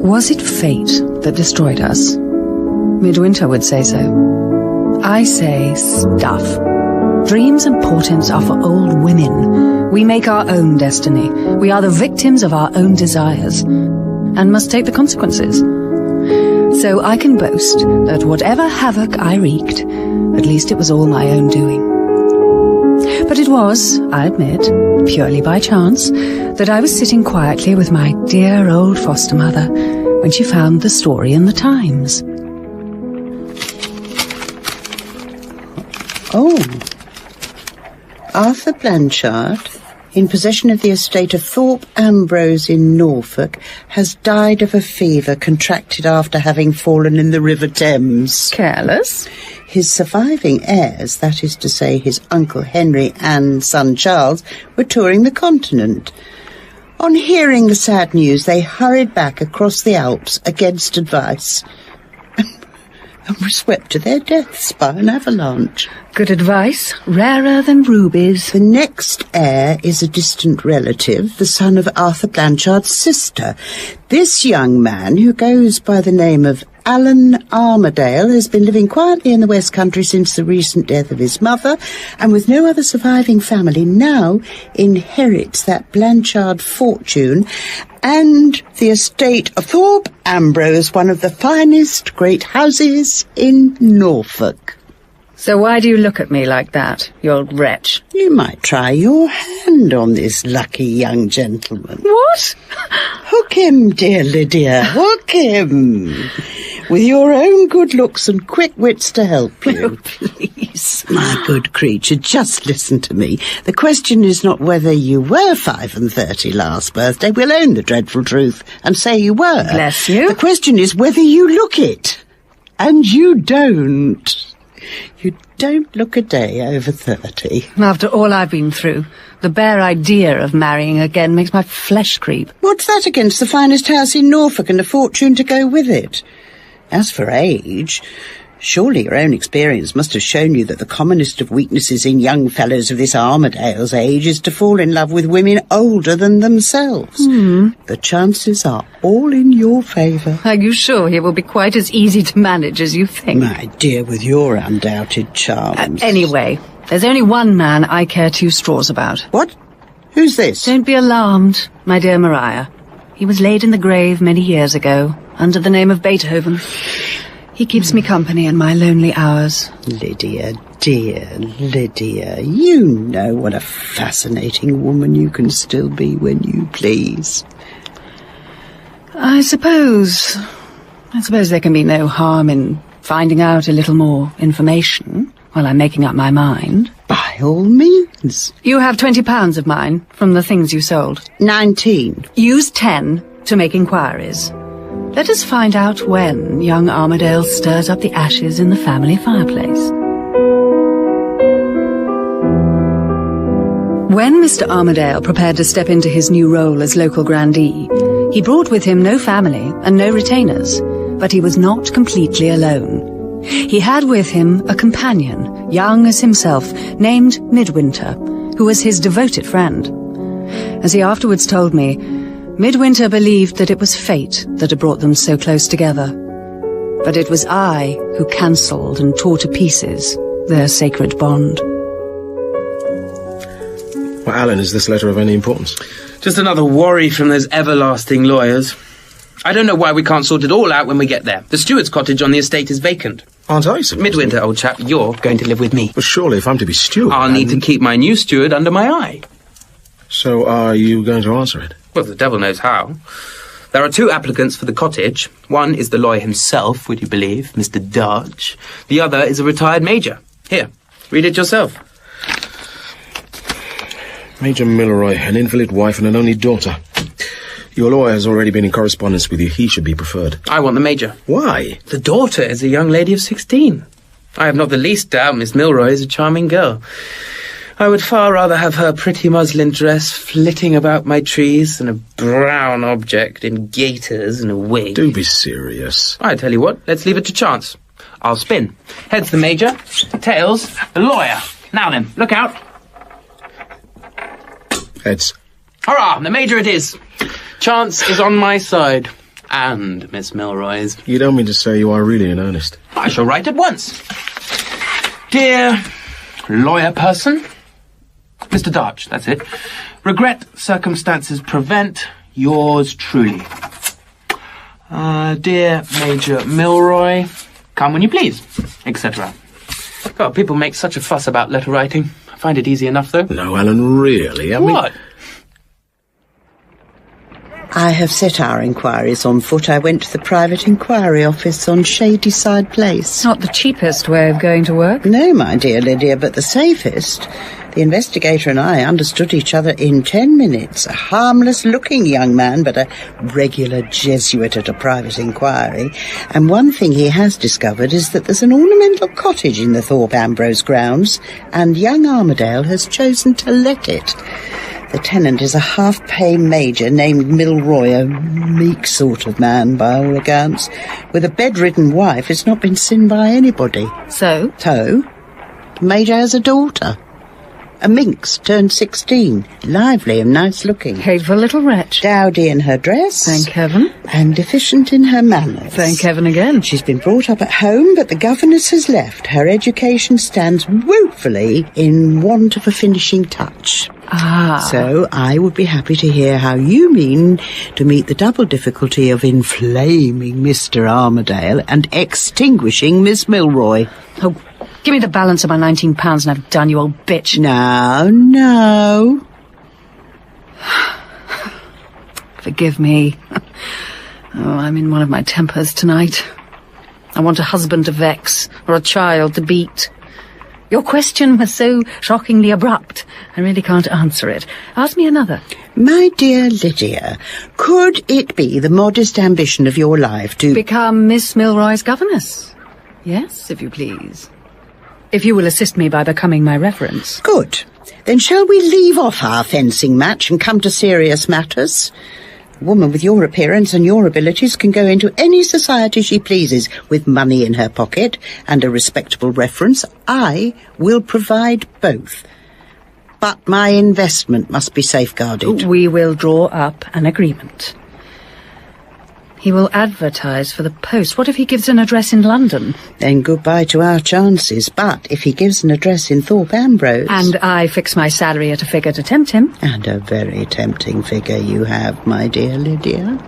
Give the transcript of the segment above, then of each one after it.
Was it fate that destroyed us? Midwinter would say so. I say stuff. Dreams and portents are for old women. We make our own destiny. We are the victims of our own desires, and must take the consequences. So I can boast that whatever havoc I wreaked, at least it was all my own doing. But it was, I admit, purely by chance, that I was sitting quietly with my dear old foster mother when she found the story in the Times. Oh. Arthur Blanchard, in possession of the estate of Thorpe Ambrose in Norfolk, has died of a fever contracted after having fallen in the River Thames. Careless? His surviving heirs, that is to say his uncle Henry and son Charles, were touring the continent. On hearing the sad news, they hurried back across the Alps against advice and were swept to their deaths by an avalanche. Good advice, rarer than rubies. The next heir is a distant relative, the son of Arthur Blanchard's sister. This young man, who goes by the name of Allan Armadale, has been living quietly in the West Country since the recent death of his mother, and with no other surviving family, now inherits that Blanchard fortune and the estate of Thorpe Ambrose, one of the finest great houses in Norfolk. So why do you look at me like that, you old wretch? You might try your hand on this lucky young gentleman. What? Hook him, dear Lydia, hook him. With your own good looks and quick wits to help you. Please. My good creature, just listen to me. The question is not whether you were 35 last birthday. We'll own the dreadful truth and say you were. Bless you. The question is whether you look it. And you don't. You don't look a day over 30. After all I've been through, the bare idea of marrying again makes my flesh creep. What's that against the finest house in Norfolk and a fortune to go with it? As for age, surely your own experience must have shown you that the commonest of weaknesses in young fellows of this Armadale's age is to fall in love with women older than themselves. The chances are all in your favour. Are you sure he will be quite as easy to manage as you think? My dear, with your undoubted charms. Anyway, there's only one man I care two straws about. What? Who's this? Don't be alarmed, my dear Maria. He was laid in the grave many years ago, under the name of Beethoven. He keeps me company in my lonely hours. Lydia, dear Lydia, you know what a fascinating woman you can still be when you please. I suppose there can be no harm in finding out a little more information while I'm making up my mind. By all means. You have £20 of mine from the things you sold. 19. Use 10 to make inquiries. Let us find out when young Armadale stirs up the ashes in the family fireplace. When Mr. Armadale prepared to step into his new role as local grandee, he brought with him no family and no retainers, but he was not completely alone. He had with him a companion, young as himself, named Midwinter, who was his devoted friend. As he afterwards told me, Midwinter believed that it was fate that had brought them so close together. But it was I who cancelled and tore to pieces their sacred bond. Well, Alan, is this letter of any importance? Just another worry from those everlasting lawyers. I don't know why we can't sort it all out when we get there. The steward's cottage on the estate is vacant. Aren't I supposed Midwinter, old chap, you're going to live with me. Well, surely if I'm to be steward... I'll need to keep my new steward under my eye. So are you going to answer it? Well, the devil knows how. There are 2 applicants for the cottage. One is the lawyer himself, would you believe, Mr. Dodge. The other is a retired major. Here, read it yourself. Major Milroy, an invalid wife and an only daughter. Your lawyer has already been in correspondence with you. He should be preferred. I want the major. Why? The daughter is a young lady of 16. I have not the least doubt Miss Milroy is a charming girl. I would far rather have her pretty muslin dress flitting about my trees than a brown object in gaiters and a wig. Do be serious. I tell you what, let's leave it to chance. I'll spin. Heads the major, tails the lawyer. Now then, look out. Heads. Hurrah, the major it is. Chance is on my side. and Miss Milroy's. You don't mean to say you are really in earnest? I shall write at once. Dear lawyer person, Mr. Darch, that's it. Regret circumstances prevent, yours truly. Dear Major Milroy, come when you please, etc. God, people make such a fuss about letter writing. I find it easy enough, though. No, Alan, really? What? I have set our inquiries on foot. I went to the private inquiry office on Shadyside Place. Not the cheapest way of going to work. No, my dear Lydia, but the safest. The investigator and I understood each other in 10 minutes. A harmless-looking young man, but a regular Jesuit at a private inquiry. And one thing he has discovered is that there's an ornamental cottage in the Thorpe Ambrose grounds, and young Armadale has chosen to let it. The tenant is a half-pay major named Milroy, a meek sort of man by all accounts. With a bedridden wife, it's not been seen by anybody. So? So, the major has a daughter. A minx, turned 16, lively and nice-looking. Hateful little wretch. Dowdy in her dress. Thank heaven. And deficient in her manners. Thank heaven again. She's been brought up at home, but the governess has left. Her education stands woefully in want of a finishing touch. Ah. So I would be happy to hear how you mean to meet the double difficulty of inflaming Mr. Armadale and extinguishing Miss Milroy. Oh, give me the balance of my £19 and I've done, you old bitch. No. Forgive me. Oh, I'm in one of my tempers tonight. I want a husband to vex, or a child to beat. Your question was so shockingly abrupt, I really can't answer it. Ask me another. My dear Lydia, could it be the modest ambition of your life to become Miss Milroy's governess? Yes, if you please. If you will assist me by becoming my reference. Good. Then shall we leave off our fencing match and come to serious matters? A woman with your appearance and your abilities can go into any society she pleases with money in her pocket and a respectable reference. I will provide both. But my investment must be safeguarded. We will draw up an agreement. He will advertise for the post. What if he gives an address in London? Then goodbye to our chances. But if he gives an address in Thorpe Ambrose... And I fix my salary at a figure to tempt him. And a very tempting figure you have, my dear Lydia.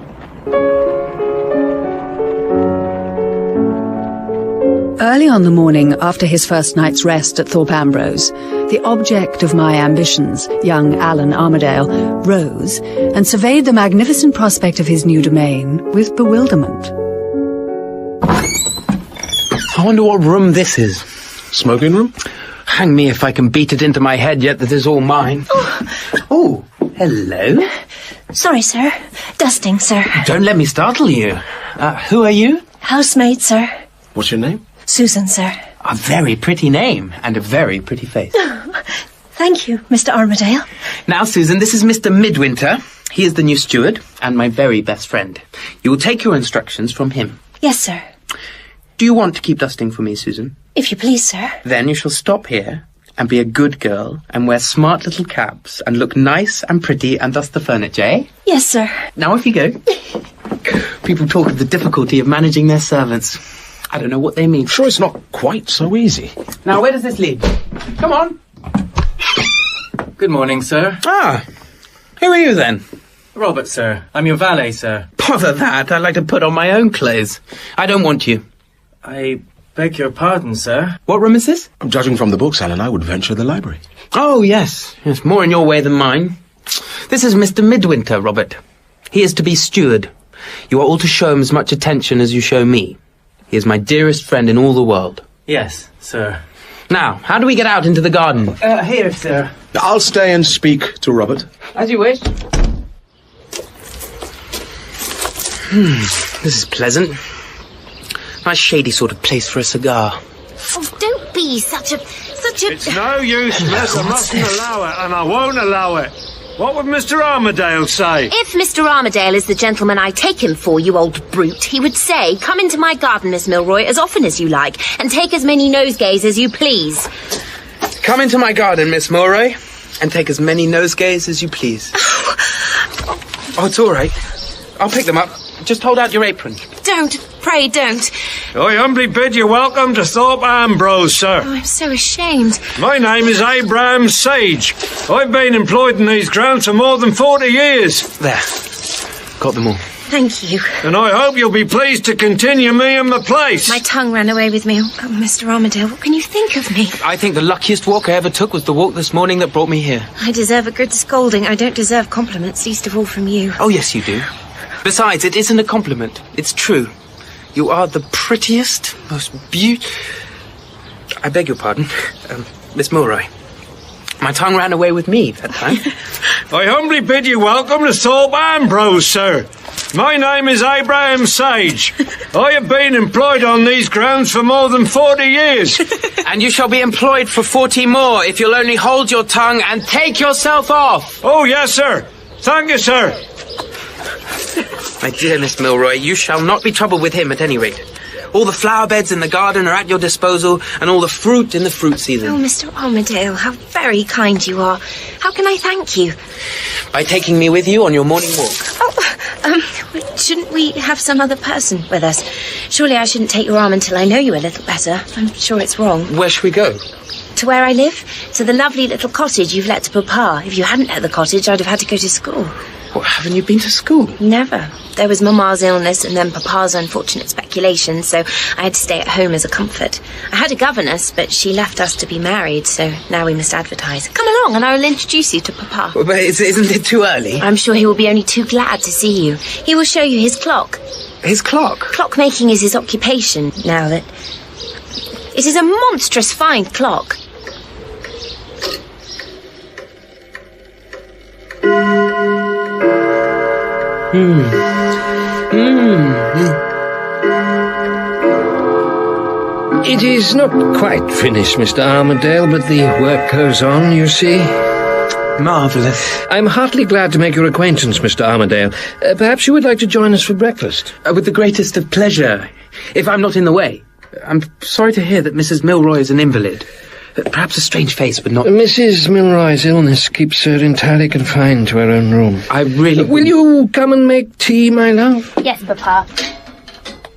Early on the morning after his first night's rest at Thorpe Ambrose, the object of my ambitions, young Allan Armadale, rose and surveyed the magnificent prospect of his new domain with bewilderment. I wonder what room this is. Smoking room? Hang me if I can beat it into my head yet that it's all mine. Oh, hello. Sorry, sir. Dusting, sir. Don't let me startle you. Who are you? Housemaid, sir. What's your name? Susan, sir. A very pretty name and a very pretty face. Thank you, Mr. Armadale. Now, Susan, this is Mr. Midwinter. He is the new steward and my very best friend. You will take your instructions from him. Yes, sir. Do you want to keep dusting for me, Susan? If you please, sir. Then you shall stop here and be a good girl and wear smart little caps and look nice and pretty and dust the furniture, eh? Yes, sir. Now off you go. People talk of the difficulty of managing their servants. I don't know what they mean. Sure, it's not quite so easy. Now, where does this lead? Come on. Good morning, sir. Ah, who are you then? Robert, sir. I'm your valet, sir. Bother that. I'd like to put on my own clothes. I don't want you. I beg your pardon, sir. What room is this? Judging from the books, Alan, I would venture the library. Oh, yes. Yes, more in your way than mine. This is Mr. Midwinter, Robert. He is to be steward. You are all to show him as much attention as you show me. He is my dearest friend in all the world. Yes, sir. Now, how do we get out into the garden? Here, sir. I'll stay and speak to Robert. As you wish. This is pleasant. Nice shady sort of place for a cigar. Oh, don't be such a... It's no use, miss. I mustn't allow it, and I won't allow it. What would Mr. Armadale say? If Mr. Armadale is the gentleman I take him for, you old brute, he would say, come into my garden, Miss Milroy, as often as you like, and take as many nosegays as you please. Come into my garden, Miss Milroy, and take as many nosegays as you please. Oh, it's all right. I'll pick them up. Just hold out your apron. Don't. Pray don't. I humbly bid you welcome to Thorpe Ambrose, sir. Oh, I'm so ashamed. My name is Abraham Sage. I've been employed in these grounds for more than 40 years. There. Got them all. Thank you. And I hope you'll be pleased to continue me in the place. My tongue ran away with me. Oh, Mr. Armadale, what can you think of me? I think the luckiest walk I ever took was the walk this morning that brought me here. I deserve a good scolding. I don't deserve compliments, least of all from you. Oh, yes, you do. Besides, it isn't a compliment. It's true. You are the prettiest, most I beg your pardon, Miss Milroy. My tongue ran away with me that time. I humbly bid you welcome to Thorpe Ambrose, sir. My name is Abraham Sage. I have been employed on these grounds for more than 40 years. And you shall be employed for 40 more if you'll only hold your tongue and take yourself off. Oh, yes, sir. Thank you, sir. My dear Miss Milroy, you shall not be troubled with him at any rate. All the flower beds in the garden are at your disposal, and all the fruit in the fruit season. Oh, Mr. Armadale, how very kind you are. How can I thank you? By taking me with you on your morning walk. Shouldn't we have some other person with us? Surely I shouldn't take your arm until I know you a little better. I'm sure it's wrong. Where should we go? To where I live? To the lovely little cottage you've let to Papa. If you hadn't let the cottage, I'd have had to go to school. What, haven't you been to school? Never. There was Mamma's illness and then Papa's unfortunate speculations, so I had to stay at home as a comfort. I had a governess, but she left us to be married, so now we must advertise. Come along and I will introduce you to Papa. But isn't it too early? I'm sure he will be only too glad to see you. He will show you his clock. His clock? Clockmaking is his occupation, now that... It is a monstrous fine clock. It is not quite finished, Mr. Armadale, but the work goes on, you see. Marvellous. I'm heartily glad to make your acquaintance, Mr. Armadale. Perhaps you would like to join us for breakfast? With the greatest of pleasure, if I'm not in the way. I'm sorry to hear that Mrs. Milroy is an invalid. Perhaps a strange face would not... Mrs. Milroy's illness keeps her entirely confined to her own room. I really... Will you come and make tea, my love? Yes, Papa.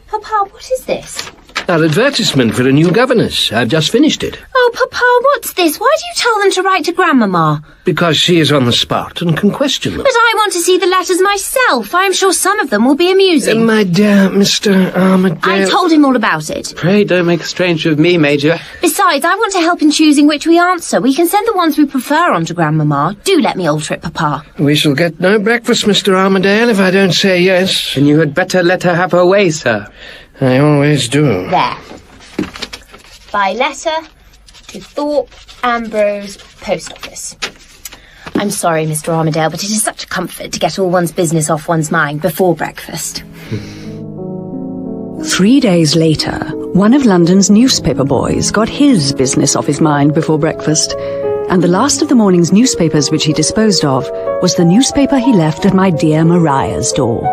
Papa, what is this? Our advertisement for a new governess. I've just finished it. Oh, Papa, what's this? Why do you tell them to write to Grandmamma? Because she is on the spot and can question them. But I want to see the letters myself. I'm sure some of them will be amusing. My dear Mr. Armadale... I told him all about it. Pray don't make a stranger of me, Major. Besides, I want to help in choosing which we answer. We can send the ones we prefer on to Grandmamma. Do let me alter it, Papa. We shall get no breakfast, Mr. Armadale, if I don't say yes. Then you had better let her have her way, sir. I always do. There. By letter to Thorpe Ambrose Post Office. I'm sorry, Mr. Armadale, but it is such a comfort to get all one's business off one's mind before breakfast. 3 days later, one of London's newspaper boys got his business off his mind before breakfast, and the last of the morning's newspapers which he disposed of was the newspaper he left at my dear Mariah's door.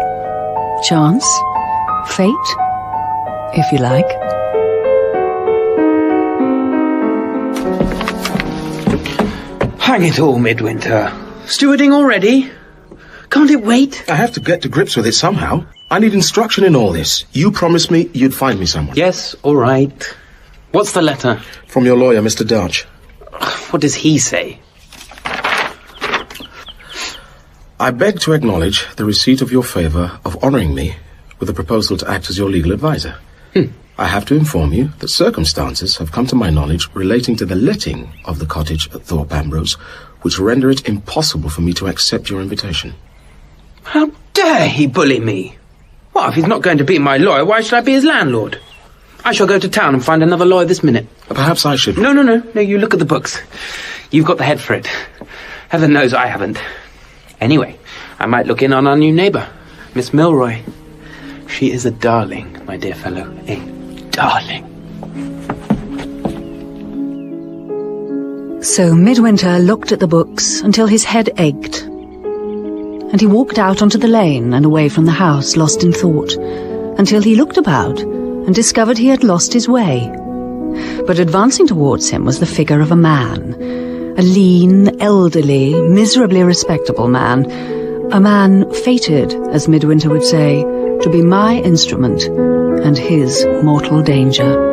Chance? Fate? If you like. Hang it all, Midwinter. Stewarding already? Can't it wait? I have to get to grips with it somehow. I need instruction in all this. You promised me you'd find me someone. Yes, all right. What's the letter? From your lawyer, Mr. Darch. What does he say? I beg to acknowledge the receipt of your favour of honouring me with a proposal to act as your legal adviser. I have to inform you that circumstances have come to my knowledge relating to the letting of the cottage at Thorpe Ambrose, which render it impossible for me to accept your invitation. How dare he bully me? Well, if he's not going to be my lawyer, why should I be his landlord? I shall go to town and find another lawyer this minute. Perhaps I should... No, you look at the books. You've got the head for it. Heaven knows I haven't. Anyway, I might look in on our new neighbour, Miss Milroy. She is a darling, my dear fellow, a darling. So Midwinter looked at the books until his head ached, and he walked out onto the lane and away from the house, lost in thought, until he looked about and discovered he had lost his way. But advancing towards him was the figure of a man, a lean, elderly, miserably respectable man, a man fated, as Midwinter would say, to be my instrument and his mortal danger.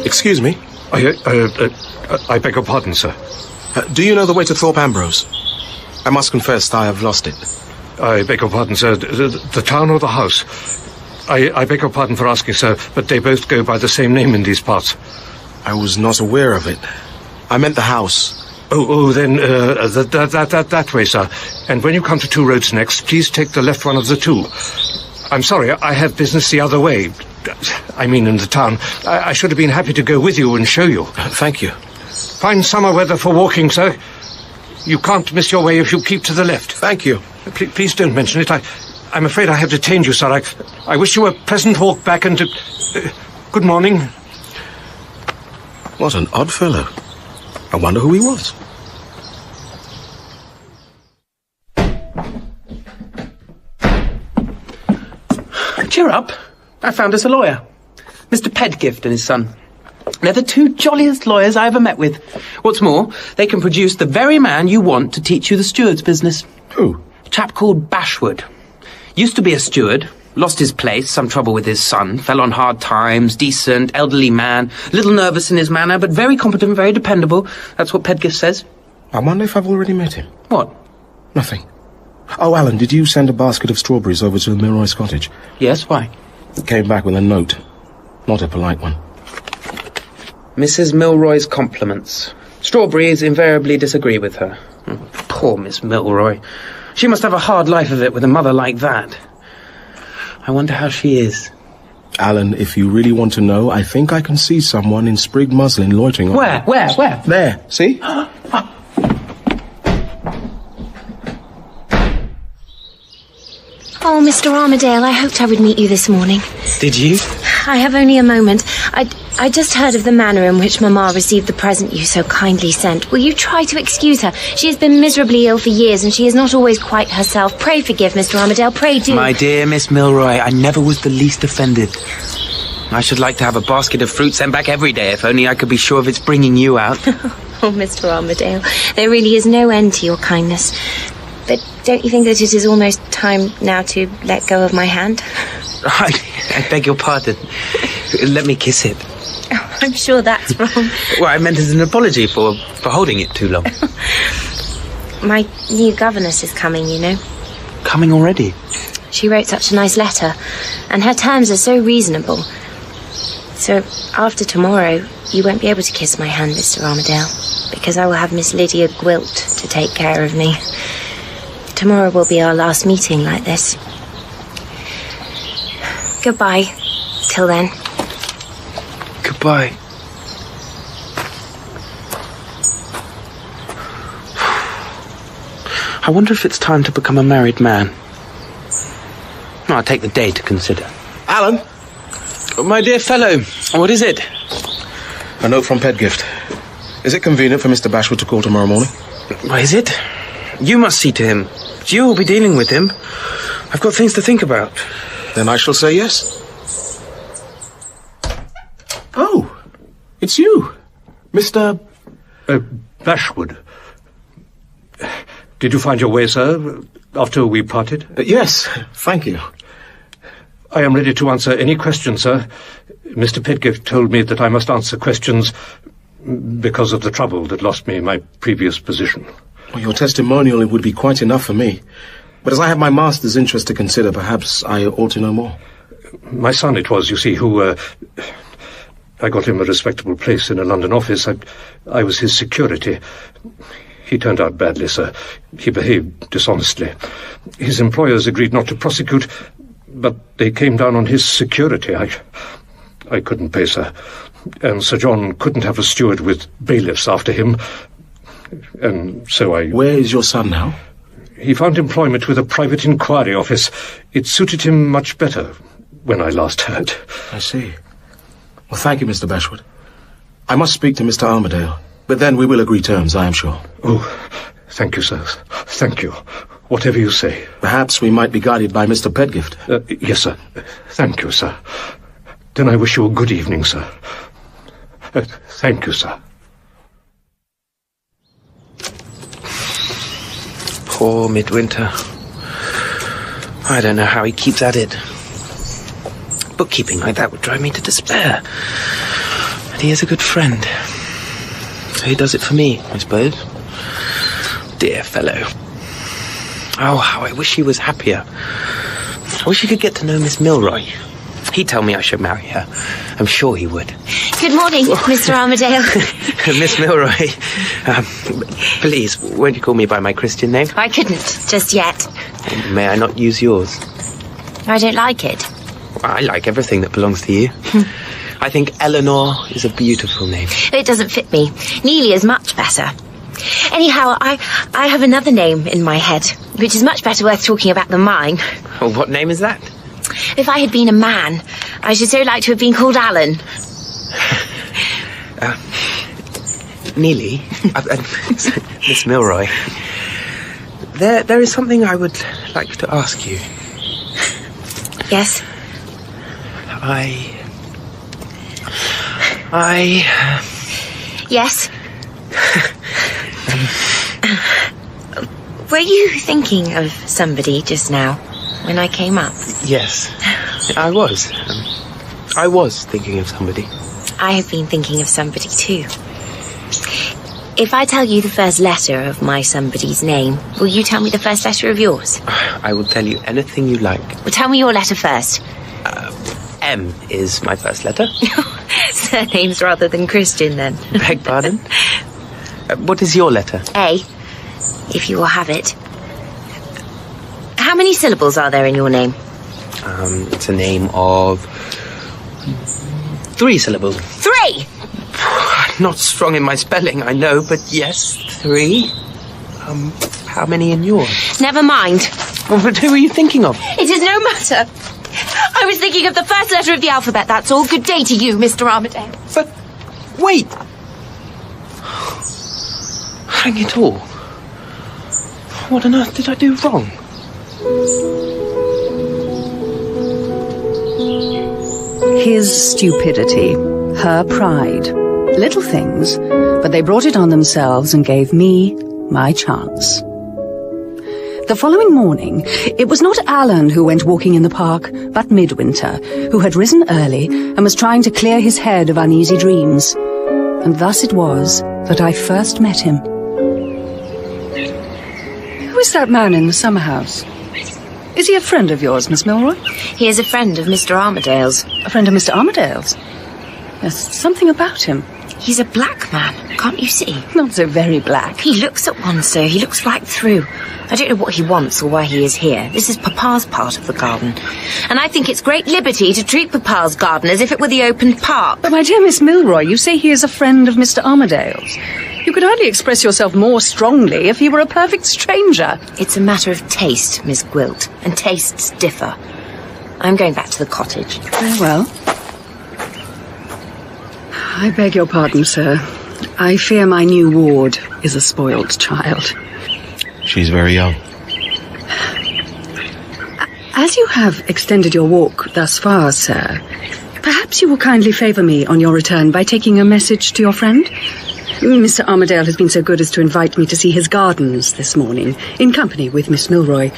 Excuse me? I beg your pardon, sir. Do you know the way to Thorpe Ambrose? I must confess I have lost it. I beg your pardon, sir. The town or the house? I beg your pardon for asking, sir, but they both go by the same name in these parts. I was not aware of it. I meant the house. Then that way, sir. And when you come to Two Roads next, please take the left one of the two. I'm sorry, I have business the other way. I mean, in the town. I should have been happy to go with you and show you. Thank you. Fine summer weather for walking, sir. You can't miss your way if you keep to the left. Thank you. Please don't mention it. I'm afraid I have detained you, sir. I wish you a pleasant walk back and... good morning. What an odd fellow. I wonder who he was. Cheer up. I found us a lawyer. Mr. Pedgift and his son. They're the two jolliest lawyers I ever met with. What's more, they can produce the very man you want to teach you the steward's business. Who? A chap called Bashwood. Used to be a steward, lost his place, some trouble with his son, fell on hard times, decent, elderly man, a little nervous in his manner, but very competent, very dependable. That's what Pedgift says. I wonder if I've already met him. What? Nothing. Oh, Alan, did you send a basket of strawberries over to Milroy's cottage? Yes, why? It came back with a note. Not a polite one. Mrs. Milroy's compliments. Strawberries invariably disagree with her. Poor Miss Milroy. She must have a hard life of it with a mother like that. I wonder how she is. Alan, if you really want to know, I think I can see someone in sprigged muslin loitering on... Where? There, see? Oh, Mr. Armadale, I hoped I would meet you this morning. Did you? I have only a moment. I just heard of the manner in which Mamma received the present you so kindly sent. Will you try to excuse her? She has been miserably ill for years, and she is not always quite herself. Pray forgive, Mr. Armadale, pray do. My dear Miss Milroy, I never was the least offended. I should like to have a basket of fruit sent back every day, if only I could be sure of its bringing you out. Oh, Mr. Armadale, there really is no end to your kindness. But don't you think that it is almost time now to let go of my hand? I beg your pardon. Let me kiss it. Oh, I'm sure that's wrong. Well, I meant as an apology for holding it too long. My new governess is coming, you know. Coming already? She wrote such a nice letter, and her terms are so reasonable. So, after tomorrow, you won't be able to kiss my hand, Mr. Armadale, because I will have Miss Lydia Gwilt to take care of me. Tomorrow will be our last meeting like this. Goodbye. Till then. Goodbye. I wonder if it's time to become a married man. I'll take the day to consider. Alan? My dear fellow, what is it? A note from Pedgift. Is it convenient for Mr. Bashwood to call tomorrow morning? Why is it? You must see to him. You will be dealing with him. I've got things to think about. Then I shall say yes. Oh, it's you, Mr... Bashwood. Did you find your way, sir, after we parted? Yes, thank you. I am ready to answer any question, sir. Mr. Pedgift told me that I must answer questions because of the trouble that lost me my previous position. Well, your testimonial would be quite enough for me. But as I have my master's interest to consider, perhaps I ought to know more. My son it was, you see, who... I got him a respectable place in a London office. I was his security. He turned out badly, sir. He behaved dishonestly. His employers agreed not to prosecute, but they came down on his security. I couldn't pay, sir. And Sir John couldn't have a steward with bailiffs after him. And so I... Where is your son now? He found employment with a private inquiry office. It suited him much better when I last heard. I see. Well, thank you, Mr. Bashwood. I must speak to Mr. Armadale, but then we will agree terms, I am sure. Oh, thank you, sir. Thank you. Whatever you say. Perhaps we might be guided by Mr. Pedgift. Yes, sir. Thank you, sir. Then I wish you a good evening, sir. Thank you, sir. Poor Midwinter. I don't know how he keeps at it. Bookkeeping like that would drive me to despair. But he is a good friend. So he does it for me, I suppose. Dear fellow. Oh, how I wish he was happier. I wish he could get to know Miss Milroy. He'd tell me I should marry her. I'm sure he would. Good morning, Mr. Armadale. Miss Milroy, please, won't you call me by my Christian name? I couldn't, just yet. May I not use yours? I don't like it. I like everything that belongs to you. I think Eleanor is a beautiful name. It doesn't fit me. Neelie is much better. Anyhow, I have another name in my head, which is much better worth talking about than mine. Well, what name is that? If I had been a man, I should so like to have been called Allan. Neelie, Miss Milroy, there is something I would like to ask you. Yes? Yes? Were you thinking of somebody just now, when I came up? Yes, I was. I was thinking of somebody. I have been thinking of somebody too. If I tell you the first letter of my somebody's name, will you tell me the first letter of yours? I will tell you anything you like. Well, tell me your letter first. M is my first letter. Surnames rather than Christian, then. Beg pardon? What is your letter? A, if you will have it. How many syllables are there in your name? It's a name of 3 syllables. 3! I'm not strong in my spelling, I know, but yes, 3. How many in yours? Never mind. Well, but who are you thinking of? It is no matter. I was thinking of the first letter of the alphabet, that's all. Good day to you, Mr. Armadale. But, wait! Hang it all. What on earth did I do wrong? His stupidity, her pride. Little things, but they brought it on themselves and gave me my chance. The following morning, it was not Allan who went walking in the park, but Midwinter, who had risen early and was trying to clear his head of uneasy dreams. And thus it was that I first met him. Who is that man in the summer house? Is he a friend of yours, Miss Milroy? He is a friend of Mr. Armadale's. A friend of Mr. Armadale's? There's something about him. He's a black man, can't you see? Not so very black. He looks at one, sir. He looks right through. I don't know what he wants or why he is here. This is Papa's part of the garden. And I think it's great liberty to treat Papa's garden as if it were the open park. But my dear Miss Milroy, you say he is a friend of Mr. Armadale's. You could hardly express yourself more strongly if he were a perfect stranger. It's a matter of taste, Miss Gwilt, and tastes differ. I'm going back to the cottage. Very well. I beg your pardon, sir. I fear my new ward is a spoiled child. She's very young. As you have extended your walk thus far, sir, perhaps you will kindly favour me on your return by taking a message to your friend? Mr. Armadale has been so good as to invite me to see his gardens this morning, in company with Miss Milroy.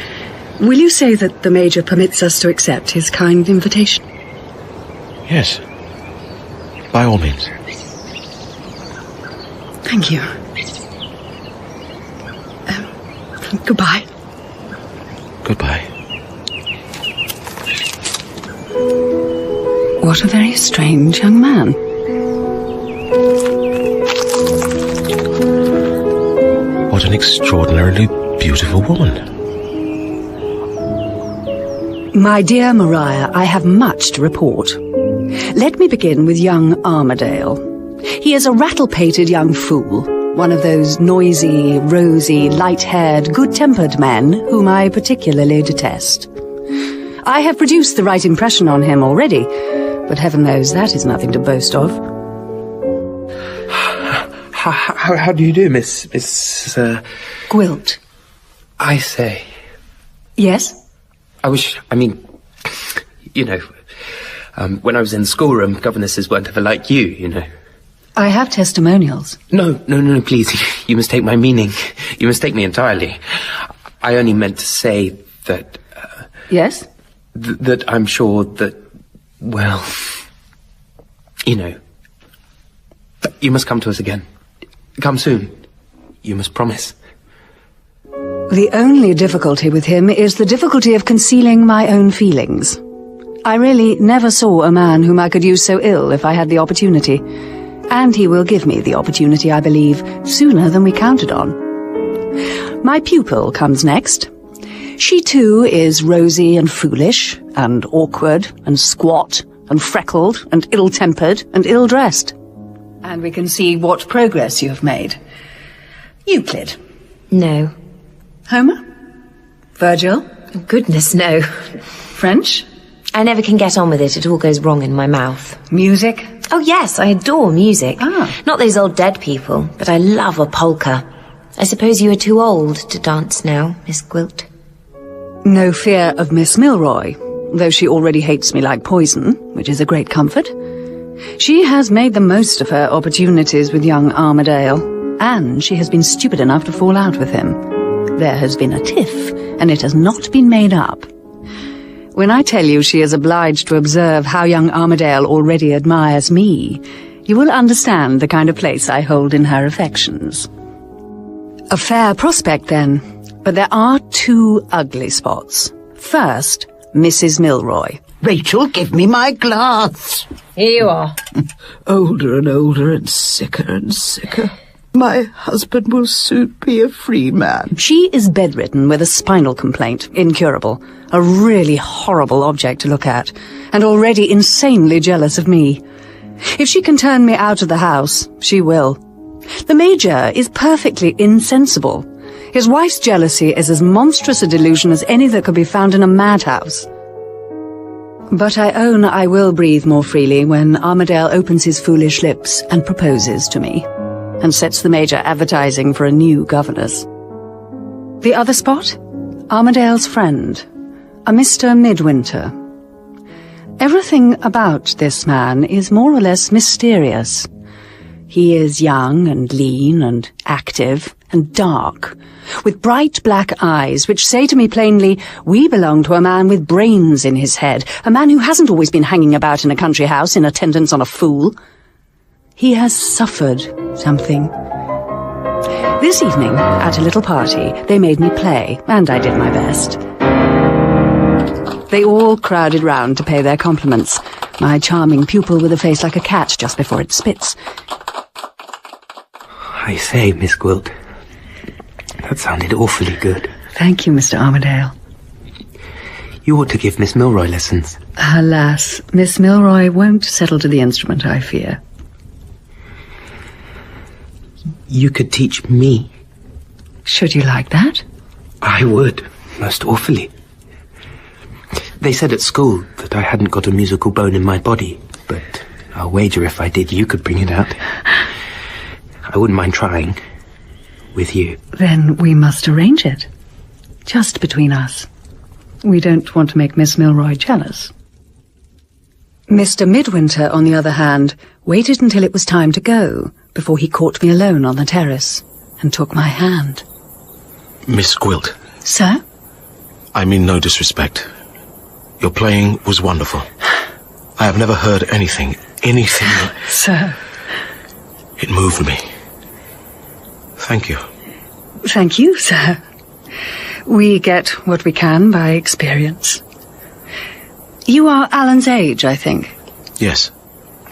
Will you say that the Major permits us to accept his kind invitation? Yes. By all means. Thank you. Goodbye. Goodbye. What a very strange young man. What an extraordinarily beautiful woman. My dear Maria, I have much to report. Let me begin with young Armadale. He is a rattle-pated young fool, one of those noisy, rosy, light-haired, good-tempered men whom I particularly detest. I have produced the right impression on him already, but heaven knows that is nothing to boast of. How do you do, Miss Gwilt. I say. Yes? When I was in the schoolroom, governesses weren't ever like you. I have testimonials. No, please. You mistake my meaning. You mistake me entirely. I only meant to say that... Yes? That I'm sure that, well, you know, you must come to us again. Come soon. You must promise. The only difficulty with him is the difficulty of concealing my own feelings. I really never saw a man whom I could use so ill if I had the opportunity. And he will give me the opportunity, I believe, sooner than we counted on. My pupil comes next. She too is rosy and foolish, and awkward, and squat, and freckled, and ill-tempered, and ill-dressed. And we can see what progress you have made. Euclid? No. Homer? Virgil? Goodness, no. French? I never can get on with it. It all goes wrong in my mouth. Music? Oh, yes, I adore music. Not those old dead people, but I love a polka. I suppose you are too old to dance now, Miss Gwilt. No fear of Miss Milroy, though she already hates me like poison, which is a great comfort. She has made the most of her opportunities with young Armadale, and she has been stupid enough to fall out with him. There has been a tiff, and it has not been made up. When I tell you she is obliged to observe how young Armadale already admires me, you will understand the kind of place I hold in her affections. A fair prospect, then, but there are two ugly spots. First, Mrs. Milroy. Rachel, give me my glass. Here you are. Older and older and sicker. My husband will soon be a free man. She is bedridden with a spinal complaint, incurable, a really horrible object to look at, and already insanely jealous of me. If she can turn me out of the house, she will. The Major is perfectly insensible. His wife's jealousy is as monstrous a delusion as any that could be found in a madhouse. But I own I will breathe more freely when Armadale opens his foolish lips and proposes to me, and sets the Major advertising for a new governess. The other spot? Armadale's friend, a Mr. Midwinter. Everything about this man is more or less mysterious. He is young and lean and active and dark, with bright black eyes which say to me plainly, we belong to a man with brains in his head, a man who hasn't always been hanging about in a country house in attendance on a fool. He has suffered something. This evening, at a little party, they made me play, and I did my best. They all crowded round to pay their compliments, my charming pupil with a face like a cat just before it spits. I say, Miss Gwilt, that sounded awfully good. Thank you, Mr. Armadale. You ought to give Miss Milroy lessons. Alas, Miss Milroy won't settle to the instrument, I fear. You could teach me. Should you like that? I would, most awfully. They said at school that I hadn't got a musical bone in my body, but I'll wager if I did, you could bring it out. I wouldn't mind trying. With you. Then we must arrange it. Just between us. We don't want to make Miss Milroy jealous. Mr. Midwinter, on the other hand, waited until it was time to go before he caught me alone on the terrace and took my hand. Miss Gwilt. Sir? I mean no disrespect. Your playing was wonderful. I have never heard anything. Sir. It moved me. Thank you. Thank you, sir. We get what we can by experience. You are Alan's age, I think. Yes.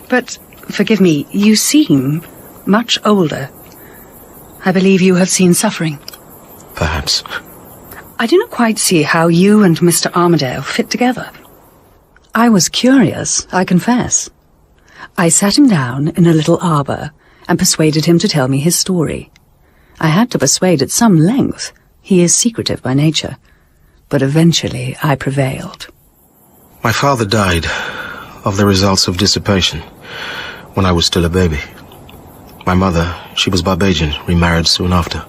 But, forgive me, you seem much older. I believe you have seen suffering. Perhaps. I do not quite see how you and Mr. Armadale fit together. I was curious, I confess. I sat him down in a little arbour and persuaded him to tell me his story. I had to persuade at some length. He is secretive by nature. But eventually I prevailed. My father died of the results of dissipation when I was still a baby. My mother, she was Barbadian, remarried soon after.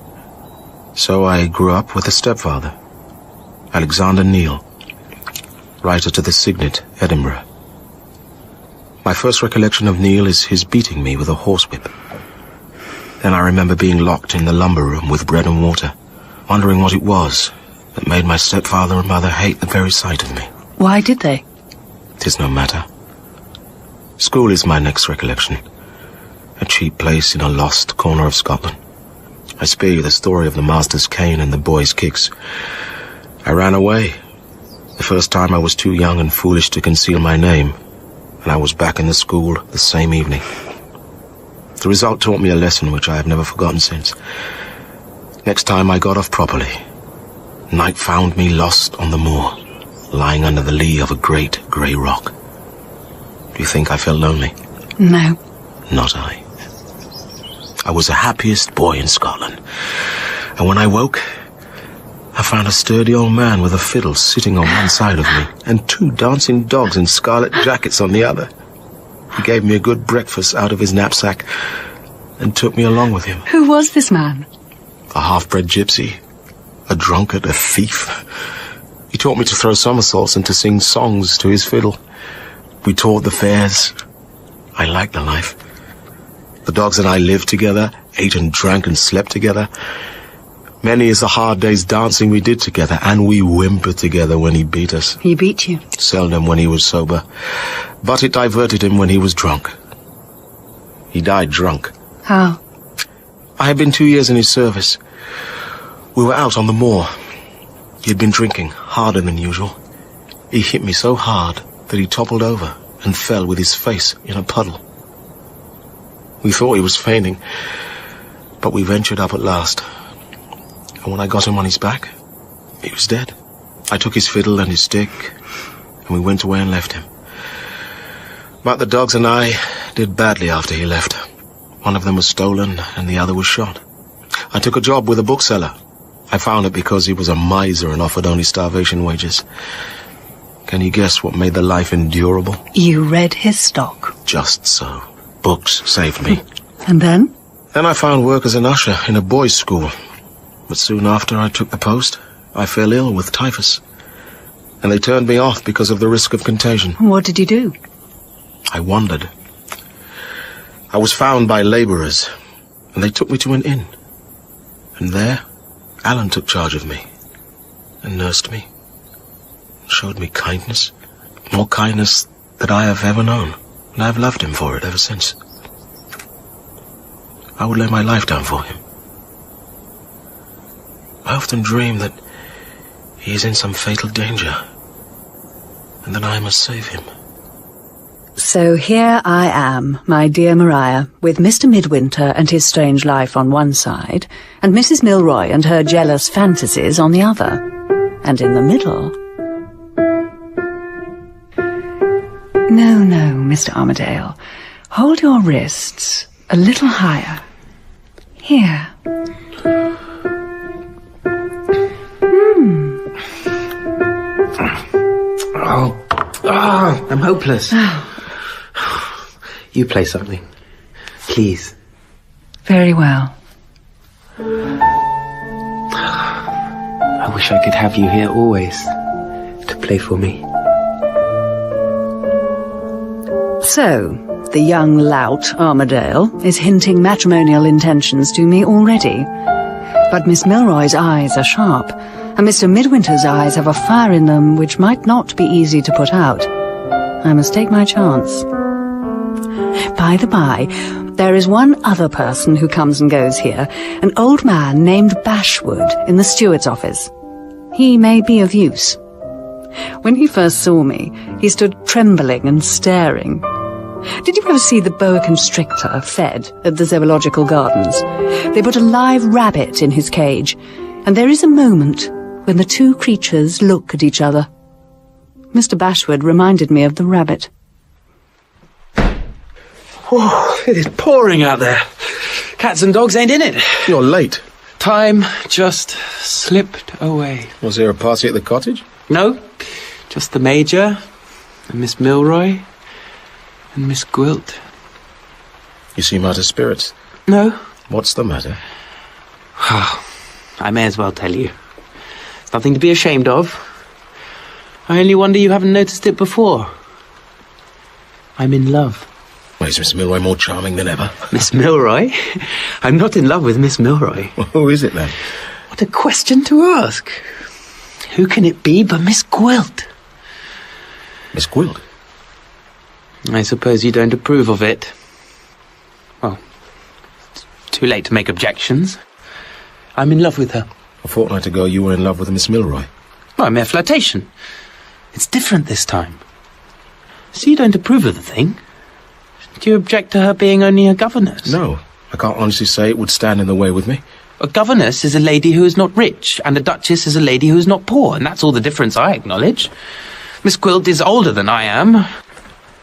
So I grew up with a stepfather, Alexander Neil, writer to the Signet, Edinburgh. My first recollection of Neil is his beating me with a horsewhip. Then I remember being locked in the lumber room with bread and water, wondering what it was, that made my stepfather and mother hate the very sight of me. Why did they? 'Tis no matter. School is my next recollection. A cheap place in a lost corner of Scotland. I spare you the story of the master's cane and the boy's kicks. I ran away. The first time I was too young and foolish to conceal my name, and I was back in the school the same evening. The result taught me a lesson which I have never forgotten since. Next time I got off properly, night found me lost on the moor, lying under the lee of a great grey rock. Do you think I felt lonely? No. Not I. I was the happiest boy in Scotland, and when I woke, I found a sturdy old man with a fiddle sitting on one side of me, and 2 dancing dogs in scarlet jackets on the other. He gave me a good breakfast out of his knapsack, and took me along with him. Who was this man? A half-bred gypsy, a drunkard, a thief. He taught me to throw somersaults and to sing songs to his fiddle. We toured the fairs. I liked the life. The dogs and I lived together, ate and drank and slept together. Many is the hard day's dancing we did together, and we whimpered together when he beat us. He beat you? Seldom when he was sober, but it diverted him when he was drunk. He died drunk. How? I had been 2 years in his service. We were out on the moor. He had been drinking harder than usual. He hit me so hard that he toppled over and fell with his face in a puddle. We thought he was fainting, but we ventured up at last. And when I got him on his back, he was dead. I took his fiddle and his stick, and we went away and left him. But the dogs and I did badly after he left. One of them was stolen, and the other was shot. I took a job with a bookseller. I found it because he was a miser and offered only starvation wages. Can you guess what made the life endurable? You read his stock. Just so. Books saved me. And then? Then I found work as an usher in a boys' school. But soon after I took the post, I fell ill with typhus. And they turned me off because of the risk of contagion. What did you do? I wandered. I was found by labourers, and they took me to an inn. And there, Allan took charge of me, and nursed me, and showed me kindness, more kindness than I have ever known, and I have loved him for it ever since. I would lay my life down for him. I often dream that he is in some fatal danger, and that I must save him. So here I am, my dear Maria, with Mr. Midwinter and his strange life on one side, and Mrs. Milroy and her jealous fantasies on the other. And in the middle... No, Mr. Armadale. Hold your wrists a little higher. Here. I'm hopeless. You play something, please. Very well. I wish I could have you here always to play for me. So, the young lout, Armadale, is hinting matrimonial intentions to me already. But Miss Milroy's eyes are sharp, and Mr. Midwinter's eyes have a fire in them which might not be easy to put out. I must take my chance. By the by, there is one other person who comes and goes here, an old man named Bashwood in the steward's office. He may be of use. When he first saw me, he stood trembling and staring. Did you ever see the boa constrictor fed at the zoological gardens? They put a live rabbit in his cage, and there is a moment when the two creatures look at each other. Mr. Bashwood reminded me of the rabbit. Oh, it is pouring out there. Cats and dogs ain't in it. You're late. Time just slipped away. Was there a party at the cottage? No, just the Major and Miss Milroy and Miss Gwilt. You seem out of spirits. No. What's the matter? I may as well tell you. It's nothing to be ashamed of. I only wonder you haven't noticed it before. I'm in love. Well, is Miss Milroy more charming than ever? Miss Milroy? I'm not in love with Miss Milroy. Well, who is it then? What a question to ask. Who can it be but Miss Gwilt? Miss Gwilt? I suppose you don't approve of it. Well, it's too late to make objections. I'm in love with her. A fortnight ago you were in love with Miss Milroy. Well, mere flirtation. It's different this time. So you don't approve of the thing? Do you object to her being only a governess? No. I can't honestly say it would stand in the way with me. A governess is a lady who is not rich, and a duchess is a lady who is not poor, and that's all the difference I acknowledge. Miss Gwilt is older than I am.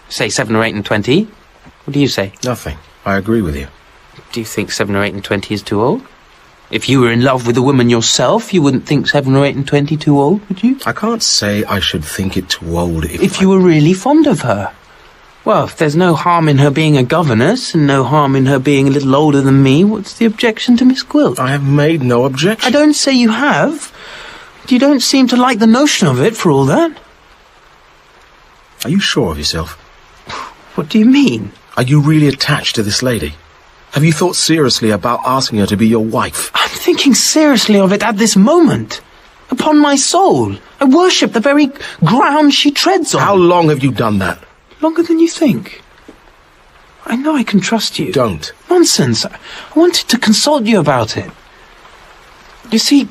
Say 7 or 8 and 20. What do you say? Nothing. I agree with you. Do you think 7 or 8 and 20 is too old? If you were in love with a woman yourself, you wouldn't think 7 or 8 and 20 too old, would you? I can't say I should think it too old if you were really fond of her. Well, if there's no harm in her being a governess, and no harm in her being a little older than me, what's the objection to Miss Gwilt? I have made no objection. I don't say you have. You don't seem to like the notion of it, for all that. Are you sure of yourself? What do you mean? Are you really attached to this lady? Have you thought seriously about asking her to be your wife? I'm thinking seriously of it at this moment. Upon my soul. I worship the very ground she treads on. How long have you done that? Longer than you think. I know I can trust you. Don't. Nonsense. I wanted to consult you about it. You see,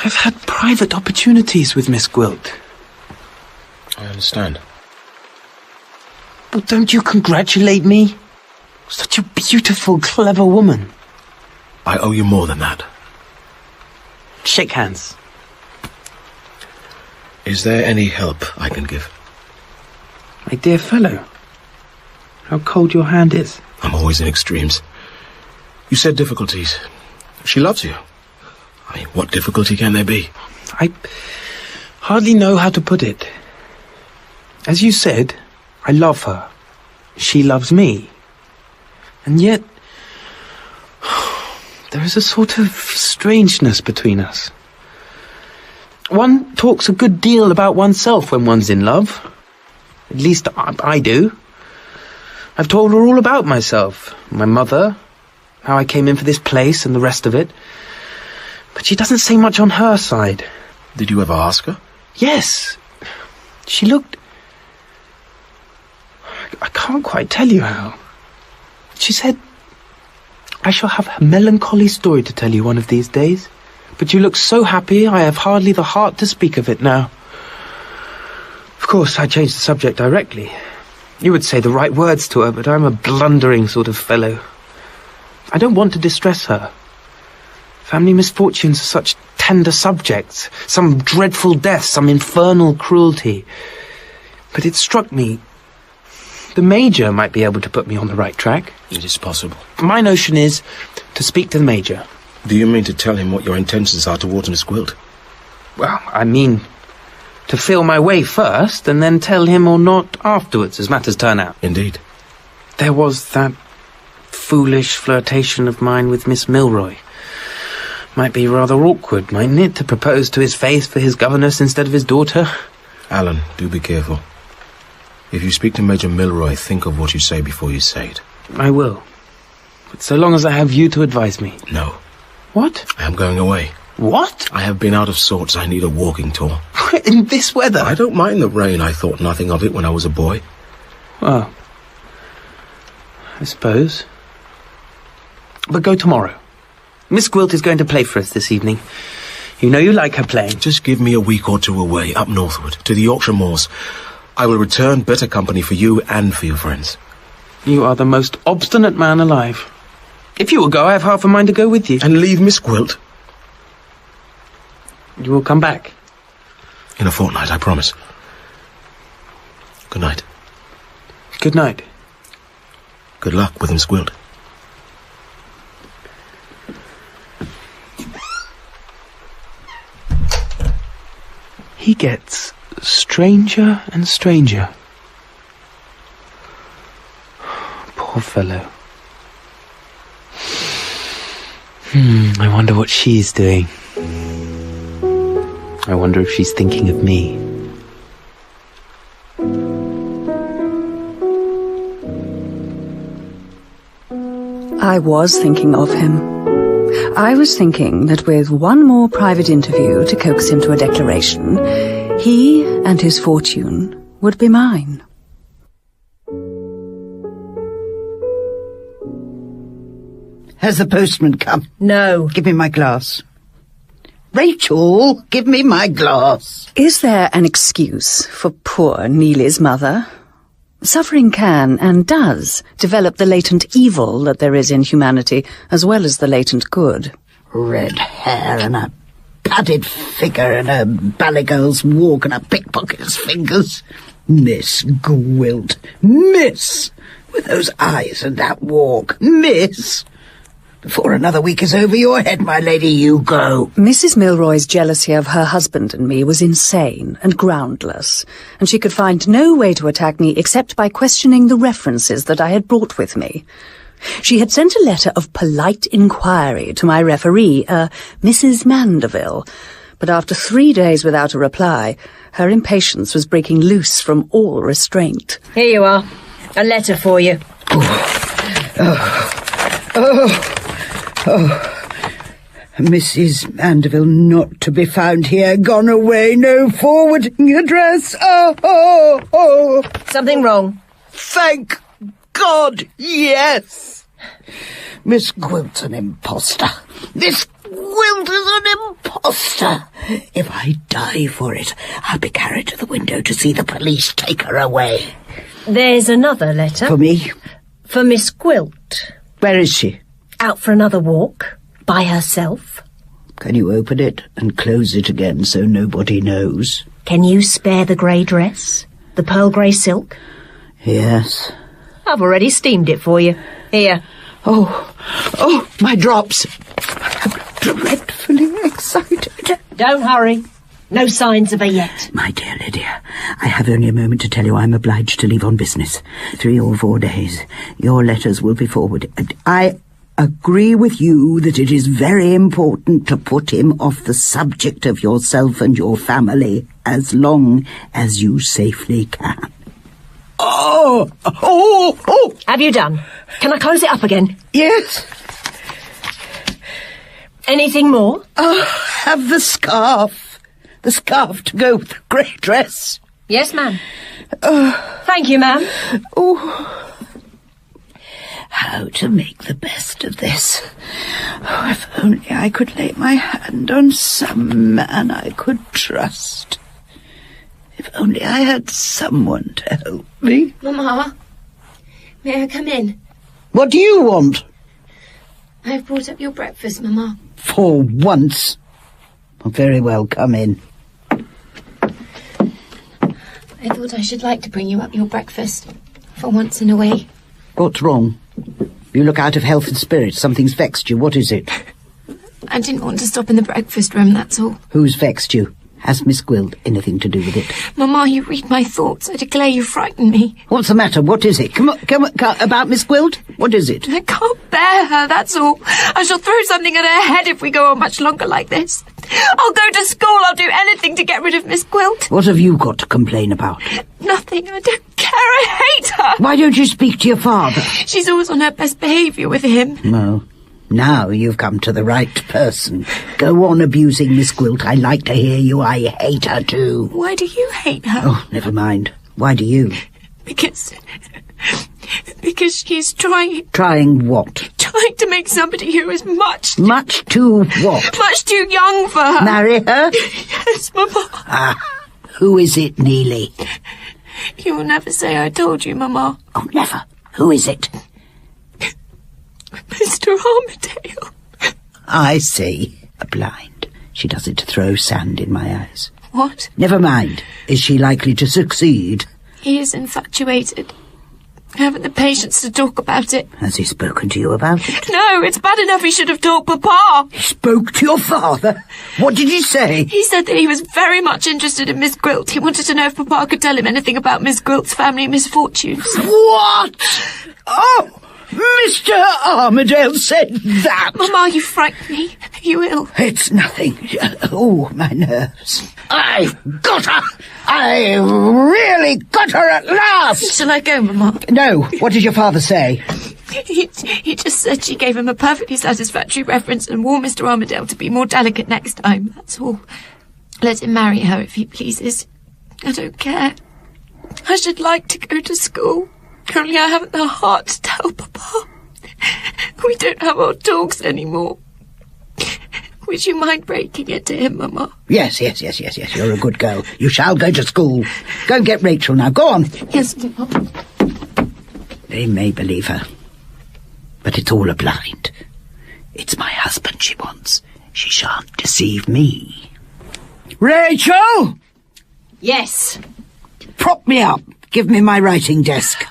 I've had private opportunities with Miss Gwilt. I understand. Well, don't you congratulate me? Such a beautiful, clever woman. I owe you more than that. Shake hands. Is there any help I can give? My dear fellow, how cold your hand is. I'm always in extremes. You said difficulties. She loves you. I mean, what difficulty can there be? I hardly know how to put it. As you said, I love her. She loves me. And yet, there is a sort of strangeness between us. One talks a good deal about oneself when one's in love. At least I do. I've told her all about myself, my mother, how I came in for this place and the rest of it. But she doesn't say much on her side. Did you ever ask her? Yes. She looked... I can't quite tell you how. She said, I shall have a melancholy story to tell you one of these days. But you look so happy, I have hardly the heart to speak of it now. Of course, I changed the subject directly. You would say the right words to her, but I'm a blundering sort of fellow. I don't want to distress her. Family misfortunes are such tender subjects. Some dreadful death, some infernal cruelty. But it struck me, the Major might be able to put me on the right track. It is possible. My notion is to speak to the Major. Do you mean to tell him what your intentions are towards Miss Gwilt? Well, I mean to feel my way first, and then tell him or not afterwards, as matters turn out. Indeed. There was that foolish flirtation of mine with Miss Milroy. Might be rather awkward, mightn't it, to propose to his face for his governess instead of his daughter? Alan, do be careful. If you speak to Major Milroy, think of what you say before you say it. I will. But so long as I have you to advise me. No. What? I am going away. What? I have been out of sorts. I need a walking tour. In this weather? I don't mind the rain. I thought nothing of it when I was a boy. Well, I suppose. But go tomorrow. Miss Gwilt is going to play for us this evening. You know you like her playing. Just give me a week or two away, up northward, to the Yorkshire moors. I will return better company for you and for your friends. You are the most obstinate man alive. If you will go, I have half a mind to go with you. And leave Miss Gwilt? You will come back? In a fortnight, I promise. Good night. Good night. Good luck with Miss Gwilt. He gets stranger and stranger. Poor fellow. I wonder what she's doing. I wonder if she's thinking of me. I was thinking of him. I was thinking that with one more private interview to coax him to a declaration, he and his fortune would be mine. Has the postman come? No. Give me my glass. Rachel, give me my glass. Is there an excuse for poor Neelie's mother? Suffering can, and does, develop the latent evil that there is in humanity, as well as the latent good. Red hair and a padded figure and a ballet girl's walk and a pickpocket's fingers. Miss Gwilt. Miss! With those eyes and that walk. Miss! Before another week is over your head, my lady, you go. Mrs. Milroy's jealousy of her husband and me was insane and groundless, and she could find no way to attack me except by questioning the references that I had brought with me. She had sent a letter of polite inquiry to my referee, Mrs. Mandeville, but after 3 days without a reply, her impatience was breaking loose from all restraint. Here you are. A letter for you. Mrs. Mandeville not to be found here, gone away, no forwarding address. Something wrong? Thank God, yes. Miss Gwilt's an imposter. Miss Gwilt is an imposter. If I die for it, I'll be carried to the window to see the police take her away. There's another letter. For me? For Miss Gwilt. Where is she? Out for another walk. By herself. Can you open it and close it again so nobody knows? Can you spare the grey dress? The pearl grey silk? Yes. I've already steamed it for you. Here. Oh, my drops. I'm dreadfully excited. Don't hurry. No signs of her yet. My dear Lydia, I have only a moment to tell you I'm obliged to leave on business. 3 or 4 days. Your letters will be forwarded. I agree with you that it is very important to put him off the subject of yourself and your family as long as you safely can. Oh! Have you done? Can I close it up again? Yes. Anything more? Have the scarf. The scarf to go with the grey dress. Yes, ma'am. Thank you, ma'am. How to make the best of this. If only I could lay my hand on some man I could trust. If only I had someone to help me. Mamma, may I come in? What do you want? I've brought up your breakfast, Mamma. For once. Very well, come in. I thought I should like to bring you up your breakfast. For once in a way. What's wrong? You look out of health and spirits. Something's vexed you. What is it? I didn't want to stop in the breakfast room, that's all. Who's vexed you? Has Miss Gwilt anything to do with it? Mamma, you read my thoughts. I declare you frighten me. What's the matter? What is it? Come on, about Miss Gwilt? What is it? I can't bear her, that's all. I shall throw something at her head if we go on much longer like this. I'll go to school. I'll do anything to get rid of Miss Gwilt. What have you got to complain about? Nothing. I don't care. I hate her. Why don't you speak to your father? She's always on her best behaviour with him. No. Now you've come to the right person. Go on abusing Miss Gwilt. I like to hear you. I hate her too. Why do you hate her? Oh, never mind. Why do you? Because she's trying... Trying what? Trying to make somebody who is much... Much too what? Much too young for her. Marry her? Yes, Mamma. Who is it, Neelie? You will never say I told you, Mamma. Oh, never. Who is it? Mr. Armadale. I see. A blind. She does it to throw sand in my eyes. What? Never mind. Is she likely to succeed? He is infatuated. I haven't the patience to talk about it. Has he spoken to you about it? No, it's bad enough he should have told Papa. He spoke to your father? What did he say? He said that he was very much interested in Miss Gwilt. He wanted to know if Papa could tell him anything about Miss Gwilt's family misfortunes. What? Oh! Mr. Armadale said that! Mamma, you frighten me. Are you ill? It's nothing. Oh, my nerves. I've got her! I really got her at last! Shall I go, Mamma? No. What did your father say? He just said she gave him a perfectly satisfactory reference and warned Mr. Armadale to be more delicate next time, that's all. Let him marry her if he pleases. I don't care. I should like to go to school, only I haven't the heart to tell Papa. We don't have our talks anymore. Would you mind breaking it to him, Mamma? Yes, you're a good girl. You shall go to school. Go and get Rachel now, go on. Yes, Mamma. They may believe her, but it's all a blind. It's my husband she wants. She shan't deceive me. Rachel! Yes. Prop me up. Give me my writing desk.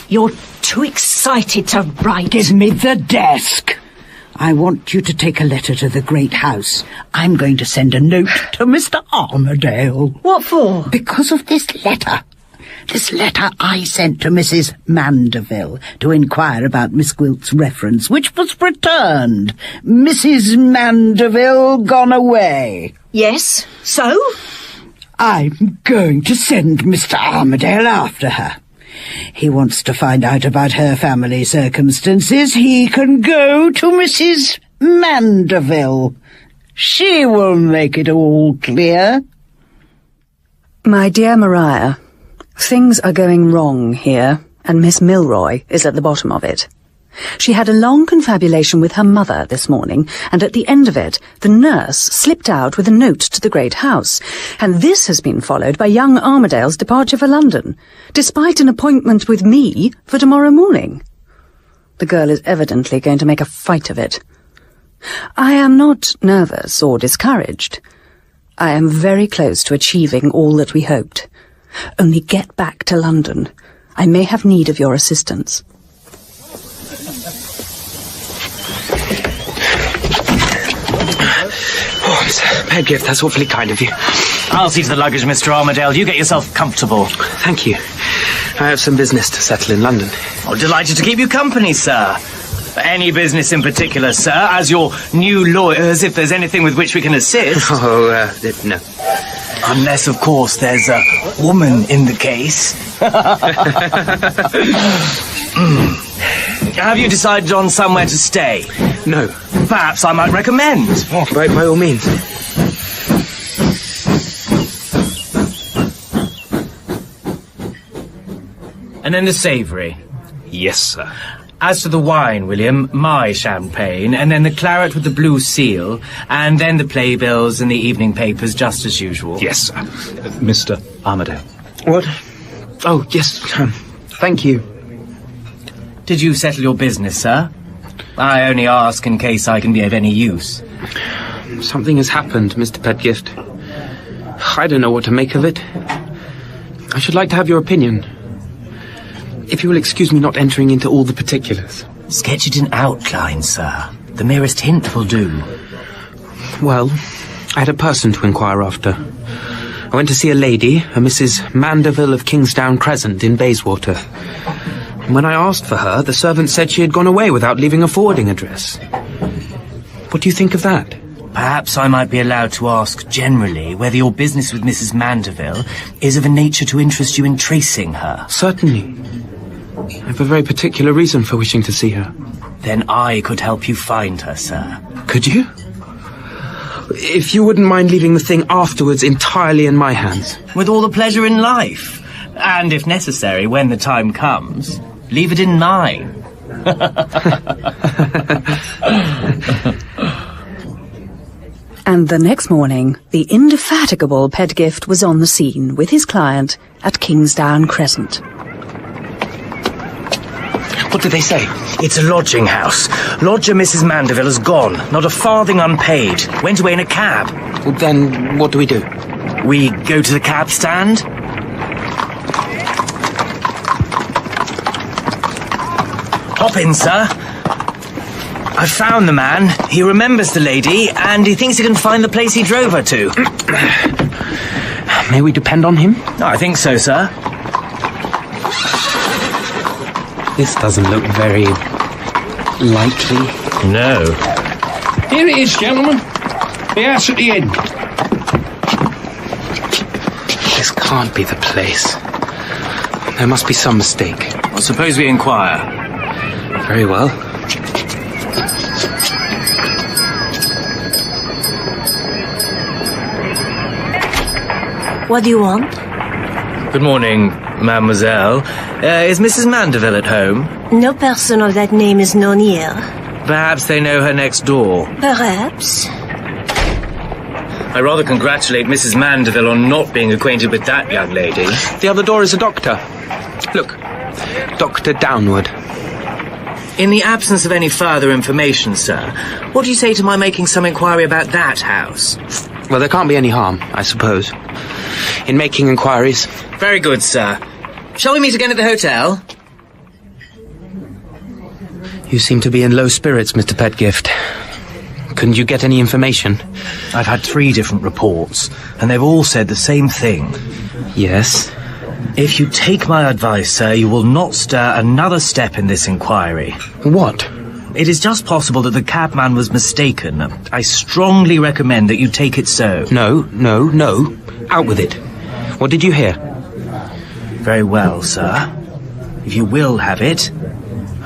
You're too excited to write. Give me the desk. I want you to take a letter to the great house. I'm going to send a note to Mr. Armadale. What for? Because of this letter. This letter I sent to Mrs. Mandeville to inquire about Miss Gwilt's reference, which was returned. Mrs. Mandeville gone away. Yes, so? I'm going to send Mr. Armadale after her. He wants to find out about her family circumstances. He can go to Mrs. Mandeville. She will make it all clear. My dear Maria, things are going wrong here, and Miss Milroy is at the bottom of it. She had a long confabulation with her mother this morning, and at the end of it, the nurse slipped out with a note to the great house, and this has been followed by young Armadale's departure for London, despite an appointment with me for tomorrow morning. The girl is evidently going to make a fight of it. I am not nervous or discouraged. I am very close to achieving all that we hoped. Only get back to London. I may have need of your assistance. Oh, Miss Pedgift, that's awfully kind of you. I'll see to the luggage, Mr. Armadale. You get yourself comfortable. Thank you. I have some business to settle in London. Oh, delighted to keep you company, sir. Any business in particular, sir, as your new lawyers, if there's anything with which we can assist. No. Unless, of course, there's a woman in the case. Have you decided on somewhere to stay? No. Perhaps I might recommend. Oh, by all means. And then the savoury. Yes, sir. As to the wine, William, my champagne, and then the claret with the blue seal, and then the playbills and the evening papers, just as usual. Yes, sir. Mr. Armadale. What? Oh, yes. Thank you. Did you settle your business, sir? I only ask in case I can be of any use. Something has happened, Mr. Pedgift. I don't know what to make of it. I should like to have your opinion. If you will excuse me not entering into all the particulars. Sketch it in outline, sir. The merest hint will do. Well, I had a person to inquire after. I went to see a lady, a Mrs. Mandeville of Kingsdown Crescent in Bayswater. And when I asked for her, the servant said she had gone away without leaving a forwarding address. What do you think of that? Perhaps I might be allowed to ask generally whether your business with Mrs. Mandeville is of a nature to interest you in tracing her. Certainly. I have a very particular reason for wishing to see her. Then I could help you find her, sir. Could you? If you wouldn't mind leaving the thing afterwards entirely in my hands. With all the pleasure in life. And if necessary, when the time comes, leave it in mine. And the next morning, the indefatigable Pedgift was on the scene with his client at Kingsdown Crescent. What did they say? It's a lodging house. Lodger Mrs. Mandeville has gone. Not a farthing unpaid. Went away in a cab. Well, then, what do we do? We go to the cab stand. Hop in, sir. I found the man. He remembers the lady, and he thinks he can find the place he drove her to. May we depend on him? I think so, sir. This doesn't look very likely. No. Here it is, gentlemen. The house at the end. This can't be the place. There must be some mistake. Well, suppose we inquire. Very well. What do you want? Good morning, mademoiselle. Is Mrs. Mandeville at home? No person of that name is known here. Perhaps they know her next door. Perhaps. I rather congratulate Mrs. Mandeville on not being acquainted with that young lady. The other door is a doctor. Look, Dr. Downward. In the absence of any further information, sir, what do you say to my making some inquiry about that house? Well, there can't be any harm, I suppose, in making inquiries. Very good, sir. Shall we meet again at the hotel? You seem to be in low spirits, Mr. Pedgift. Couldn't you get any information? I've had 3 different reports, and they've all said the same thing. Yes? If you take my advice, sir, you will not stir another step in this inquiry. What? It is just possible that the cabman was mistaken. I strongly recommend that you take it so. No. Out with it. What did you hear? Very well, sir. If you will have it.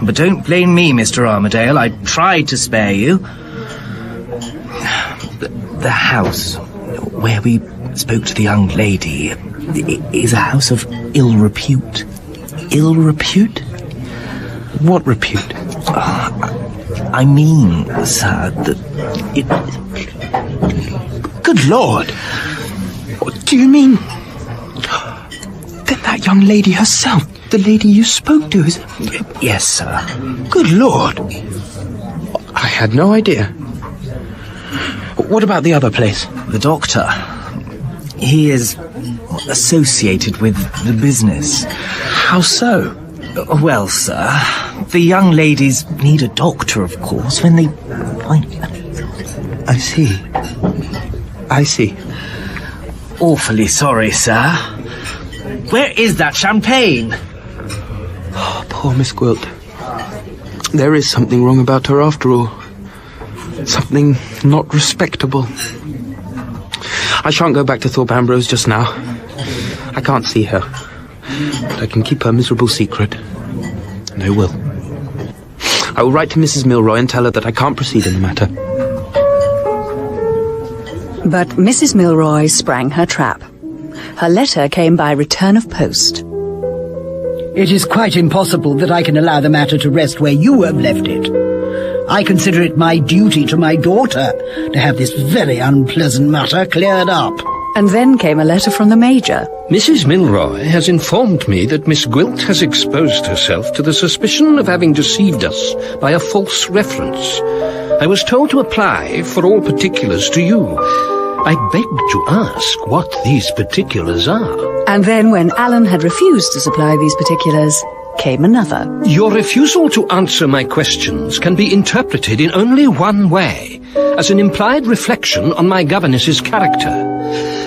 But don't blame me, Mr. Armadale. I tried to spare you. The house where we spoke to the young lady is a house of ill repute. Ill repute? What repute? I mean, sir, that it... Good Lord! What do you mean? Then that young lady herself, the lady you spoke to, is... Yes, sir. Good Lord! I had no idea. What about the other place? The doctor. He is associated with the business. How so? Well, sir, the young ladies need a doctor, of course, when they... I see. Awfully sorry, sir. Where is that champagne? Oh, poor Miss Gwilt. There is something wrong about her after all. Something not respectable. I shan't go back to Thorpe Ambrose just now. I can't see her. But I can keep her miserable secret. And I will. I will write to Mrs. Milroy and tell her that I can't proceed in the matter. But Mrs. Milroy sprang her trap. Her letter came by return of post. It is quite impossible that I can allow the matter to rest where you have left it. I consider it my duty to my daughter to have this very unpleasant matter cleared up. And then came a letter from the Major. Mrs. Milroy has informed me that Miss Gwilt has exposed herself to the suspicion of having deceived us by a false reference. I was told to apply for all particulars to you. I beg to ask what these particulars are. And then when Allan had refused to supply these particulars, came another. Your refusal to answer my questions can be interpreted in only one way, as an implied reflection on my governess's character.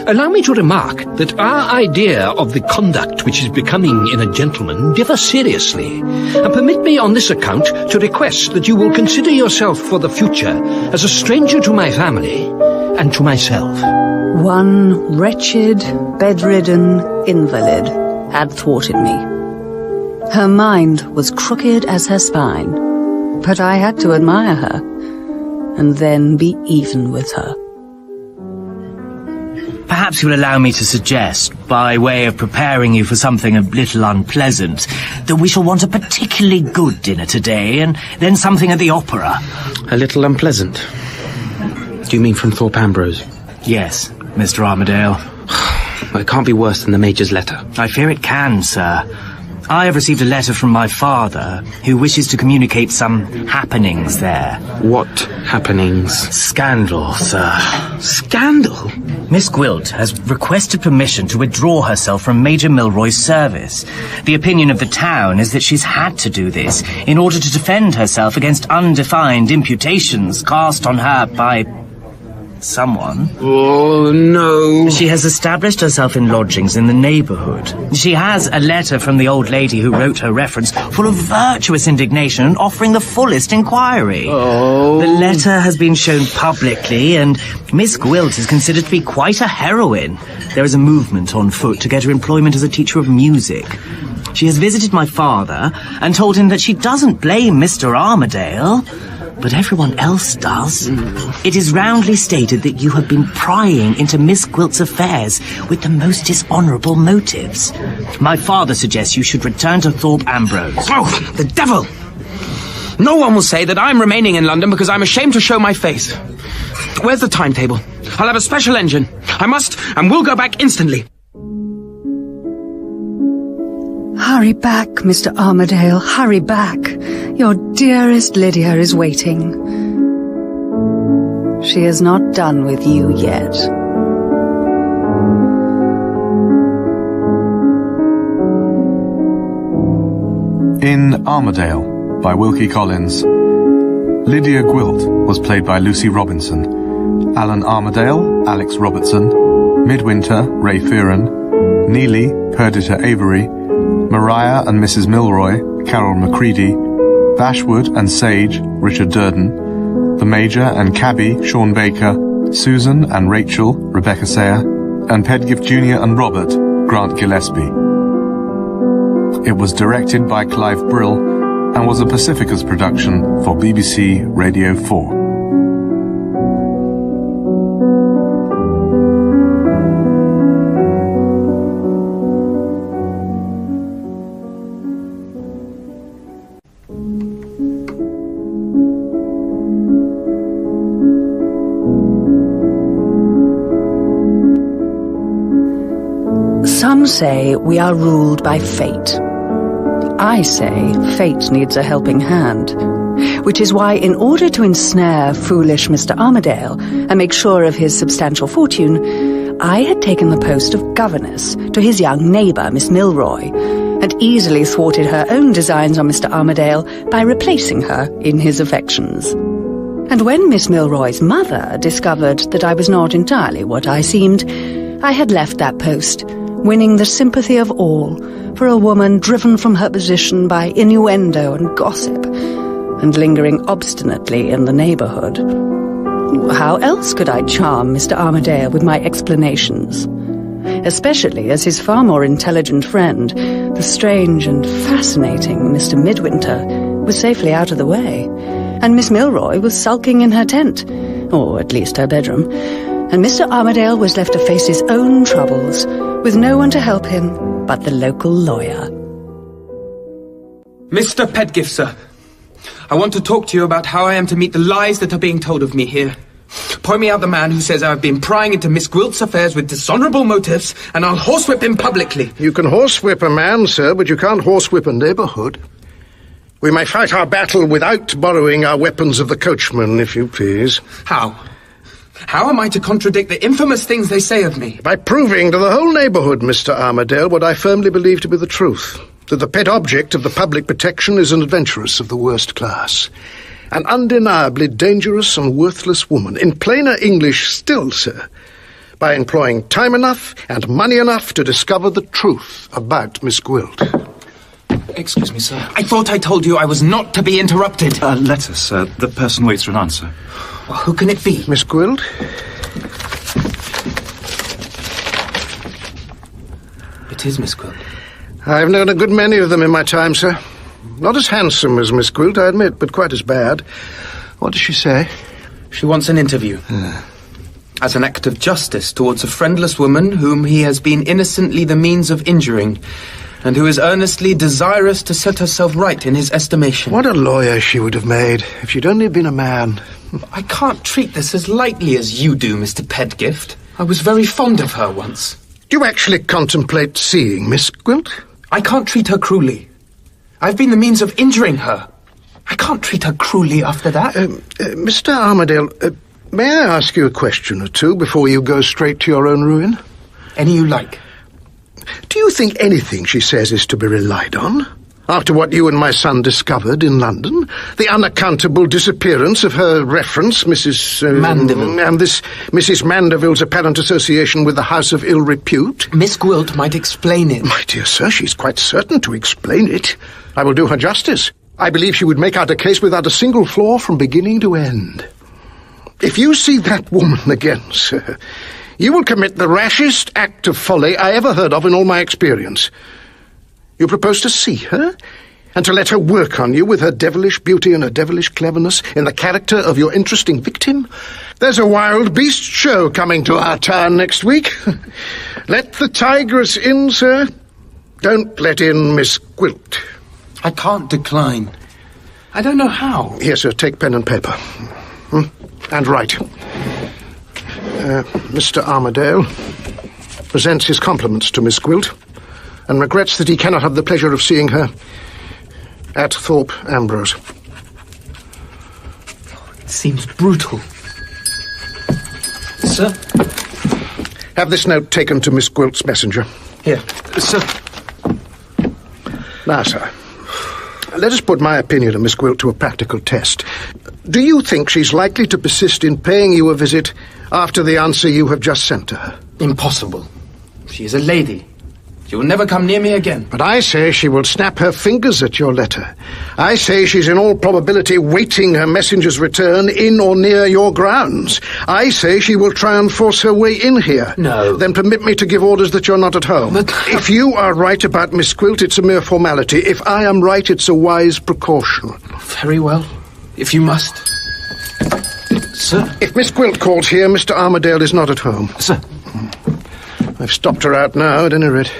Allow me to remark that our idea of the conduct which is becoming in a gentleman differs seriously, and permit me on this account to request that you will consider yourself for the future as a stranger to my family and to myself. One wretched, bedridden invalid had thwarted me. Her mind was crooked as her spine, but I had to admire her, and then be even with her. Perhaps you'll allow me to suggest, by way of preparing you for something a little unpleasant, that we shall want a particularly good dinner today, and then something at the opera. A little unpleasant? Do you mean from Thorpe Ambrose? Yes, Mr. Armadale. Well, it can't be worse than the Major's letter. I fear it can, sir. I have received a letter from my father, who wishes to communicate some happenings there. What happenings? Scandal, sir. Scandal? Miss Gwilt has requested permission to withdraw herself from Major Milroy's service. The opinion of the town is that she's had to do this in order to defend herself against undefined imputations cast on her by someone. Oh, no. She has established herself in lodgings in the neighbourhood. She has a letter from the old lady who wrote her reference, full of virtuous indignation and offering the fullest inquiry. Oh. The letter has been shown publicly, and Miss Gwilt is considered to be quite a heroine. There is a movement on foot to get her employment as a teacher of music. She has visited my father and told him that she doesn't blame Mr. Armadale, but everyone else does. It is roundly stated that you have been prying into Miss Gwilt's affairs with the most dishonourable motives. My father suggests you should return to Thorpe Ambrose. Oh, the devil! No one will say that I'm remaining in London because I'm ashamed to show my face. Where's the timetable? I'll have a special engine. I must and will go back instantly. Hurry back, Mr. Armadale, hurry back. Your dearest Lydia is waiting. She is not done with you yet. In Armdale, by Wilkie Collins, Lydia Gwilt was played by Lucy Robinson, Allan Armadale, Alex Robertson, Midwinter, Ray Fearon, Neelie, Perdita Avery, Maria and Mrs. Milroy, Carol Macready, Bashwood and Sage, Richard Durden, the Major and Cabby, Sean Baker, Susan and Rachel, Rebecca Saire, and Pedgift Jr. and Robert, Grant Gillespie. It was directed by Clive Brill and was a Pacificus production for BBC Radio 4. Some say we are ruled by fate. I say fate needs a helping hand, which is why, in order to ensnare foolish Mr. Armadale and make sure of his substantial fortune, I had taken the post of governess to his young neighbour, Miss Milroy, and easily thwarted her own designs on Mr. Armadale by replacing her in his affections. And when Miss Milroy's mother discovered that I was not entirely what I seemed, I had left that post, winning the sympathy of all for a woman driven from her position by innuendo and gossip, and lingering obstinately in the neighbourhood. How else could I charm Mr. Armadale with my explanations? Especially as his far more intelligent friend, the strange and fascinating Mr. Midwinter, was safely out of the way, and Miss Milroy was sulking in her tent, or at least her bedroom, and Mr. Armadale was left to face his own troubles, with no one to help him but the local lawyer. Mr. Pedgift, sir. I want to talk to you about how I am to meet the lies that are being told of me here. Point me out the man who says I have been prying into Miss Gwilt's affairs with dishonourable motives, and I'll horsewhip him publicly. You can horsewhip a man, sir, but you can't horsewhip a neighbourhood. We may fight our battle without borrowing our weapons of the coachman, if you please. How? How am I to contradict the infamous things they say of me? By proving to the whole neighbourhood, Mr. Armadale, what I firmly believe to be the truth. That the pet object of the public protection is an adventuress of the worst class. An undeniably dangerous and worthless woman. In plainer English still, sir. By employing time enough and money enough to discover the truth about Miss Gwilt. Excuse me, sir. I thought I told you I was not to be interrupted. Let us, sir. The person waits for an answer. Well, who can it be? Miss Gwilt? It is Miss Gwilt. I've known a good many of them in my time, sir. Not as handsome as Miss Gwilt, I admit, but quite as bad. What does she say? She wants an interview. As an act of justice towards a friendless woman whom he has been innocently the means of injuring, and who is earnestly desirous to set herself right in his estimation. What a lawyer she would have made if she'd only been a man. I can't treat this as lightly as you do, Mr. Pedgift. I was very fond of her once. Do you actually contemplate seeing Miss Gwilt? I can't treat her cruelly. I've been the means of injuring her. I can't treat her cruelly after that. Mr. Armadale, may I ask you a question or two before you go straight to your own ruin? Any you like. Do you think anything she says is to be relied on? After what you and my son discovered in London? The unaccountable disappearance of her reference, Mrs. Mandeville. And this Mrs. Mandeville's apparent association with the house of ill repute? Miss Gwilt might explain it. My dear sir, she's quite certain to explain it. I will do her justice. I believe she would make out a case without a single flaw from beginning to end. If you see that woman again, sir, you will commit the rashest act of folly I ever heard of in all my experience. You propose to see her? And to let her work on you with her devilish beauty and her devilish cleverness in the character of your interesting victim? There's a wild beast show coming to our town next week. Let the tigress in, sir. Don't let in Miss Gwilt. I can't decline. I don't know how. Here, sir, take pen and paper. And write. Mr. Armadale presents his compliments to Miss Gwilt and regrets that he cannot have the pleasure of seeing her at Thorpe Ambrose. It seems brutal. Sir? Have this note taken to Miss Gwilt's messenger. Here. Sir. Now, sir, let us put my opinion of Miss Gwilt to a practical test. Do you think she's likely to persist in paying you a visit after the answer you have just sent to her? Impossible. She is a lady. She will never come near me again. But I say she will snap her fingers at your letter. I say she's in all probability waiting her messenger's return in or near your grounds. I say she will try and force her way in here. No. Then permit me to give orders that you're not at home. But... If you are right about Miss Gwilt, it's a mere formality. If I am right, it's a wise precaution. Very well. If you must. Sir? If Miss Gwilt calls here, Mr. Armadale is not at home. Sir? I've stopped her out now, at any rate.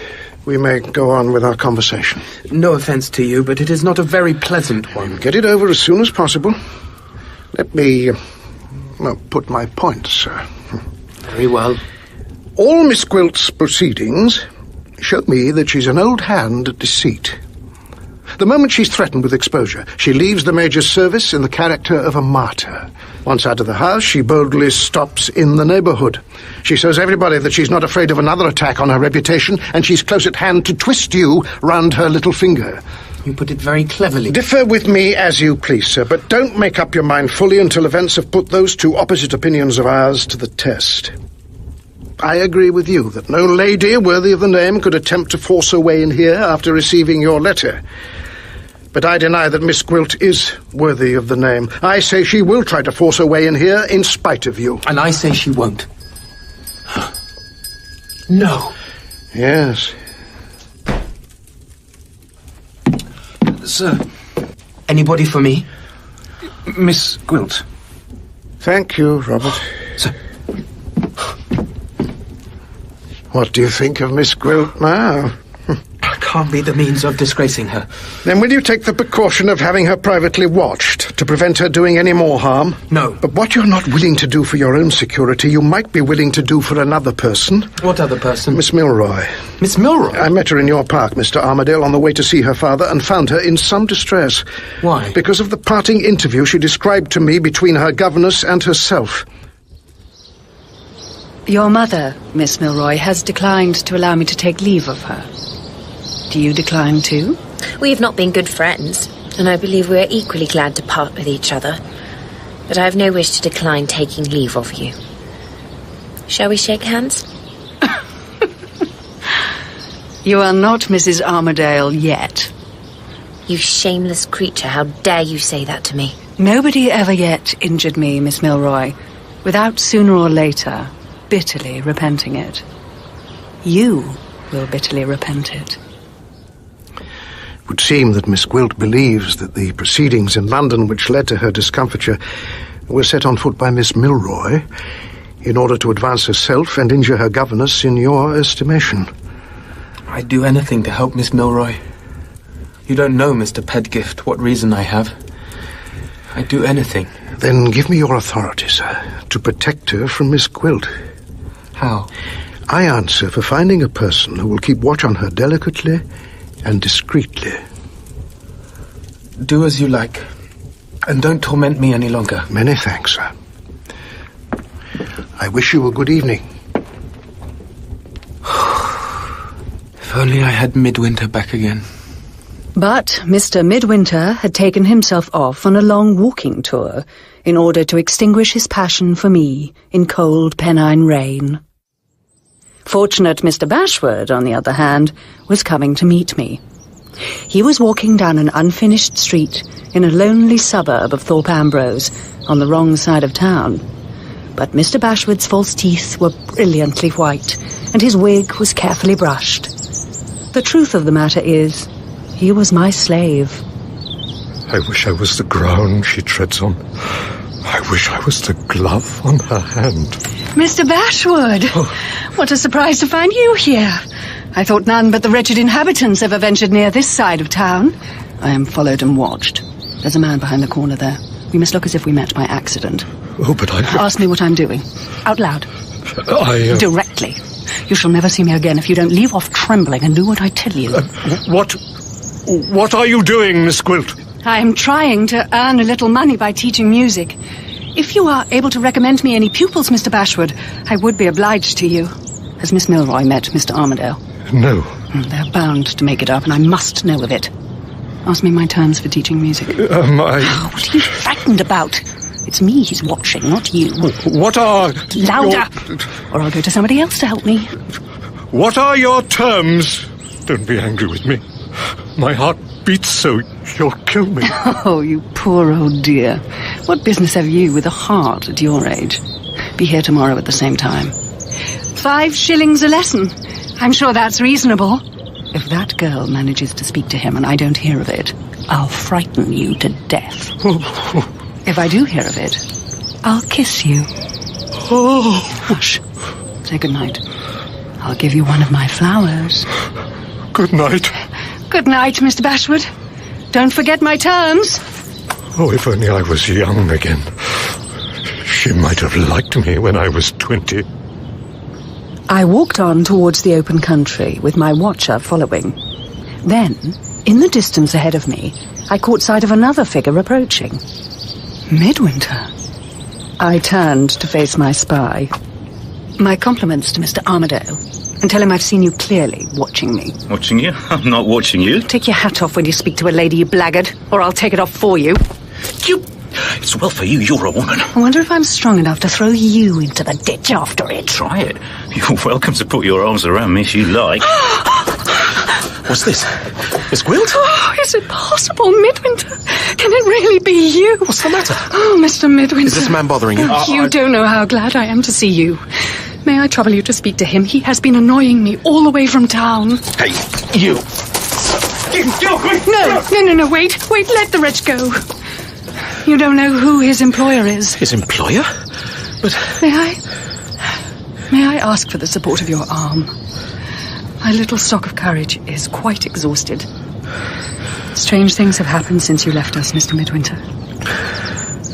We may go on with our conversation. No offence to you, but it is not a very pleasant one. Get it over as soon as possible. Let me, put my point, sir. Very well. All Miss Gwilt's proceedings show me that she's an old hand at deceit. The moment she's threatened with exposure, she leaves the Major's service in the character of a martyr. Once out of the house, she boldly stops in the neighbourhood. She shows everybody that she's not afraid of another attack on her reputation, and she's close at hand to twist you round her little finger. You put it very cleverly. Differ with me as you please, sir, but don't make up your mind fully until events have put those two opposite opinions of ours to the test. I agree with you that no lady worthy of the name could attempt to force her way in here after receiving your letter. But I deny that Miss Gwilt is worthy of the name. I say she will try to force her way in here in spite of you. And I say she won't. No. Yes. Sir, anybody for me? Miss Gwilt. Thank you, Robert. Sir. What do you think of Miss Gwilt now? Can't be the means of disgracing her. Then will you take the precaution of having her privately watched to prevent her doing any more harm? No. But what you're not willing to do for your own security, you might be willing to do for another person. What other person? Miss Milroy. Miss Milroy? I met her in your park, Mr. Armadale, on the way to see her father, and found her in some distress. Why? Because of the parting interview she described to me between her governess and herself. Your mother, Miss Milroy, has declined to allow me to take leave of her. Do you decline too? We have not been good friends, and I believe we are equally glad to part with each other. But I have no wish to decline taking leave of you. Shall we shake hands? You are not Mrs. Armadale yet. You shameless creature, how dare you say that to me? Nobody ever yet injured me, Miss Milroy, without sooner or later bitterly repenting it. You will bitterly repent it. It would seem that Miss Gwilt believes that the proceedings in London which led to her discomfiture were set on foot by Miss Milroy in order to advance herself and injure her governess in your estimation. I'd do anything to help Miss Milroy. You don't know, Mr. Pedgift, what reason I have. I'd do anything. Then give me your authority, sir, to protect her from Miss Gwilt. How? I answer for finding a person who will keep watch on her delicately and discreetly. Do as you like, and don't torment me any longer. Many thanks, sir. I wish you a good evening. If only I had Midwinter back again. But Mr. Midwinter had taken himself off on a long walking tour in order to extinguish his passion for me in cold Pennine rain. Fortunate Mr. Bashwood, on the other hand, was coming to meet me. He was walking down an unfinished street in a lonely suburb of Thorpe Ambrose, on the wrong side of town. But Mr. Bashwood's false teeth were brilliantly white, and his wig was carefully brushed. The truth of the matter is, he was my slave. I wish I was the ground she treads on. I wish I was the glove on her hand. Mr. Bashwood! Oh. What a surprise to find you here. I thought none but the wretched inhabitants ever ventured near this side of town. I am followed and watched. There's a man behind the corner there. We must look as if we met by accident. Oh, but I... Ask me what I'm doing. Out loud. Directly. You shall never see me again if you don't leave off trembling and do what I tell you. What are you doing, Miss Gwilt? I am trying to earn a little money by teaching music. If you are able to recommend me any pupils, Mr. Bashwood, I would be obliged to you. Has Miss Milroy met Mr. Armadale? No. They're bound to make it up, and I must know of it. Ask me my terms for teaching music. What are you frightened about? It's me he's watching, not you. What are... Louder! Or I'll go to somebody else to help me. What are your terms? Don't be angry with me. My heart beats so you'll kill me. Oh, you poor old dear. What business have you with a heart at your age? Be here tomorrow at the same time. 5 shillings a lesson. I'm sure that's reasonable. If that girl manages to speak to him and I don't hear of it, I'll frighten you to death. If I do hear of it, I'll kiss you. Hush. Say good night. I'll give you one of my flowers. Good night. Good night, Mr. Bashwood. Don't forget my terms. Oh, if only I was young again. She might have liked me when I was 20. I walked on towards the open country, with my watcher following. Then, in the distance ahead of me, I caught sight of another figure approaching. Midwinter. I turned to face my spy. My compliments to Mr. Armadale, and tell him I've seen you clearly, watching me. Watching you? I'm not watching you. Take your hat off when you speak to a lady, you blackguard, or I'll take it off for you. It's well for you, you're a woman. I wonder if I'm strong enough to throw you into the ditch after it. Try it. You're welcome to put your arms around me if you like. What's this? Miss Gwilt? Oh, is it possible, Midwinter? Can it really be you? What's the matter? Oh, Mr. Midwinter. Is this man bothering you? You don't know how glad I am to see you. May I trouble you to speak to him? He has been annoying me all the way from town. Hey, you. No, wait, let the wretch go. You don't know who his employer is. His employer? But... May I ask for the support of your arm? My little stock of courage is quite exhausted. Strange things have happened since you left us, Mr. Midwinter.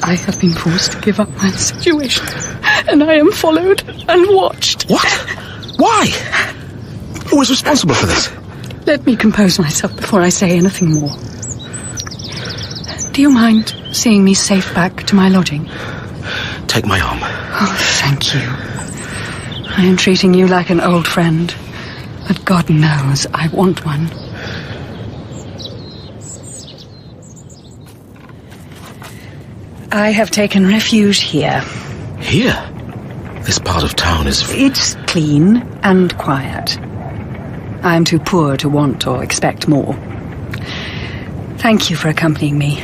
I have been forced to give up my situation, and I am followed and watched. What? Why? Who is responsible for this? Let me compose myself before I say anything more. Do you mind seeing me safe back to my lodging? Take my arm. Oh, thank you. I am treating you like an old friend, but God knows I want one. I have taken refuge here. Here? This part of town is... It's clean and quiet. I am too poor to want or expect more. Thank you for accompanying me.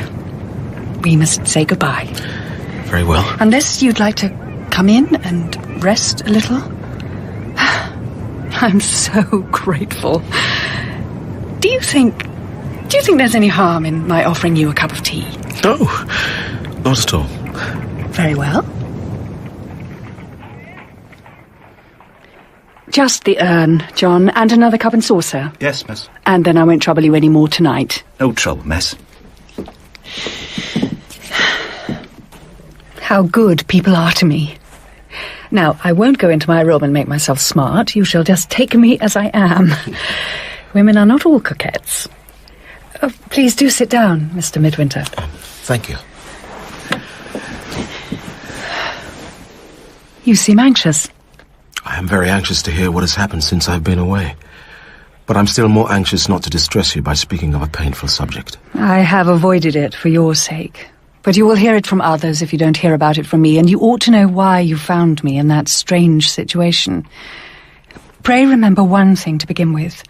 We must say goodbye. Very well. Unless you'd like to come in and rest a little. I'm so grateful. Do you think there's any harm in my offering you a cup of tea? No, not at all. Very well. Just the urn, John, and another cup and saucer. Yes, miss. And then I won't trouble you any more tonight. No trouble, miss. How good people are to me. Now, I won't go into my room and make myself smart. You shall just take me as I am. Women are not all coquettes. Oh, please do sit down, Mr. Midwinter. Thank you. You seem anxious. I am very anxious to hear what has happened since I've been away. But I'm still more anxious not to distress you by speaking of a painful subject. I have avoided it for your sake. But you will hear it from others if you don't hear about it from me, and you ought to know why you found me in that strange situation. Pray remember one thing to begin with.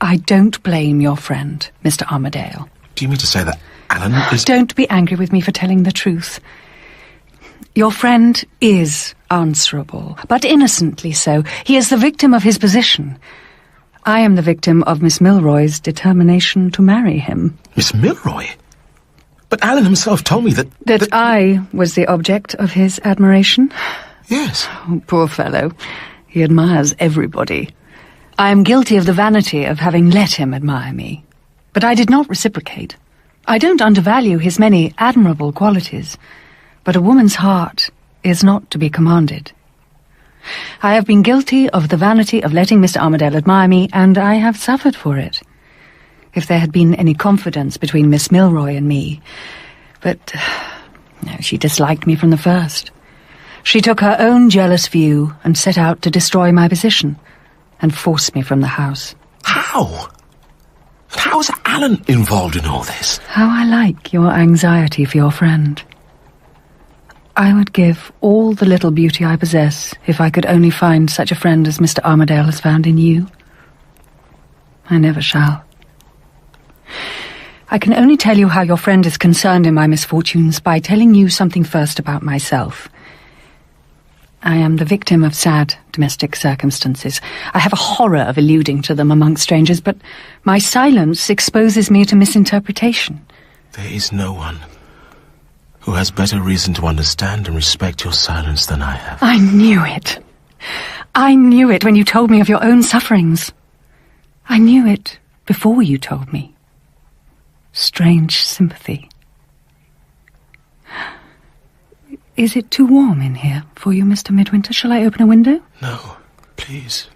I don't blame your friend, Mr. Armadale. Do you mean to say that Allan is... Don't be angry with me for telling the truth. Your friend is answerable, but innocently so. He is the victim of his position. I am the victim of Miss Milroy's determination to marry him. Miss Milroy? But Allan himself told me that... That I was the object of his admiration? Yes. Oh, poor fellow. He admires everybody. I am guilty of the vanity of having let him admire me. But I did not reciprocate. I don't undervalue his many admirable qualities, but a woman's heart is not to be commanded. I have been guilty of the vanity of letting Mr. Armadale admire me, and I have suffered for it. If there had been any confidence between Miss Milroy and me... But no, she disliked me from the first. She took her own jealous view and set out to destroy my position and force me from the house. How? How is Allan involved in all this? How I like your anxiety for your friend. I would give all the little beauty I possess if I could only find such a friend as Mr. Armadale has found in you. I never shall. I can only tell you how your friend is concerned in my misfortunes by telling you something first about myself. I am the victim of sad domestic circumstances. I have a horror of alluding to them among strangers, but my silence exposes me to misinterpretation. There is no one who has better reason to understand and respect your silence than I have. I knew it. I knew it when you told me of your own sufferings. I knew it before you told me. Strange sympathy. Is it too warm in here for you, Mr. Midwinter? Shall I open a window? No, please.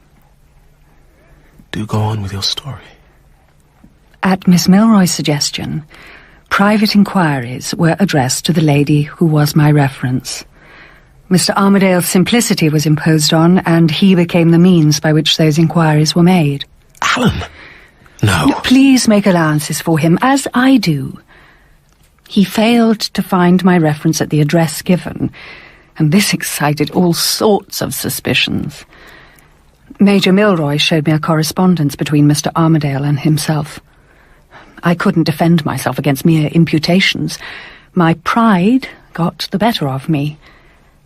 Do go on with your story. At Miss Milroy's suggestion, private inquiries were addressed to the lady who was my reference. Mr. Armadale's simplicity was imposed on, and he became the means by which those inquiries were made. Allan! No. Please make allowances for him, as I do. He failed to find my reference at the address given, and this excited all sorts of suspicions. Major Milroy showed me a correspondence between Mr. Armadale and himself. I couldn't defend myself against mere imputations. My pride got the better of me,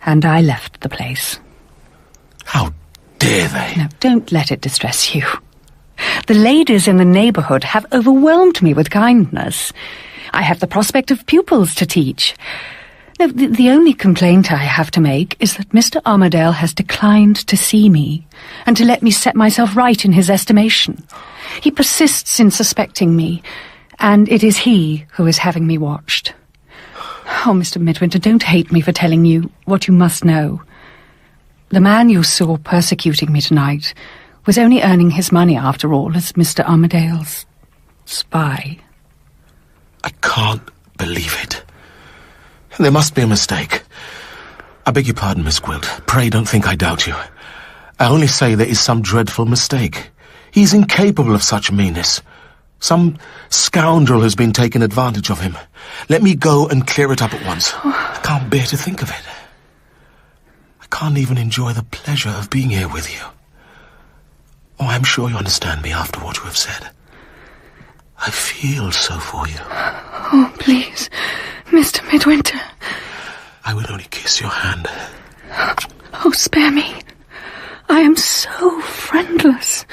and I left the place. How dare they? No, don't let it distress you. The ladies in the neighbourhood have overwhelmed me with kindness. I have the prospect of pupils to teach. No, the only complaint I have to make is that Mr. Armadale has declined to see me and to let me set myself right in his estimation. He persists in suspecting me, and it is he who is having me watched. Oh, Mr. Midwinter, don't hate me for telling you what you must know. The man you saw persecuting me tonight was only earning his money, after all, as Mr. Armadale's spy. I can't believe it. There must be a mistake. I beg your pardon, Miss Gwilt. Pray don't think I doubt you. I only say there is some dreadful mistake. He's incapable of such meanness. Some scoundrel has been taking advantage of him. Let me go and clear it up at once. I can't bear to think of it. I can't even enjoy the pleasure of being here with you. Oh, I'm sure you understand me after what you have said. I feel so for you. Oh, please, Mr. Midwinter. I would only kiss your hand. Oh, spare me. I am so friendless.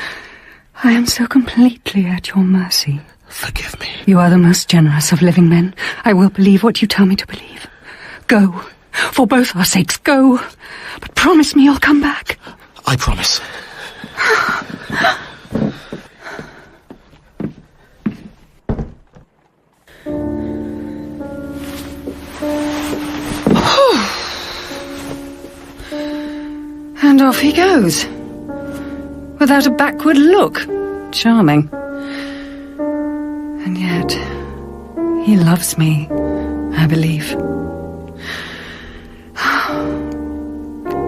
I am so completely at your mercy. Forgive me. You are the most generous of living men. I will believe what you tell me to believe. Go. For both our sakes, go. But promise me you'll come back. I promise. And off he goes. Without a backward look. Charming. And yet, he loves me, I believe.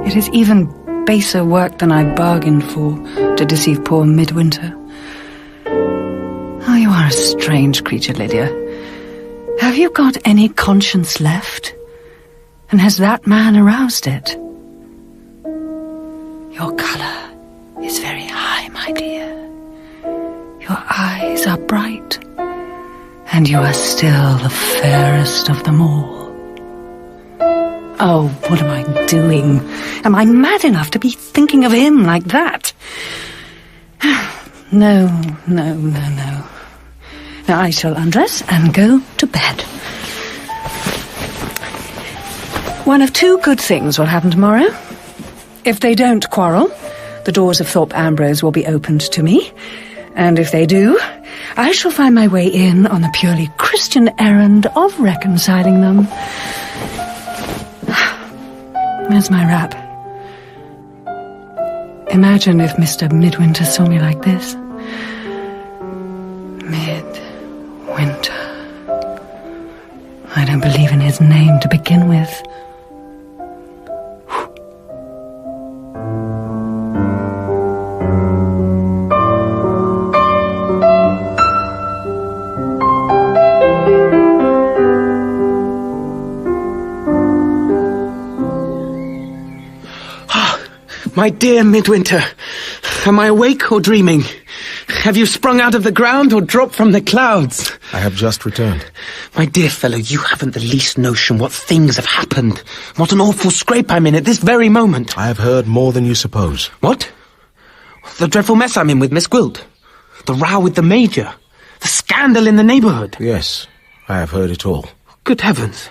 It is even baser work than I bargained for to deceive poor Midwinter. Oh, you are a strange creature, Lydia. Have you got any conscience left? And has that man aroused it? Your colour is very high, my dear. Your eyes are bright, and you are still the fairest of them all. Oh, what am I doing? Am I mad enough to be thinking of him like that? No. Now I shall undress and go to bed. One of two good things will happen tomorrow. If they don't quarrel, the doors of Thorpe Ambrose will be opened to me. And if they do, I shall find my way in on the purely Christian errand of reconciling them. Where's my wrap? Imagine if Mr. Midwinter saw me like this. Midwinter. I don't believe in his name to begin with. My dear Midwinter, am I awake or dreaming? Have you sprung out of the ground or dropped from the clouds? I have just returned. My dear fellow, you haven't the least notion what things have happened. What an awful scrape I'm in at this very moment. I have heard more than you suppose. What? The dreadful mess I'm in with Miss Gwilt. The row with the Major. The scandal in the neighbourhood. Yes, I have heard it all. Good heavens.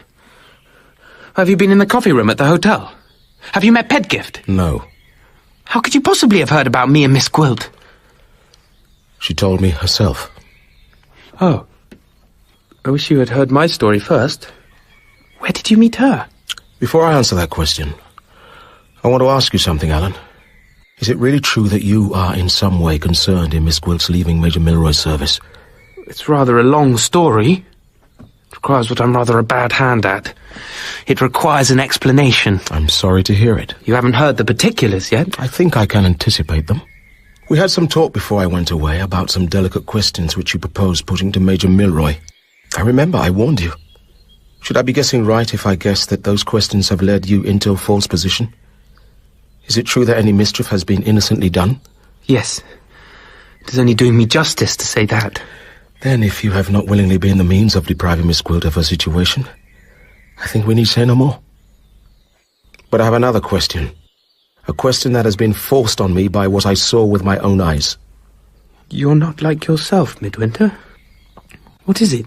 Have you been in the coffee room at the hotel? Have you met Pedgift? No. How could you possibly have heard about me and Miss Gwilt? She told me herself. Oh. I wish you had heard my story first. Where did you meet her? Before I answer that question, I want to ask you something, Allan. Is it really true that you are in some way concerned in Miss Gwilt's leaving Major Milroy's service? It's rather a long story. It requires what I'm rather a bad hand at. It requires an explanation. I'm sorry to hear it. You haven't heard the particulars yet? I think I can anticipate them. We had some talk before I went away about some delicate questions which you proposed putting to Major Milroy. I remember I warned you. Should I be guessing right if I guess that those questions have led you into a false position? Is it true that any mischief has been innocently done? Yes. It is only doing me justice to say that. Then, if you have not willingly been the means of depriving Miss Gwilt of her situation, I think we need say no more. But I have another question. A question that has been forced on me by what I saw with my own eyes. You're not like yourself, Midwinter. What is it?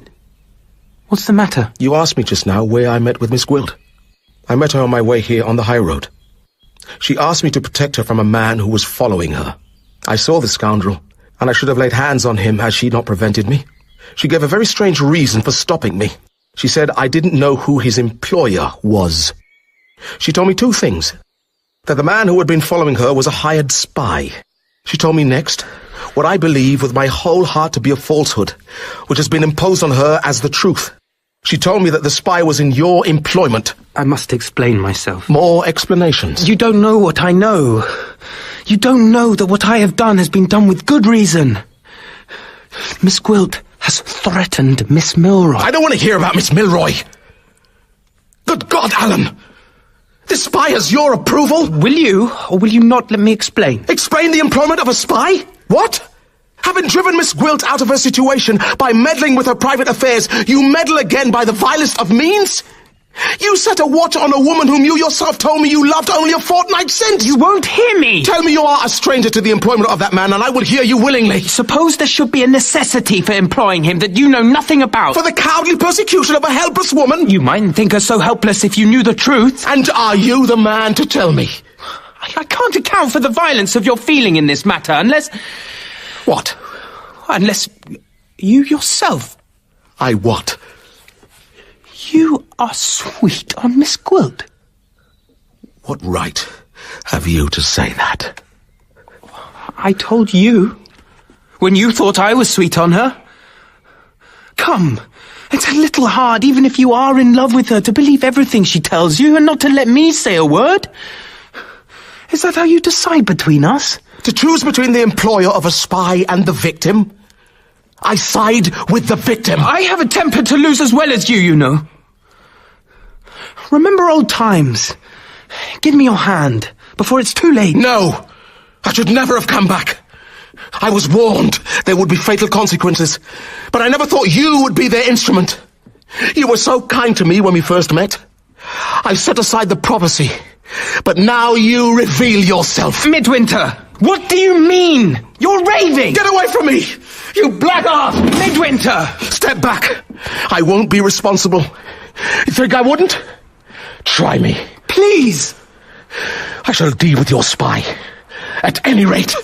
What's the matter? You asked me just now where I met with Miss Gwilt. I met her on my way here on the high road. She asked me to protect her from a man who was following her. I saw the scoundrel, and I should have laid hands on him had she not prevented me. She gave a very strange reason for stopping me. She said I didn't know who his employer was. She told me two things. That the man who had been following her was a hired spy. She told me next what I believe with my whole heart to be a falsehood, which has been imposed on her as the truth. She told me that the spy was in your employment. I must explain myself. More explanations. You don't know what I know. You don't know that what I have done has been done with good reason. Miss Gwilt has threatened Miss Milroy. I don't want to hear about Miss Milroy. Good God, Allan! This spy has your approval? Will you, or will you not let me explain? Explain the employment of a spy? What? Having driven Miss Gwilt out of her situation by meddling with her private affairs, you meddle again by the vilest of means? You set a watch on a woman whom you yourself told me you loved only a fortnight since. You won't hear me. Tell me you are a stranger to the employment of that man, and I will hear you willingly. Suppose there should be a necessity for employing him that you know nothing about. For the cowardly persecution of a helpless woman? You mightn't think her so helpless if you knew the truth. And are you the man to tell me? I can't account for the violence of your feeling in this matter unless... What? Unless you yourself... I what? You are sweet on Miss Gwilt. What right have you to say that? I told you, when you thought I was sweet on her. Come, it's a little hard, even if you are in love with her, to believe everything she tells you and not to let me say a word. Is that how you decide between us? To choose between the employer of a spy and the victim? I side with the victim. I have a temper to lose as well as you know. Remember old times. Give me your hand, before it's too late. No! I should never have come back. I was warned there would be fatal consequences, but I never thought you would be their instrument. You were so kind to me when we first met. I set aside the prophecy, but now you reveal yourself. Midwinter, what do you mean? You're raving! Get away from me! You blackguard! Midwinter! Step back! I won't be responsible. You think I wouldn't? Try me. Please! I shall deal with your spy. At any rate.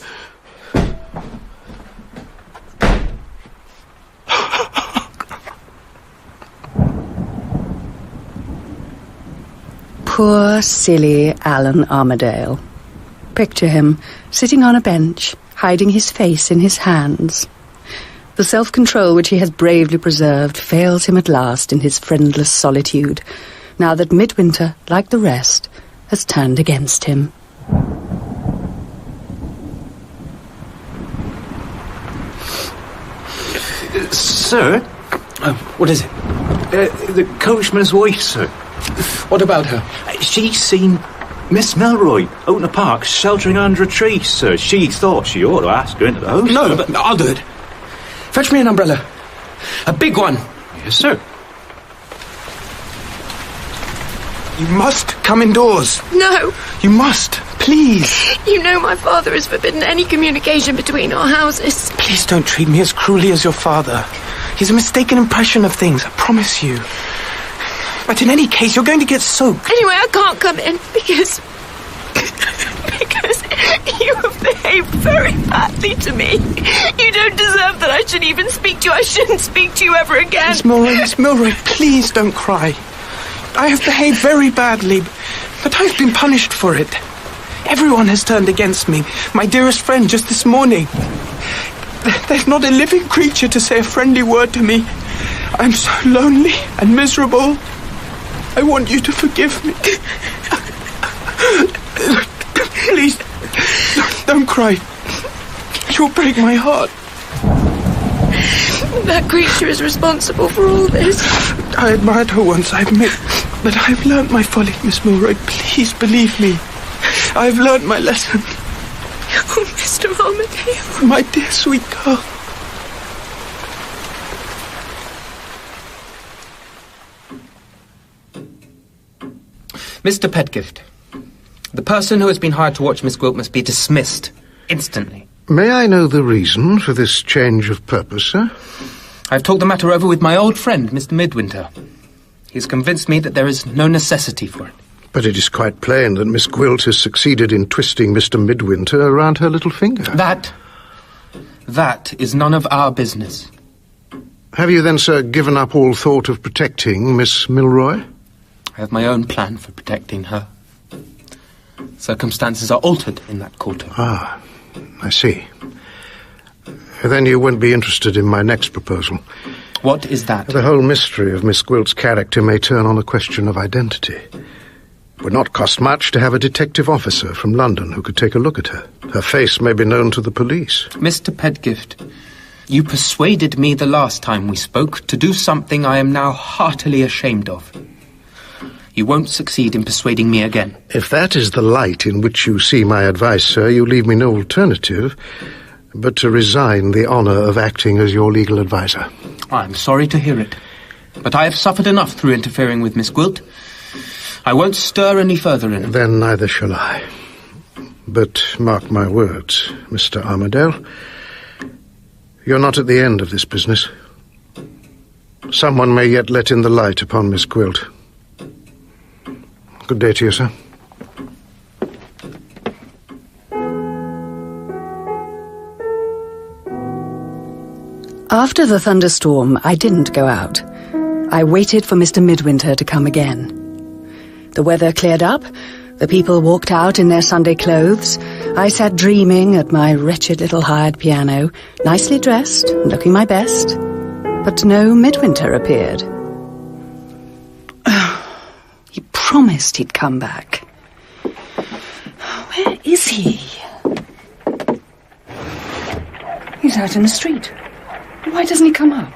Poor, silly Allan Armadale. Picture him, sitting on a bench, hiding his face in his hands. The self-control which he has bravely preserved fails him at last in his friendless solitude, now that Midwinter, like the rest, has turned against him. Sir? What is it? The coachman's wife, sir. What about her? She's seen Miss Milroy out in the park sheltering under a tree, sir. She thought she ought to ask her into the house. No, but I'll do it. Fetch me an umbrella. A big one. Yes, sir. You must come indoors. No. You must. Please. You know my father has forbidden any communication between our houses. Please don't treat me as cruelly as your father. He's a mistaken impression of things, I promise you. But in any case, you're going to get soaked. Anyway, I can't come in because you have behaved very badly to me. You don't deserve that I should even speak to you. I shouldn't speak to you ever again. Miss Milroy, please don't cry. I have behaved very badly, but I've been punished for it. Everyone has turned against me. My dearest friend just this morning. There's not a living creature to say a friendly word to me. I'm so lonely and miserable. I want you to forgive me. Please, don't cry. You'll break my heart. That creature is responsible for all this. I admired her once, I admit. But I've learnt my folly, Miss Milroy. Please believe me. I've learnt my lesson. Oh, Mr. Armadale. My dear sweet girl. Mr. Pedgift, the person who has been hired to watch Miss Gwilt must be dismissed instantly. May I know the reason for this change of purpose, sir? I've talked the matter over with my old friend, Mr. Midwinter. He's convinced me that there is no necessity for it. But it is quite plain that Miss Gwilt has succeeded in twisting Mr. Midwinter around her little finger. That is none of our business. Have you then, sir, given up all thought of protecting Miss Milroy? I have my own plan for protecting her. Circumstances are altered in that quarter. Ah, I see. Then you won't be interested in my next proposal. What is that? The whole mystery of Miss Gwilt's character may turn on a question of identity. It would not cost much to have a detective officer from London who could take a look at her. Her face may be known to the police. Mr. Pedgift, you persuaded me the last time we spoke to do something I am now heartily ashamed of. You won't succeed in persuading me again. If that is the light in which you see my advice, sir, you leave me no alternative but to resign the honour of acting as your legal adviser. I'm sorry to hear it, but I have suffered enough through interfering with Miss Gwilt. I won't stir any further in it. Then neither shall I. But mark my words, Mr. Armadale, you're not at the end of this business. Someone may yet let in the light upon Miss Gwilt. Good day to you, sir. After the thunderstorm, I didn't go out. I waited for Mr. Midwinter to come again. The weather cleared up, the people walked out in their Sunday clothes. I sat dreaming at my wretched little hired piano, nicely dressed and looking my best. But no Midwinter appeared. He promised he'd come back. Where is he? He's out in the street. Why doesn't he come up?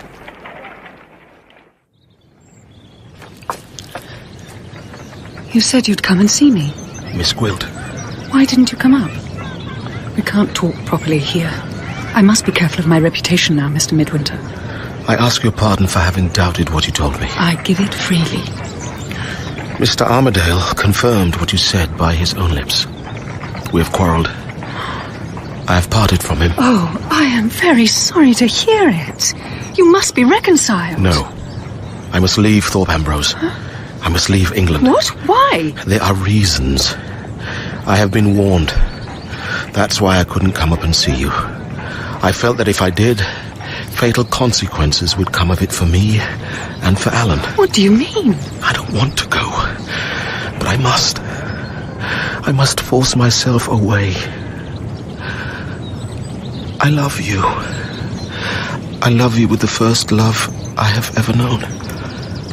You said you'd come and see me. Miss Gwilt. Why didn't you come up? We can't talk properly here. I must be careful of my reputation now, Mr. Midwinter. I ask your pardon for having doubted what you told me. I give it freely. Mr. Armadale confirmed what you said by his own lips. We have quarrelled. I have parted from him. Oh, I am very sorry to hear it. You must be reconciled. No. I must leave Thorpe Ambrose. Huh? I must leave England. What? Why? There are reasons. I have been warned. That's why I couldn't come up and see you. I felt that if I did, fatal consequences would come of it for me and for Allan. What do you mean? I don't want to go, but I must. I must force myself away. I love you. I love you with the first love I have ever known.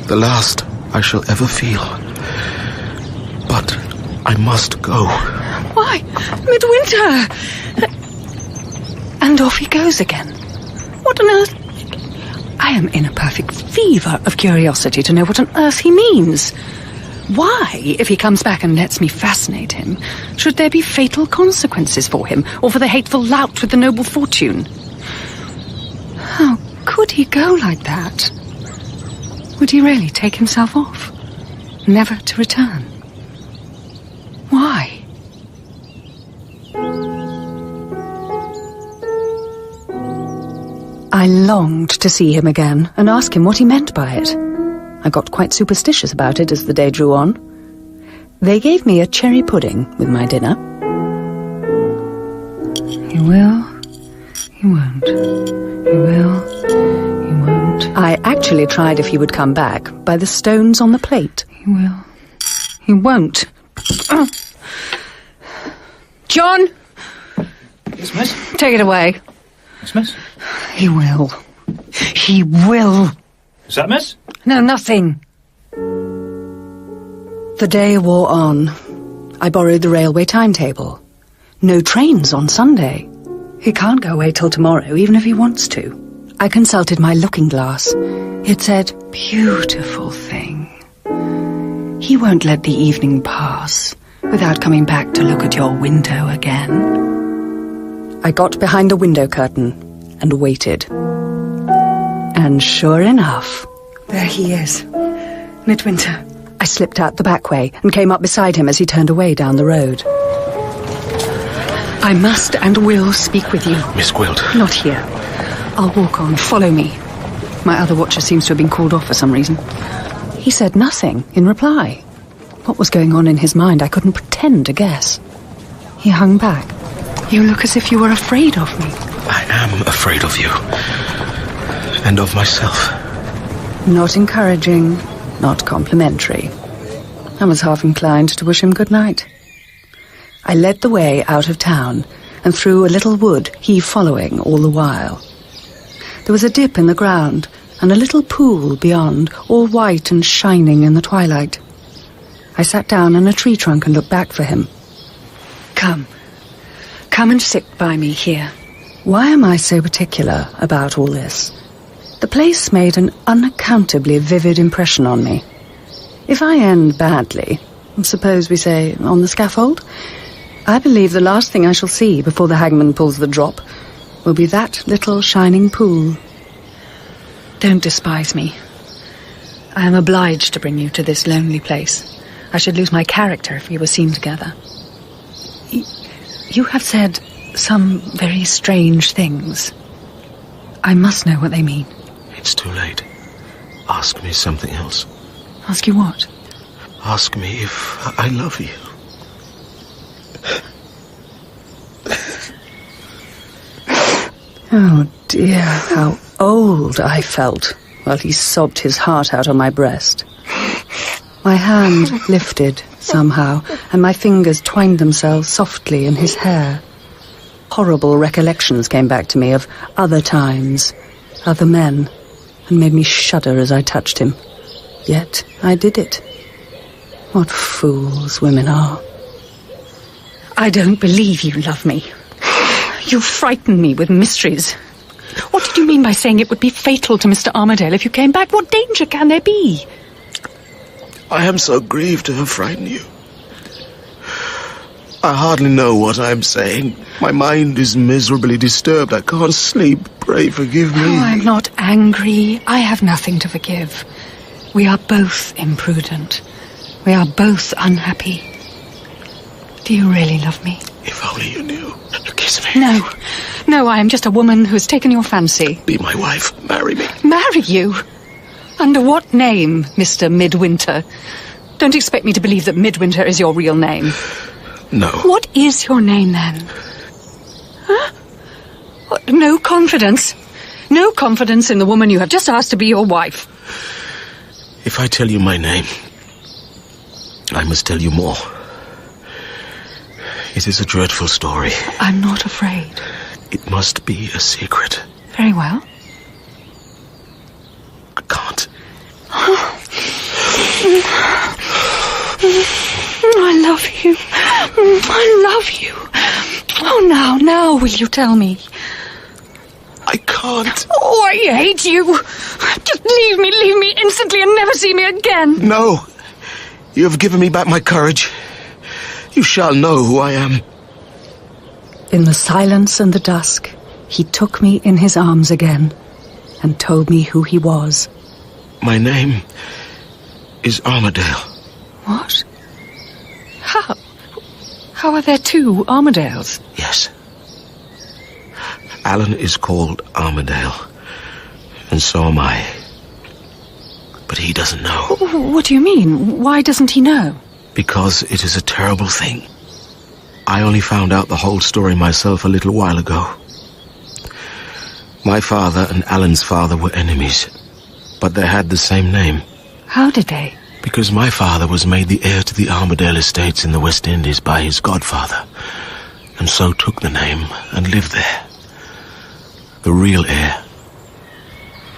The last I shall ever feel. But I must go. Why? Midwinter! And off he goes again. What on earth? I am in a perfect fever of curiosity to know what on earth he means. Why, if he comes back and lets me fascinate him, should there be fatal consequences for him, or for the hateful lout with the noble fortune? How could he go like that? Would he really take himself off, never to return? Why? I longed to see him again and ask him what he meant by it. I got quite superstitious about it as the day drew on. They gave me a cherry pudding with my dinner. He will, he won't. He will, he won't. I actually tried if he would come back by the stones on the plate. He will, he won't. John! Yes, miss? Take it away. Yes, miss? He will. He will. Is that miss? No, nothing. The day wore on. I borrowed the railway timetable. No trains on Sunday. He can't go away till tomorrow, even if he wants to. I consulted my looking glass. It said, "Beautiful thing. He won't let the evening pass without coming back to look at your window again." I got behind the window curtain and waited. And sure enough, there he is, Midwinter. I slipped out the back way and came up beside him as he turned away down the road. I must and will speak with you. Miss Gwilt. Not here. I'll walk on. Follow me. My other watcher seems to have been called off for some reason. He said nothing in reply. What was going on in his mind I couldn't pretend to guess. He hung back. You look as if you were afraid of me. I am afraid of you. And of myself. Not encouraging, not complimentary. I was half inclined to wish him good night. I led the way out of town and through a little wood, he following all the while. There was a dip in the ground and a little pool beyond, all white and shining in the twilight. I sat down on a tree trunk and looked back for him. Come and sit by me here. Why am I so particular about all this? The place made an unaccountably vivid impression on me. If I end badly, suppose we say on the scaffold, I believe the last thing I shall see before the hangman pulls the drop will be that little shining pool. Don't despise me. I am obliged to bring you to this lonely place. I should lose my character if we were seen together. You have said some very strange things. I must know what they mean. It's too late. Ask me something else. Ask you what? Ask me if I love you. Oh dear, how old I felt while he sobbed his heart out on my breast. My hand lifted somehow, and my fingers twined themselves softly in his hair. Horrible recollections came back to me of other times, other men, and made me shudder as I touched him. Yet I did it. What fools women are. I don't believe you love me. You frighten me with mysteries. What did you mean by saying it would be fatal to Mr. Armadale if you came back? What danger can there be? I am so grieved to have frightened you. I hardly know what I am saying. My mind is miserably disturbed. I can't sleep. Pray forgive me. Oh, I'm not angry. I have nothing to forgive. We are both imprudent. We are both unhappy. Do you really love me? If only you knew. kiss me. No. No, I am just a woman who has taken your fancy. Be my wife. Marry me. Marry you? Under what name, Mr. Midwinter? Don't expect me to believe that Midwinter is your real name. No. What is your name, then? Huh? What, no confidence? No confidence in the woman you have just asked to be your wife? If I tell you my name, I must tell you more. It is a dreadful story. I'm not afraid. It must be a secret. Very well. I can't. I love you. I love you. Oh, now will you tell me? I can't. Oh, I hate you. Just leave me instantly and never see me again. No. You have given me back my courage. You shall know who I am. In the silence and the dusk, he took me in his arms again and told me who he was. My name is Armadale. What? How? How are there two Armadales? Yes. Allan is called Armadale, and so am I. But he doesn't know. What do you mean? Why doesn't he know? Because it is a terrible thing. I only found out the whole story myself a little while ago. My father and Allan's father were enemies, but they had the same name. How did they? Because my father was made the heir to the Armdale estates in the West Indies by his godfather, and so took the name and lived there. The real heir,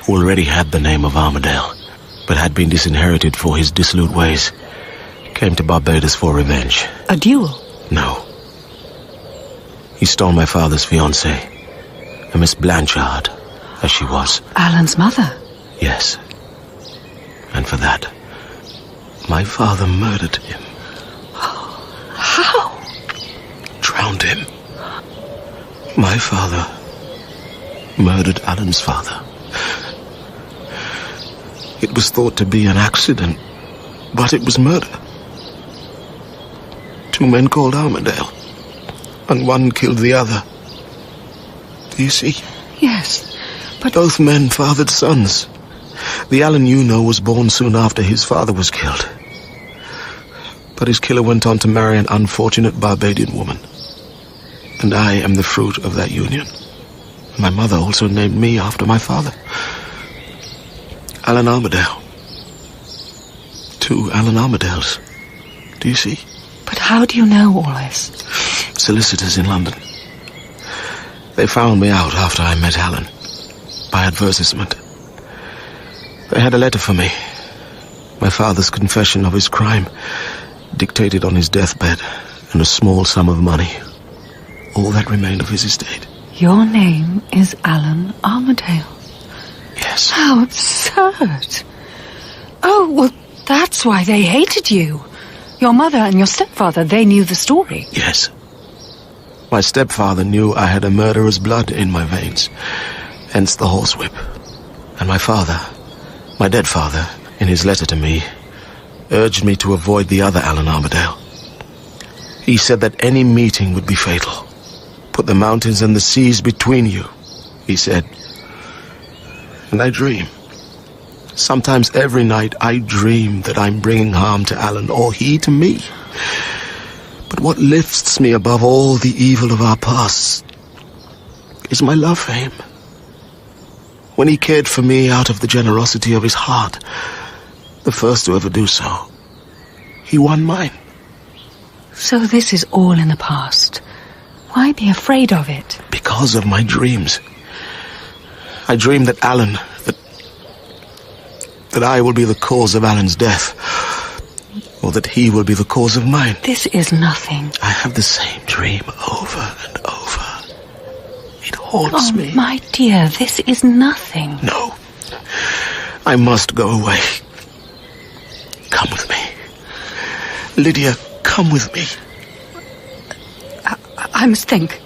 who already had the name of Armadale, but had been disinherited for his dissolute ways, came to Barbados for revenge. A duel? No. He stole my father's fiancée, a Miss Blanchard, as she was. Allan's mother? Yes. And for that, my father murdered him. How? Drowned him. My father murdered Allan's father. It was thought to be an accident, but it was murder. Two men called Armdale, and one killed the other. Do you see? Yes, but... Both men fathered sons. The Allan you know was born soon after his father was killed. But his killer went on to marry an unfortunate Barbadian woman. And I am the fruit of that union. My mother also named me after my father. Allan Armadale. Two Allan Armadales. Do you see? But how do you know all this? Solicitors in London. They found me out after I met Allan. By advertisement. They had a letter for me. My father's confession of his crime, dictated on his deathbed, and a small sum of money. All that remained of his estate. Your name is Allan Armadale. Yes. How absurd. Oh, well, that's why they hated you. Your mother and your stepfather, they knew the story. Yes. My stepfather knew I had a murderer's blood in my veins, hence the horsewhip. And my father, my dead father, in his letter to me, urged me to avoid the other Allan Armadale. He said that any meeting would be fatal. Put the mountains and the seas between you, he said. And I dream. Sometimes every night I dream that I'm bringing harm to Allan, or he to me. But what lifts me above all the evil of our past is my love for him. When he cared for me out of the generosity of his heart, the first to ever do so, he won mine. So this is all in the past. Why be afraid of it? Because of my dreams. I dream that Allan, that I will be the cause of Allan's death, or that he will be the cause of mine. This is nothing. I have the same dream over and over. It haunts me. My dear, this is nothing. No. I must go away. Come with me. Lydia, come with me. I must think.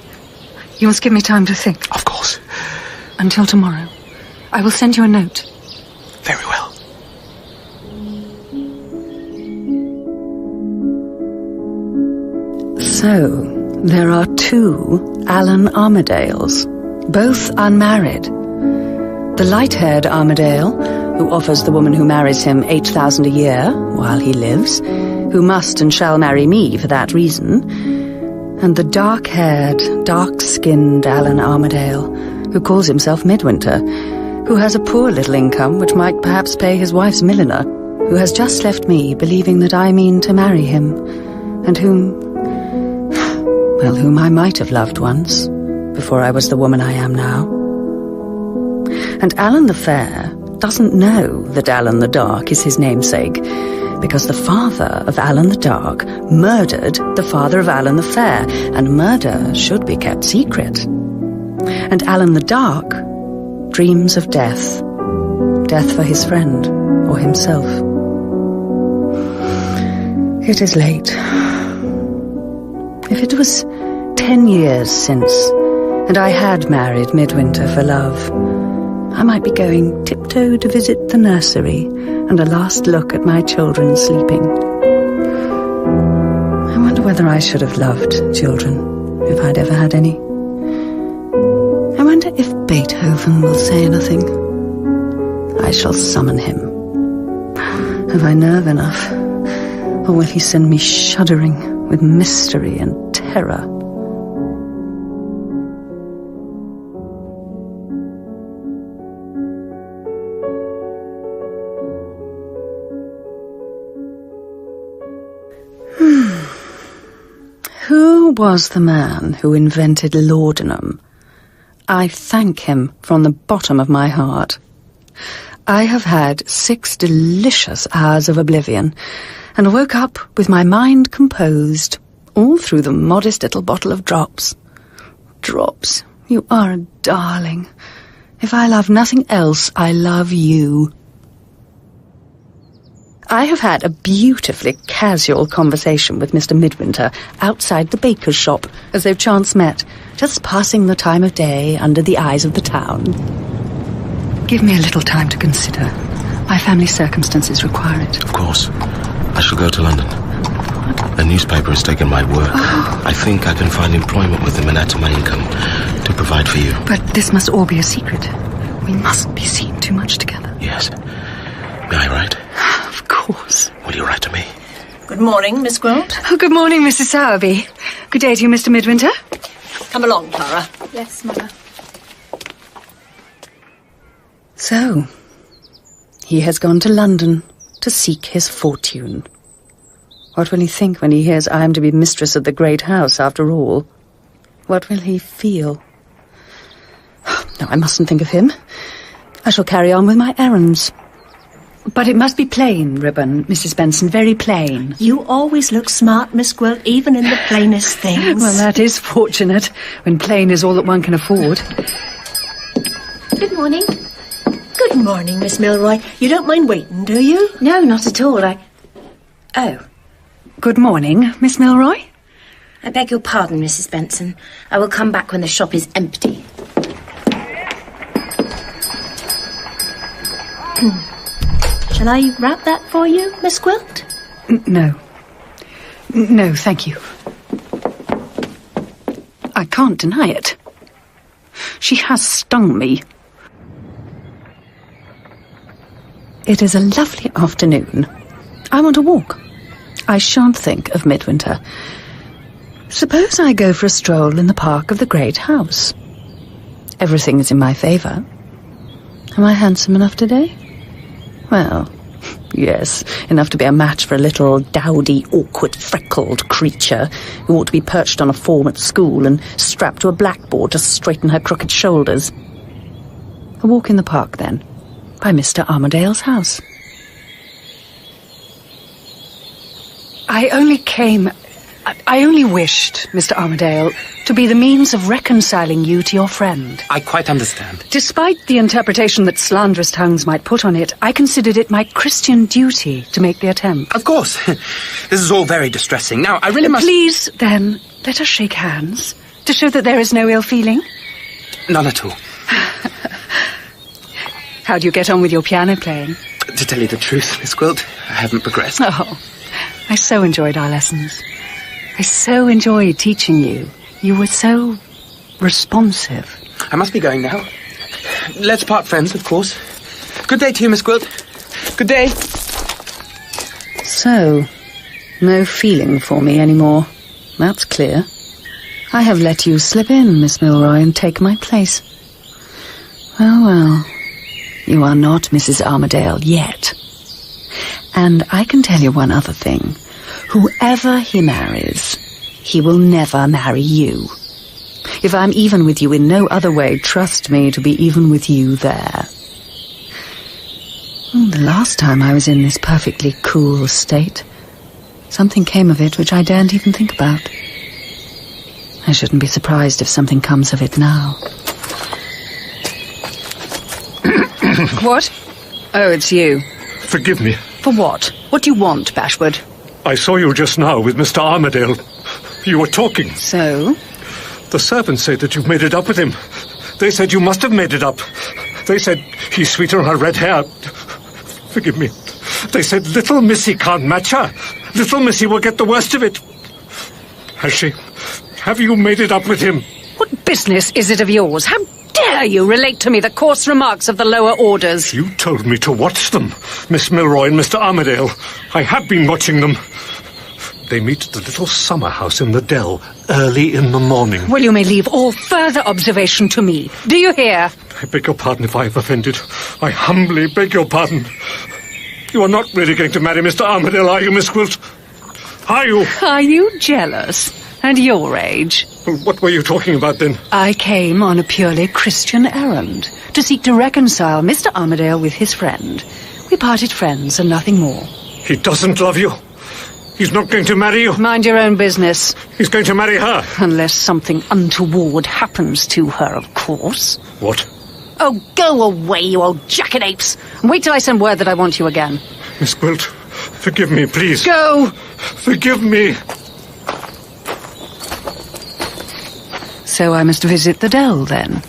You must give me time to think. Of course. Until tomorrow. I will send you a note. Very well. So, there are two Allan Armadales, both unmarried. The light-haired Armadale, who offers the woman who marries him 8,000 a year while he lives, who must and shall marry me for that reason, and the dark-haired, dark-skinned Allan Armadale, who calls himself Midwinter, who has a poor little income which might perhaps pay his wife's milliner, who has just left me believing that I mean to marry him, and whom I might have loved once, before I was the woman I am now. And Allan the Fair doesn't know that Allan the Dark is his namesake, because the father of Allan the Dark murdered the father of Allan the Fair, and murder should be kept secret. And Allan the Dark dreams of death. Death for his friend, or himself. It is late. If it was 10 years since, and I had married Midwinter for love, I might be going tiptoe to visit the nursery and a last look at my children sleeping. I wonder whether I should have loved children, if I'd ever had any. I wonder if Beethoven will say anything. I shall summon him. Have I nerve enough? Or will he send me shuddering with mystery and terror? Who was the man who invented laudanum? I thank him from the bottom of my heart. I have had 6 delicious hours of oblivion, and woke up with my mind composed, all through the modest little bottle of drops. Drops, you are a darling. If I love nothing else, I love you. I have had a beautifully casual conversation with Mr. Midwinter outside the baker's shop, as they've chance met, just passing the time of day under the eyes of the town. Give me a little time to consider. My family circumstances require it. Of course. I shall go to London. A newspaper has taken my work. Oh. I think I can find employment with them and add to my income to provide for you. But this must all be a secret. We mustn't be seen too much together. Yes. May I write? Of course. Will you write to me? Good morning, Miss Gwilt. Oh, good morning, Mrs. Sowerby. Good day to you, Mr. Midwinter. Come along, Clara. Yes, Mother. So, he has gone to London to seek his fortune. What will he think when he hears I am to be mistress of the great house after all? What will he feel? No, I mustn't think of him. I shall carry on with my errands. But it must be plain, Ribbon, Mrs. Benson, very plain. You always look smart, Miss Gwilt, even in the plainest things. Well, that is fortunate, when plain is all that one can afford. Good morning. Good morning, Miss Milroy. You don't mind waiting, do you? No, not at all. Oh. Good morning, Miss Milroy. I beg your pardon, Mrs. Benson. I will come back when the shop is empty. Shall I wrap that for you, Miss Gwilt? No. No, thank you. I can't deny it. She has stung me. It is a lovely afternoon. I want a walk. I shan't think of Midwinter. Suppose I go for a stroll in the park of the great house. Everything is in my favour. Am I handsome enough today? Well, yes, enough to be a match for a little dowdy, awkward, freckled creature who ought to be perched on a form at school and strapped to a blackboard to straighten her crooked shoulders. A walk in the park, then, by Mr. Armadale's house. I only wished, Mr. Armadale, to be the means of reconciling you to your friend. I quite understand. Despite the interpretation that slanderous tongues might put on it, I considered it my Christian duty to make the attempt. Of course. This is all very distressing. Now, I really must... Please, then, let us shake hands, to show that there is no ill feeling. None at all. How do you get on with your piano playing? To tell you the truth, Miss Gwilt, I haven't progressed. Oh, I so enjoyed our lessons. I so enjoyed teaching you. You were so responsive. I must be going now. Let's part friends, of course. Good day to you, Miss Gwilt. Good day. So, no feeling for me anymore. That's clear. I have let you slip in, Miss Milroy, and take my place. Well, you are not Mrs. Armadale yet. And I can tell you one other thing. Whoever he marries, he will never marry you. If I'm even with you in no other way, trust me to be even with you there. The last time I was in this perfectly cool state, something came of it which I daren't even think about. I shouldn't be surprised if something comes of it now. What? Oh, it's you. Forgive me. For what? What do you want, Bashwood? I saw you just now with Mr. Armadale. You were talking. So? The servants say that you've made it up with him. They said you must have made it up. They said he's sweeter on her red hair. Forgive me. They said little Missy can't match her. Little Missy will get the worst of it. Has she? Have you made it up with him? What business is it of yours? How dare you relate to me the coarse remarks of the lower orders? You told me to watch them, Miss Milroy and Mr. Armadale. I have been watching them. They meet at the little summer house in the dell early in the morning. Well, you may leave all further observation to me. Do you hear? I beg your pardon if I have offended. I humbly beg your pardon. You are not really going to marry Mr. Armadale, are you, Miss Gwilt? Are you? Are you jealous? At your age? What were you talking about then? I came on a purely Christian errand, to seek to reconcile Mr. Armadale with his friend. We parted friends and nothing more. He doesn't love you? He's not going to marry you? Mind your own business. He's going to marry her? Unless something untoward happens to her, of course. What? Oh, go away, you old jackanapes. Wait till I send word that I want you again. Miss Gwilt, forgive me, please. Go! Forgive me. So I must visit the dell, then.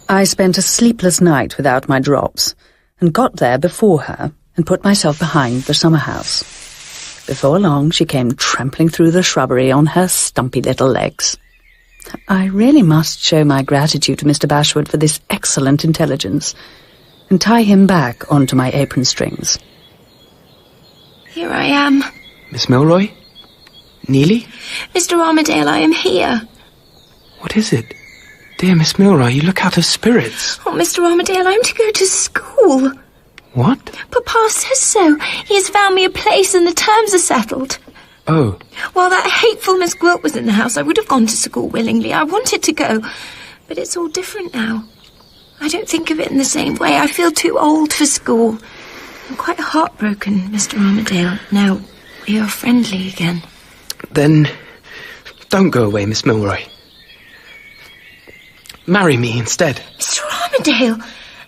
I spent a sleepless night without my drops, and got there before her, and put myself behind the summer house. Before long, she came trampling through the shrubbery on her stumpy little legs. I really must show my gratitude to Mr. Bashwood for this excellent intelligence, and tie him back onto my apron strings. Here I am. Miss Milroy? Neelie? Mr. Armadale, I am here. What is it? Dear Miss Milroy, you look out of spirits. Oh, Mr. Armadale, I'm to go to school. What? Papa says so. He has found me a place and the terms are settled. Oh. While that hateful Miss Gwilt was in the house, I would have gone to school willingly. I wanted to go. But it's all different now. I don't think of it in the same way. I feel too old for school. I'm quite heartbroken, Mr. Armadale. Now we are friendly again. Then don't go away, Miss Milroy. Marry me instead. Mr. Armadale,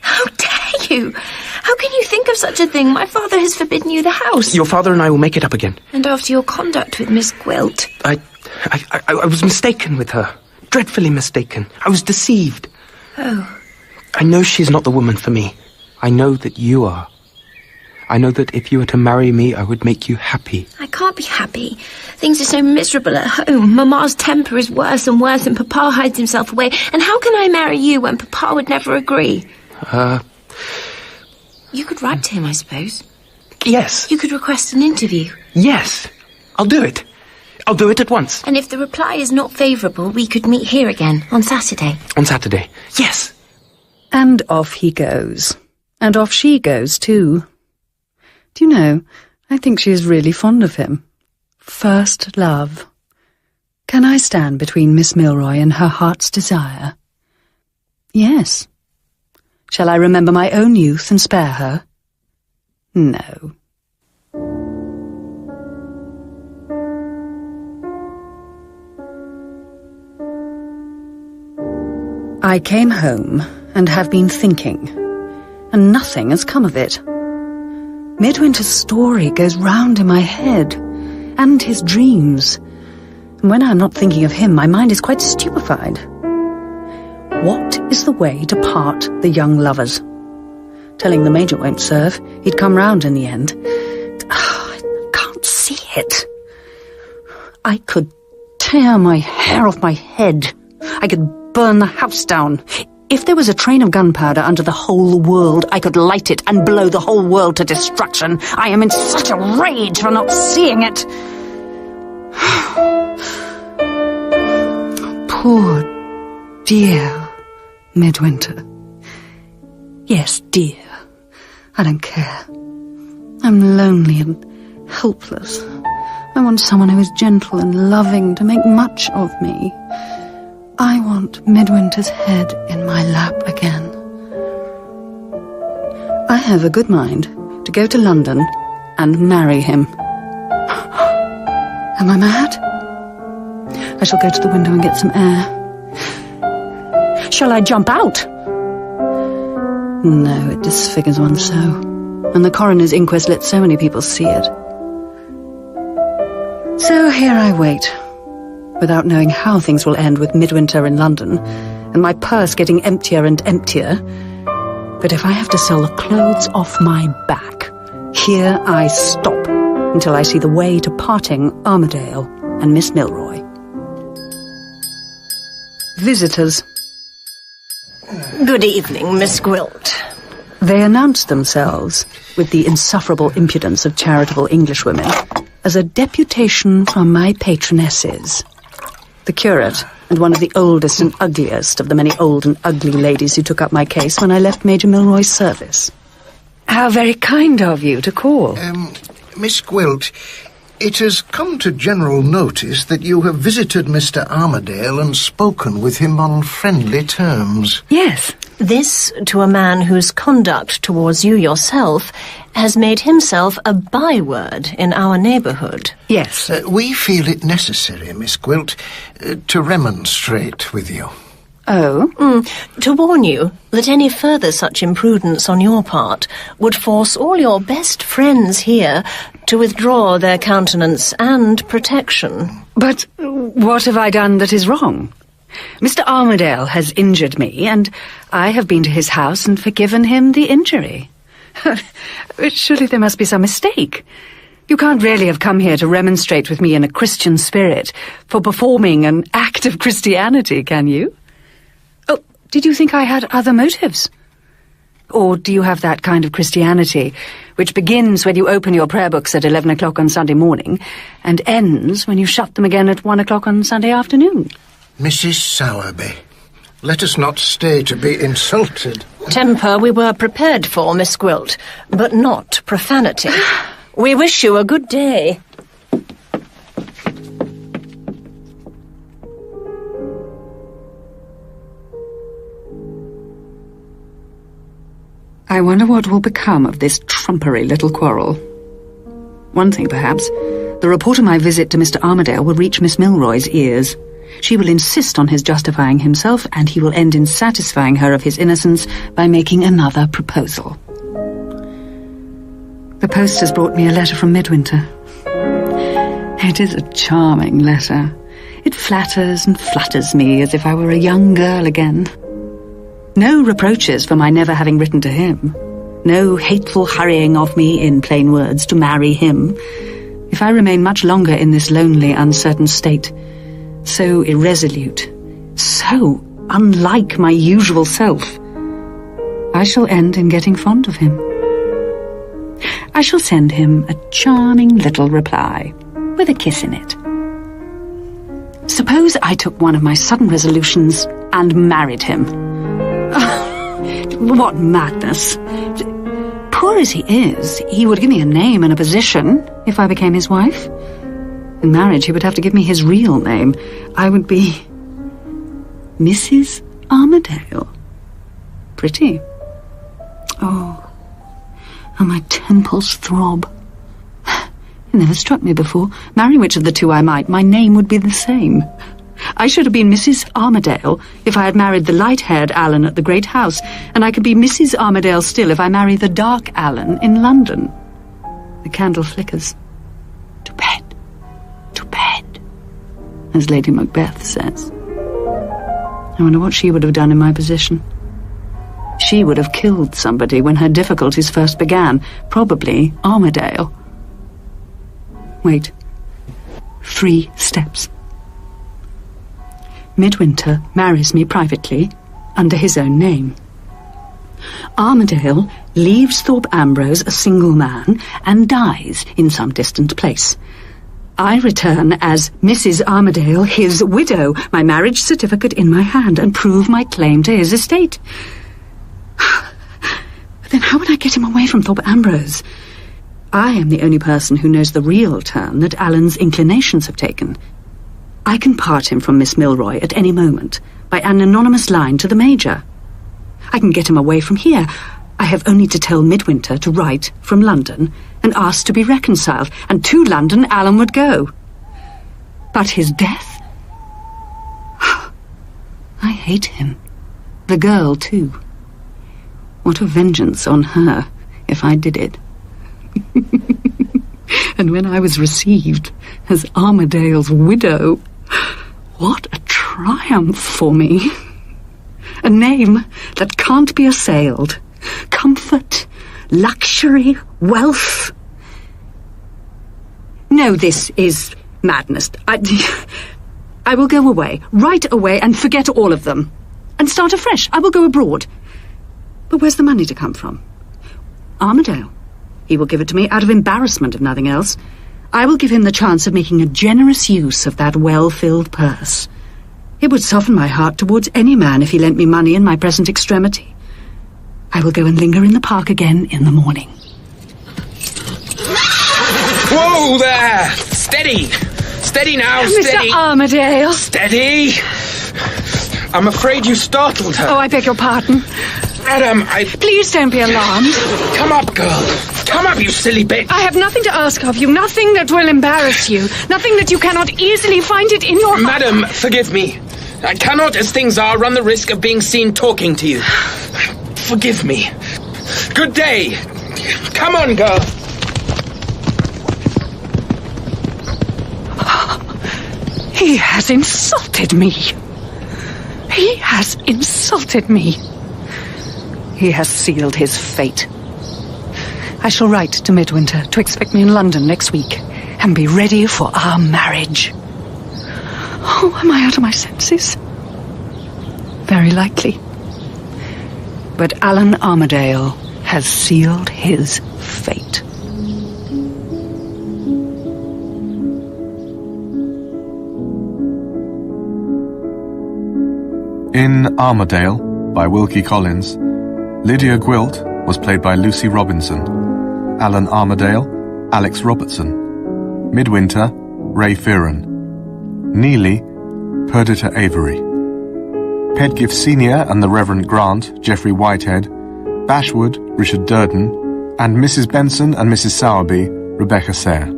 how dare you? How can you think of such a thing? My father has forbidden you the house. Your father and I will make it up again. And after your conduct with Miss Gwilt. I was mistaken with her. Dreadfully mistaken. I was deceived. Oh. I know she's not the woman for me. I know that you are. I know that if you were to marry me, I would make you happy. I can't be happy. Things are so miserable at home. Mamma's temper is worse and worse, and Papa hides himself away. And how can I marry you when Papa would never agree? You could write to him, I suppose. Yes. You could request an interview. Yes. I'll do it. I'll do it at once. And if the reply is not favourable, we could meet here again on Saturday. On Saturday. Yes. And off he goes. And off she goes, too. Do you know, I think she is really fond of him. First love. Can I stand between Miss Milroy and her heart's desire? Yes. Shall I remember my own youth and spare her? No. I came home and have been thinking, and nothing has come of it. Midwinter's story goes round in my head, and his dreams. And when I'm not thinking of him, my mind is quite stupefied. What is the way to part the young lovers? Telling the Major won't serve. He'd come round in the end. I can't see it. I could tear my hair off my head. I could burn the house down. If there was a train of gunpowder under the whole world, I could light it and blow the whole world to destruction. I am in such a rage for not seeing it. Poor, dear Midwinter. Yes, dear. I don't care. I'm lonely and helpless. I want someone who is gentle and loving to make much of me. I want Midwinter's head in my lap again. I have a good mind to go to London and marry him. Am I mad? I shall go to the window and get some air. Shall I jump out? No, it disfigures one so. And the coroner's inquest let so many people see it. So here I wait, without knowing how things will end with Midwinter in London, and my purse getting emptier and emptier. But if I have to sell the clothes off my back, here I stop until I see the way to parting Armadale and Miss Milroy. Visitors. Good evening, Miss Gwilt. They announced themselves, with the insufferable impudence of charitable Englishwomen, as a deputation from my patronesses. The curate, and one of the oldest and ugliest of the many old and ugly ladies who took up my case when I left Major Milroy's service. How very kind of you to call. Miss Gwilt, it has come to general notice that you have visited Mr. Armadale and spoken with him on friendly terms. Yes. This to a man whose conduct towards you yourself has made himself a byword in our neighbourhood. Yes. We feel it necessary, Miss Gwilt, to remonstrate with you. Oh? To warn you that any further such imprudence on your part would force all your best friends here to withdraw their countenance and protection. But what have I done that is wrong? Mr. Armadale has injured me, and I have been to his house and forgiven him the injury. Surely there must be some mistake. You can't really have come here to remonstrate with me in a Christian spirit for performing an act of Christianity, can you? Oh, did you think I had other motives? Or do you have that kind of Christianity which begins when you open your prayer books at 11 o'clock on Sunday morning and ends when you shut them again at 1 o'clock on Sunday afternoon? Mrs. Sowerby, let us not stay to be insulted. Temper we were prepared for, Miss Gwilt, but not profanity. We wish you a good day. I wonder what will become of this trumpery little quarrel. One thing, perhaps, the report of my visit to Mr. Armadale will reach Miss Milroy's ears. She will insist on his justifying himself, and he will end in satisfying her of his innocence by making another proposal. The post has brought me a letter from Midwinter. It is a charming letter. It flatters and flatters me as if I were a young girl again. No reproaches for my never having written to him. No hateful hurrying of me, in plain words, to marry him. If I remain much longer in this lonely, uncertain state, so irresolute, so unlike my usual self, I shall end in getting fond of him. I shall send him a charming little reply, with a kiss in it. Suppose I took one of my sudden resolutions and married him. What madness! Poor as he is, he would give me a name and a position if I became his wife. In marriage, he would have to give me his real name. I would be Mrs. Armadale. Pretty. Oh, how my temples throb. It never struck me before. Marry which of the two I might, my name would be the same. I should have been Mrs. Armadale if I had married the light-haired Allan at the great house, and I could be Mrs. Armadale still if I marry the dark Allan in London. The candle flickers. To bed. To bed, as Lady Macbeth says. I wonder what she would have done in my position. She would have killed somebody when her difficulties first began, probably Armadale. Wait. 3 steps. Midwinter marries me privately under his own name. Armadale leaves Thorpe Ambrose a single man and dies in some distant place. I return as Mrs. Armadale, his widow, my marriage certificate in my hand, and prove my claim to his estate. But then how would I get him away from Thorpe Ambrose? I am the only person who knows the real turn that Allan's inclinations have taken. I can part him from Miss Milroy at any moment by an anonymous line to the Major. I can get him away from here. I have only to tell Midwinter to write from London and ask to be reconciled, and to London Allan would go. But his death? I hate him. The girl, too. What a vengeance on her, if I did it. And when I was received as Armadale's widow, what a triumph for me. A name that can't be assailed. Comfort, luxury, wealth. No, this is madness. I will go away, right away, and forget all of them. And start afresh. I will go abroad. But where's the money to come from? Armadale. He will give it to me out of embarrassment, if nothing else. I will give him the chance of making a generous use of that well-filled purse. It would soften my heart towards any man if he lent me money in my present extremity. I will go and linger in the park again in the morning. Whoa there! Steady! Steady now, steady! Mr. Armadale! Steady! I'm afraid you startled her. Oh, I beg your pardon. Madam, Please don't be alarmed. Come up, girl. Come up, you silly bitch. I have nothing to ask of you, nothing that will embarrass you, nothing that you cannot easily find it in your heart. Madam, forgive me. I cannot, as things are, run the risk of being seen talking to you. Forgive me. Good day. Come on, girl. He has insulted me. He has insulted me. He has sealed his fate. I shall write to Midwinter to expect me in London next week and be ready for our marriage. Oh, am I out of my senses? Very likely. But Allan Armadale has sealed his fate. In Armdale, by Wilkie Collins, Lydia Gwilt was played by Lucy Robinson, Allan Armadale, Alex Robertson, Midwinter, Ray Fearon, Neelie, Perdita Avery, Pedgift Sr. and the Reverend Grant, Geoffrey Whitehead, Bashwood, Richard Durden, and Mrs. Benson and Mrs. Sowerby, Rebecca Saire.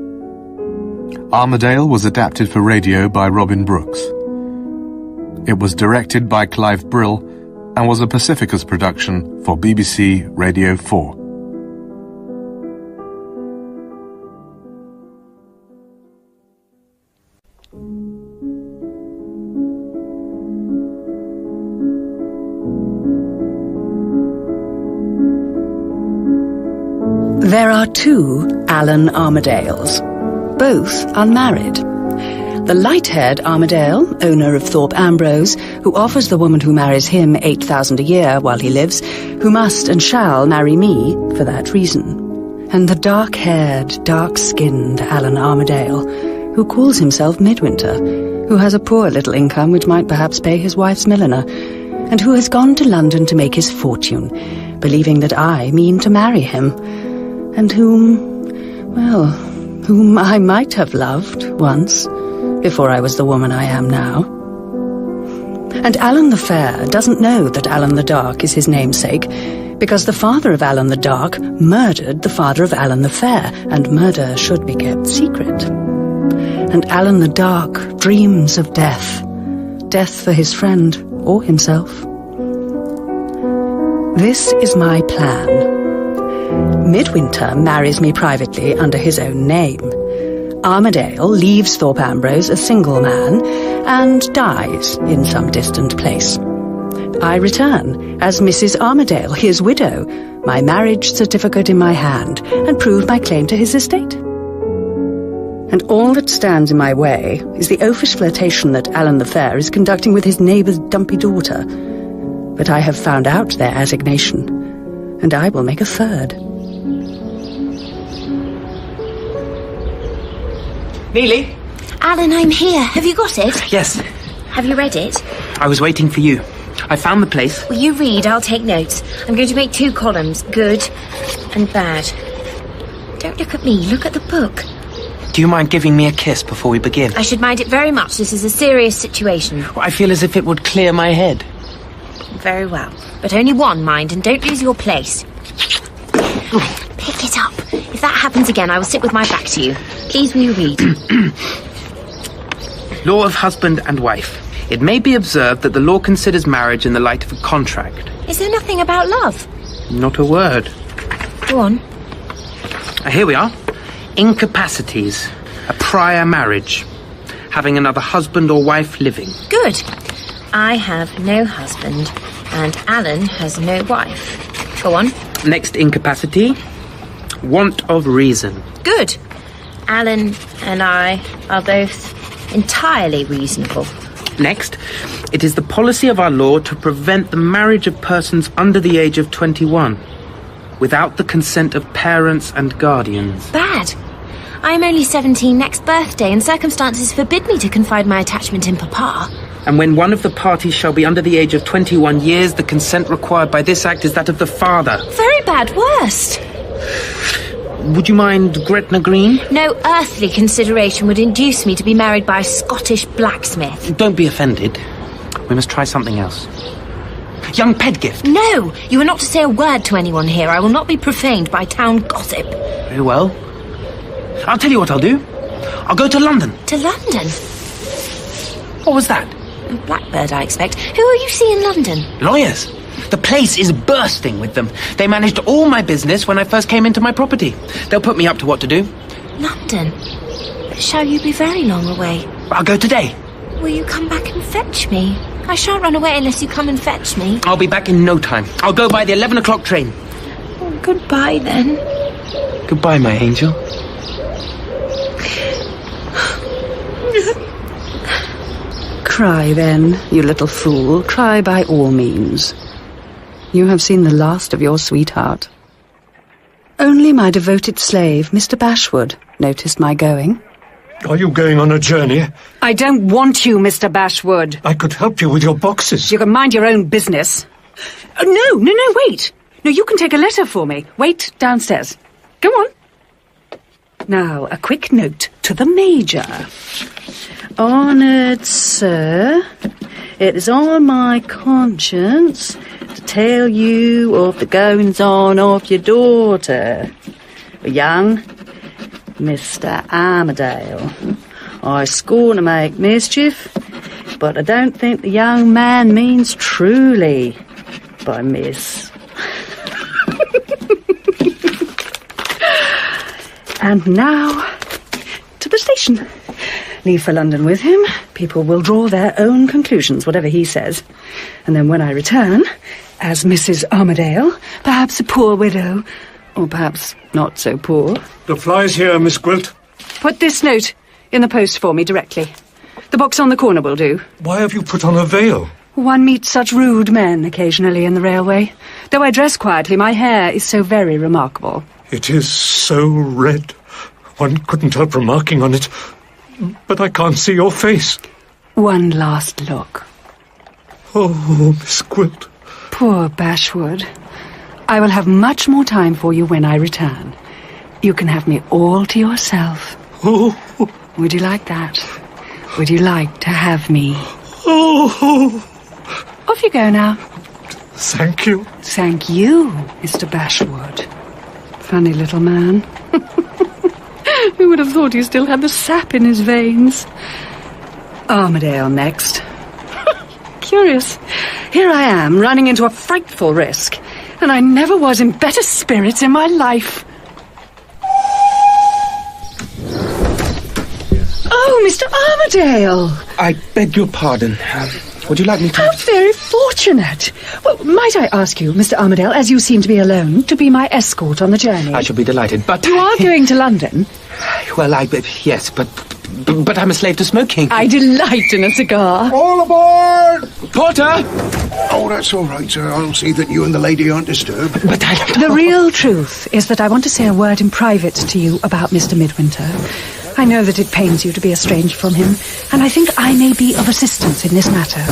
Armadale was adapted for radio by Robin Brooks. It was directed by Clive Brill and was a Pacificus production for BBC Radio 4. There are two Allan Armadales, both unmarried. The light-haired Armadale, owner of Thorpe Ambrose, who offers the woman who marries him 8,000 a year while he lives, who must and shall marry me for that reason. And the dark-haired, dark-skinned Allan Armadale, who calls himself Midwinter, who has a poor little income which might perhaps pay his wife's milliner, and who has gone to London to make his fortune, believing that I mean to marry him, and whom I might have loved once, before I was the woman I am now. And Allan the Fair doesn't know that Allan the Dark is his namesake, because the father of Allan the Dark murdered the father of Allan the Fair, and murder should be kept secret. And Allan the Dark dreams of death, death for his friend or himself. This is my plan. Midwinter marries me privately under his own name. Armadale leaves Thorpe Ambrose a single man and dies in some distant place. I return as Mrs. Armadale, his widow, my marriage certificate in my hand, and prove my claim to his estate. And all that stands in my way is the oafish flirtation that Allan the Fair is conducting with his neighbour's dumpy daughter. But I have found out their assignation, and I will make a third. Neelie? Allan, I'm here. Have you got it? Yes. Have you read it? I was waiting for you. I found the place. Well, you read, I'll take notes. I'm going to make 2 columns, good and bad. Don't look at me, look at the book. Do you mind giving me a kiss before we begin? I should mind it very much. This is a serious situation. I feel as if it would clear my head. Very well. But only one, mind, and don't lose your place. Pick it up. If that happens again, I will sit with my back to you. Please, will you read? Law of husband and wife. It may be observed that the law considers marriage in the light of a contract. Is there nothing about love? Not a word. Go on. Here we are. Incapacities. A prior marriage. Having another husband or wife living. Good. I have no husband, and Allan has no wife. Go on. Next incapacity. Want of reason. Good. Allan and I are both entirely reasonable. Next, it is the policy of our law to prevent the marriage of persons under the age of 21, without the consent of parents and guardians. Bad. I am only 17 next birthday, and circumstances forbid me to confide my attachment in Papa. And when one of the parties shall be under the age of 21 years, the consent required by this act is that of the father. Very bad, worst. Would you mind Gretna Green? No earthly consideration would induce me to be married by a Scottish blacksmith. Don't be offended. We must try something else. Young Pedgift. No, you are not to say a word to anyone here. I will not be profaned by town gossip. Very well. I'll tell you what I'll do. I'll go to London. To London? What was that? Blackbird, I expect. Who are you seeing in London? Lawyers. The place is bursting with them. They managed all my business when I first came into my property. They'll put me up to what to do. London? But shall you be very long away? I'll go today. Will you come back and fetch me? I shan't run away unless you come and fetch me. I'll be back in no time. I'll go by the 11 o'clock train. Oh, goodbye, then. Goodbye, my angel. Cry, then, you little fool. Cry by all means. You have seen the last of your sweetheart. Only my devoted slave, Mr. Bashwood, noticed my going. Are you going on a journey? I don't want you, Mr. Bashwood. I could help you with your boxes. You can mind your own business. Oh, no, wait. No, you can take a letter for me. Wait downstairs. Go on. Now, a quick note to the Major. Honoured Sir, it is on my conscience to tell you of the goings-on of your daughter, young Mr. Armadale. I scorn to make mischief, but I don't think the young man means truly by miss. And now, to the station. Leave for London with him. People will draw their own conclusions, whatever he says. And then when I return, as Mrs. Armadale, perhaps a poor widow, or perhaps not so poor. The fly's here, Miss Gwilt. Put this note in the post for me directly. The box on the corner will do. Why have you put on a veil? One meets such rude men occasionally in the railway. Though I dress quietly, my hair is so very remarkable. It is so red. One couldn't help remarking on it. But I can't see your face. One last look. Oh, Miss Gwilt. Poor Bashwood. I will have much more time for you when I return. You can have me all to yourself. Oh. Would you like that? Would you like to have me? Oh. Off you go now. Thank you. Thank you, Mr. Bashwood. Funny little man. Who would have thought he still had the sap in his veins? Armadale next. Curious. Here I am, running into a frightful risk, and I never was in better spirits in my life. Oh, Mr. Armadale! I beg your pardon. Would you like me to... How very fortunate. Well, might I ask you, Mr. Armadale, as you seem to be alone, to be my escort on the journey? I shall be delighted, but... You are going to London? Well, yes, but I'm a slave to smoking. I delight in a cigar. All aboard! Porter! Oh, that's all right, sir. I'll see that you and the lady aren't disturbed. But The real truth is that I want to say a word in private to you about Mr. Midwinter. I know that it pains you to be estranged from him, and I think I may be of assistance in this matter.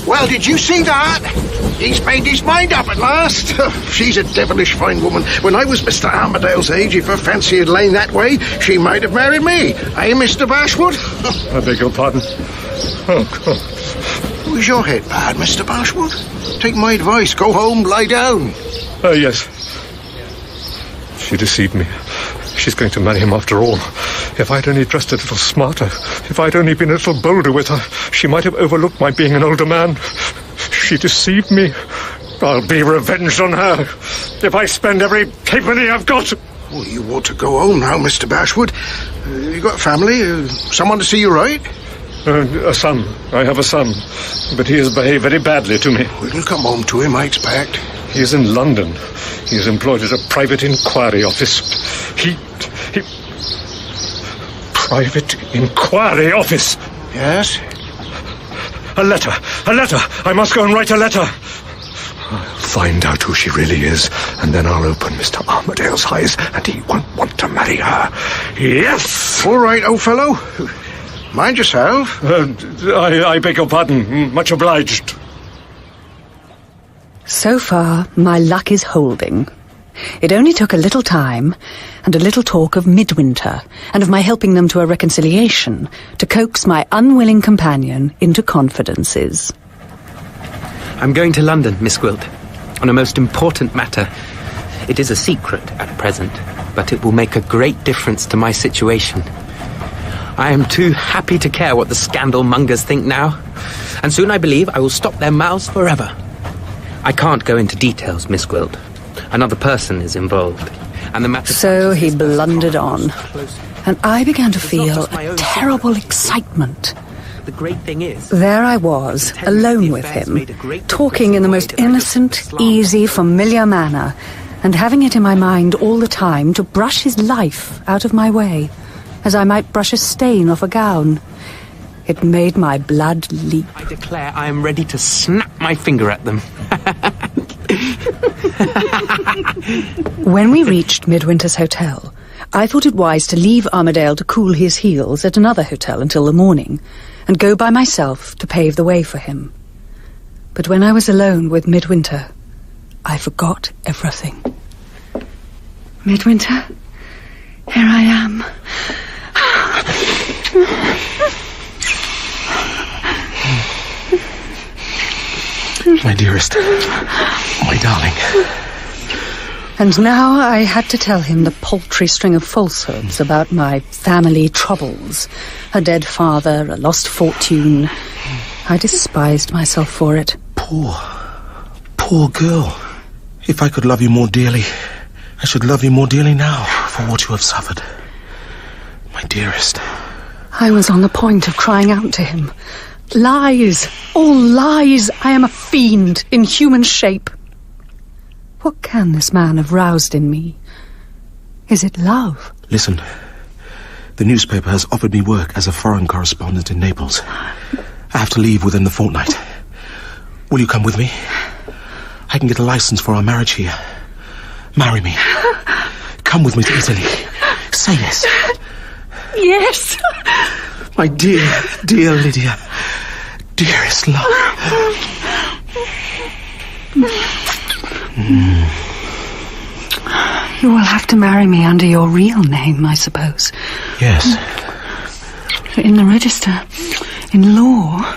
Well, did you see that? He's made his mind up at last. She's a devilish fine woman. When I was Mr. Armadale's age, if her fancy had lain that way, she might have married me. Eh, Mr. Bashwood? I beg your pardon. Oh, God. Who's your head bad, Mr. Bashwood? Take my advice. Go home, lie down. Yes. She deceived me. She's going to marry him after all. If I'd only dressed a little smarter, if I'd only been a little bolder with her, she might have overlooked my being an older man. She deceived me. I'll be revenged on her. If I spend every halfpenny I've got. Well, you ought to go home now, Mr. Bashwood. You got family? Someone to see you right? A son. I have a son. But he has behaved very badly to me. We'll come home to him, I expect. He is in London. He is employed at a private inquiry office. He... Private inquiry office? Yes? A letter! I must go and write a letter! I'll find out who she really is, and then I'll open Mr. Armadale's eyes, and he won't want to marry her. Yes! All right, old fellow. Mind yourself. I beg your pardon. Much obliged. So far, my luck is holding. It only took a little time and a little talk of Midwinter and of my helping them to a reconciliation to coax my unwilling companion into confidences. I'm going to London, Miss Gwilt, on a most important matter. It is a secret at present, but it will make a great difference to my situation. I am too happy to care what the scandal mongers think now, and soon I believe I will stop their mouths forever. I can't go into details, Miss Gwilt. Another person is involved, and the matter... So he blundered on, and I began to feel a terrible excitement. The great thing is... There I was, alone with him, talking in the most innocent, easy, familiar manner, and having it in my mind all the time to brush his life out of my way, as I might brush a stain off a gown. It made my blood leap. I declare I am ready to snap my finger at them. When we reached Midwinter's hotel, I thought it wise to leave Armadale to cool his heels at another hotel until the morning, and go by myself to pave the way for him. But when I was alone with Midwinter, I forgot everything. Midwinter, here I am. My dearest, my darling. And now I had to tell him the paltry string of falsehoods about my family troubles, a dead father, a lost fortune. I despised myself for it. Poor girl. If I could love you more dearly, I should love you more dearly now for what you have suffered. My dearest. I was on the point of crying out to him. Lies! All lies! I am a fiend in human shape. What can this man have roused in me? Is it love? Listen. The newspaper has offered me work as a foreign correspondent in Naples. I have to leave within the fortnight. Will you come with me? I can get a license for our marriage here. Marry me. Come with me to Italy. Say yes. Yes. My dear Lydia. Dearest love. You will have to marry me under your real name, I suppose. Yes. In the register, in law,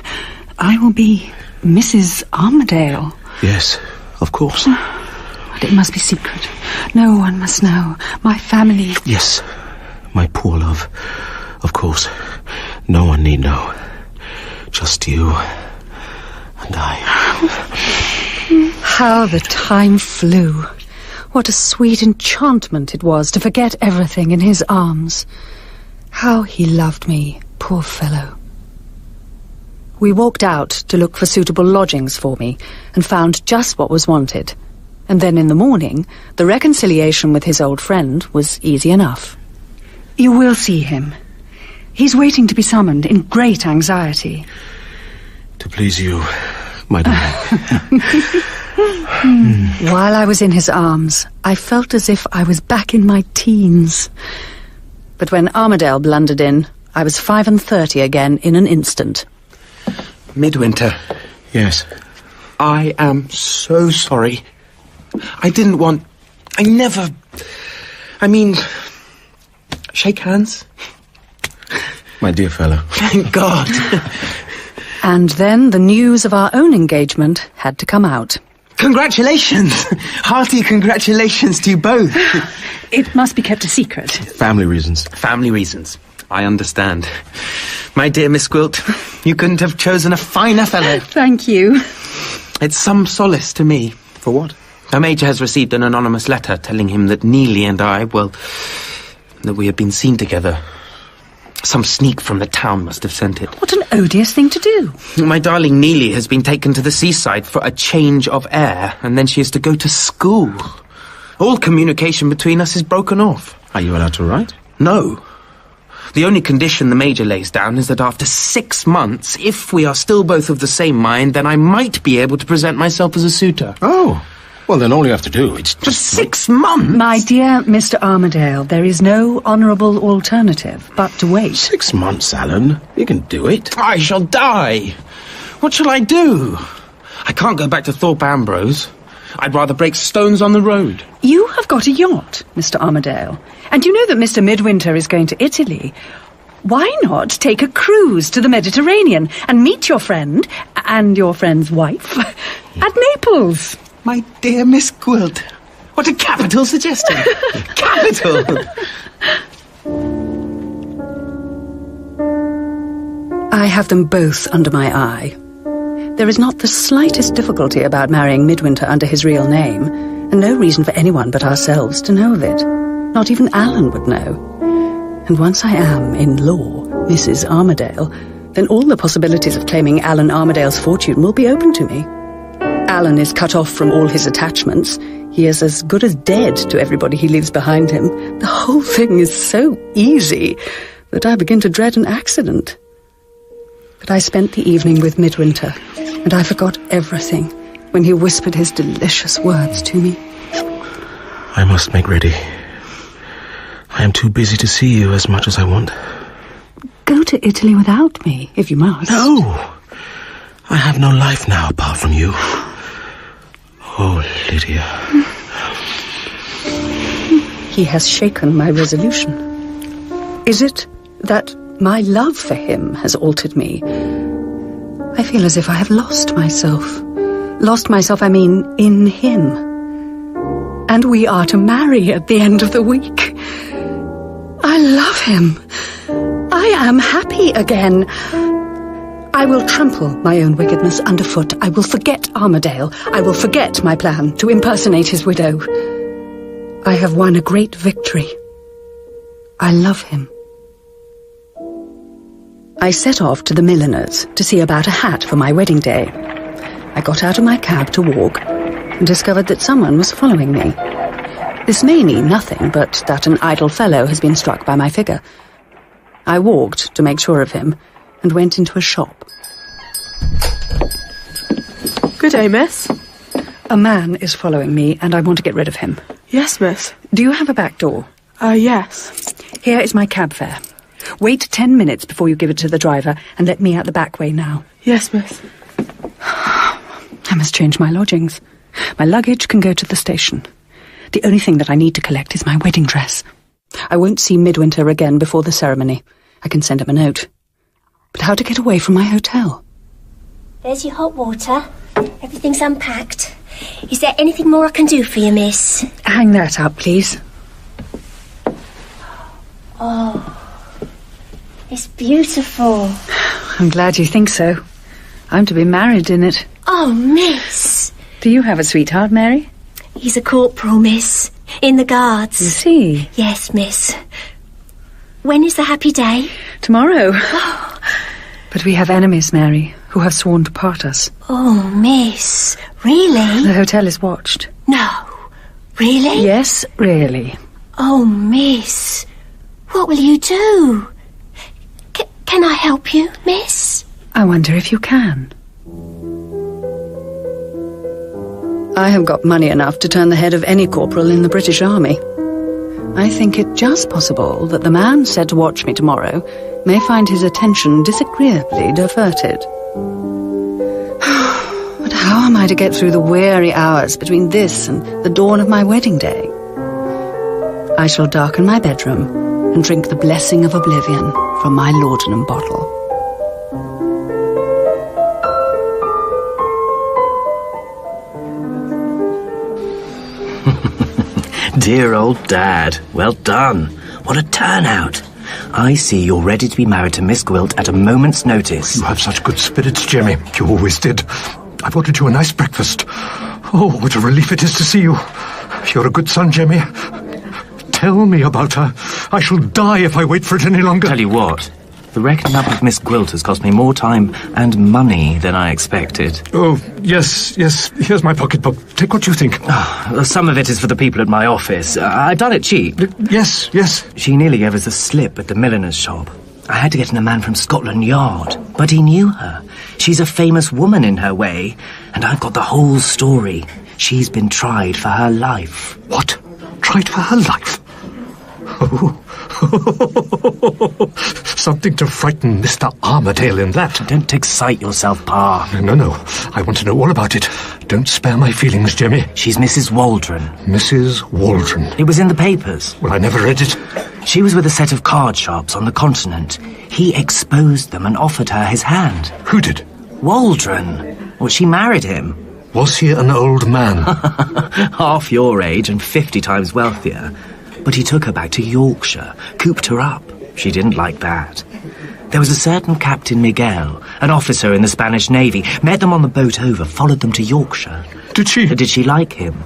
I will be Mrs. Armadale. Yes, of course. But it must be secret. No one must know. My family... Yes, my poor love. Of course. No one need know. Just you and I. How the time flew. What a sweet enchantment it was to forget everything in his arms. How he loved me, poor fellow. We walked out to look for suitable lodgings for me, and found just what was wanted. And then in the morning, the reconciliation with his old friend was easy enough. You will see him. He's waiting to be summoned in great anxiety. To please you, my darling. While I was in his arms, I felt as if I was back in my teens. But when Armadale blundered in, I was 35 again in an instant. Midwinter. Yes? I am so sorry. I mean, shake hands. My dear fellow. Thank God. And then the news of our own engagement had to come out. Congratulations! Hearty congratulations to you both. It must be kept a secret. Family reasons. Family reasons. I understand. My dear Miss Gwilt, you couldn't have chosen a finer fellow. Thank you. It's some solace to me. For what? The Major has received an anonymous letter telling him that Neelie and I, that we have been seen together. Some sneak from the town must have sent it. What an odious thing to do. My darling Neelie has been taken to the seaside for a change of air, and then she is to go to school. All communication between us is broken off. Are you allowed to write? No. The only condition the Major lays down is that after 6 months, if we are still both of the same mind, then I might be able to present myself as a suitor. Oh. Well, then all you have to do is just... For 6 months? My dear Mr. Armadale, there is no honourable alternative but to wait. 6 months, Alan. You can do it. I shall die. What shall I do? I can't go back to Thorpe Ambrose. I'd rather break stones on the road. You have got a yacht, Mr. Armadale. And you know that Mr. Midwinter is going to Italy. Why not take a cruise to the Mediterranean and meet your friend and your friend's wife at Naples? My dear Miss Gwilt, what a capital suggestion! Capital! I have them both under my eye. There is not the slightest difficulty about marrying Midwinter under his real name, and no reason for anyone but ourselves to know of it. Not even Alan would know. And once I am, in law, Mrs. Armadale, then all the possibilities of claiming Allan Armadale's fortune will be open to me. Alan is cut off from all his attachments. He is as good as dead to everybody he leaves behind him. The whole thing is so easy that I begin to dread an accident. But I spent the evening with Midwinter, and I forgot everything when he whispered his delicious words to me. I must make ready. I am too busy to see you as much as I want. Go to Italy without me, if you must. No! I have no life now apart from you. Oh, Lydia. He has shaken my resolution. Is it that my love for him has altered me? I feel as if I have lost myself. Lost myself, I mean, in him. And we are to marry at the end of the week. I love him. I am happy again. I will trample my own wickedness underfoot. I will forget Armadale. I will forget my plan to impersonate his widow. I have won a great victory. I love him. I set off to the milliner's to see about a hat for my wedding day. I got out of my cab to walk and discovered that someone was following me. This may mean nothing but that an idle fellow has been struck by my figure. I walked to make sure of him and went into a shop. Good day, miss. A man is following me and I want to get rid of him. Yes, miss. Do you have a back door? Yes. Here is my cab fare. Wait 10 minutes before you give it to the driver and let me out the back way now. Yes, miss. I must change my lodgings. My luggage can go to the station. The only thing that I need to collect is my wedding dress. I won't see Midwinter again before the ceremony. I can send him a note. But how to get away from my hotel? There's your hot water. Everything's unpacked. Is there anything more I can do for you, miss? Hang that up, please. Oh, it's beautiful. I'm glad you think so. I'm to be married in it. Oh, miss. Do you have a sweetheart, Mary? He's a corporal, miss. In the Guards. Is he? Yes, miss. When is the happy day? Tomorrow. But we have enemies, Mary. who have sworn to part us. Oh, miss. Really? The hotel is watched. No. Really? Yes, really. Oh, miss. What will you do? Can I help you, miss? I wonder if you can. I have got money enough to turn the head of any corporal in the British Army. I think it just possible that the man said to watch me tomorrow may find his attention disagreeably diverted. But how am I to get through the weary hours between this and the dawn of my wedding day? I shall darken my bedroom and drink the blessing of oblivion from my laudanum bottle. Dear old Dad, well done. What a turnout. I see you're ready to be married to Miss Gwilt at a moment's notice. You have such good spirits, Jemmy. You always did. I've ordered you a nice breakfast. Oh, what a relief it is to see you. You're a good son, Jemmy. Tell me about her. I shall die if I wait for it any longer. Tell you what, the reckoning up of Miss Gwilt has cost me more time and money than I expected. Oh, yes. Here's my pocketbook. Take what you think. Some of it is for the people at my office. I've done it cheap. Yes. She nearly gave us a slip at the milliner's shop. I had to get in a man from Scotland Yard, but he knew her. She's a famous woman in her way, and I've got the whole story. She's been tried for her life. What? Tried for her life? Oh. Something to frighten Mr. Armadale in that. Don't excite yourself, Pa. No. I want to know all about it. Don't spare my feelings, Jemmy. She's Mrs. Waldron. Mrs. Waldron. It was in the papers. Well, I never read it. She was with a set of card sharps on the continent. He exposed them and offered her his hand. Who did? Waldron. Well, she married him. Was he an old man? Half your age and 50 times wealthier. But he took her back to Yorkshire, cooped her up. She didn't like that. There was a certain Captain Miguel, an officer in the Spanish Navy, met them on the boat over, followed them to Yorkshire. Did she? Did she like him?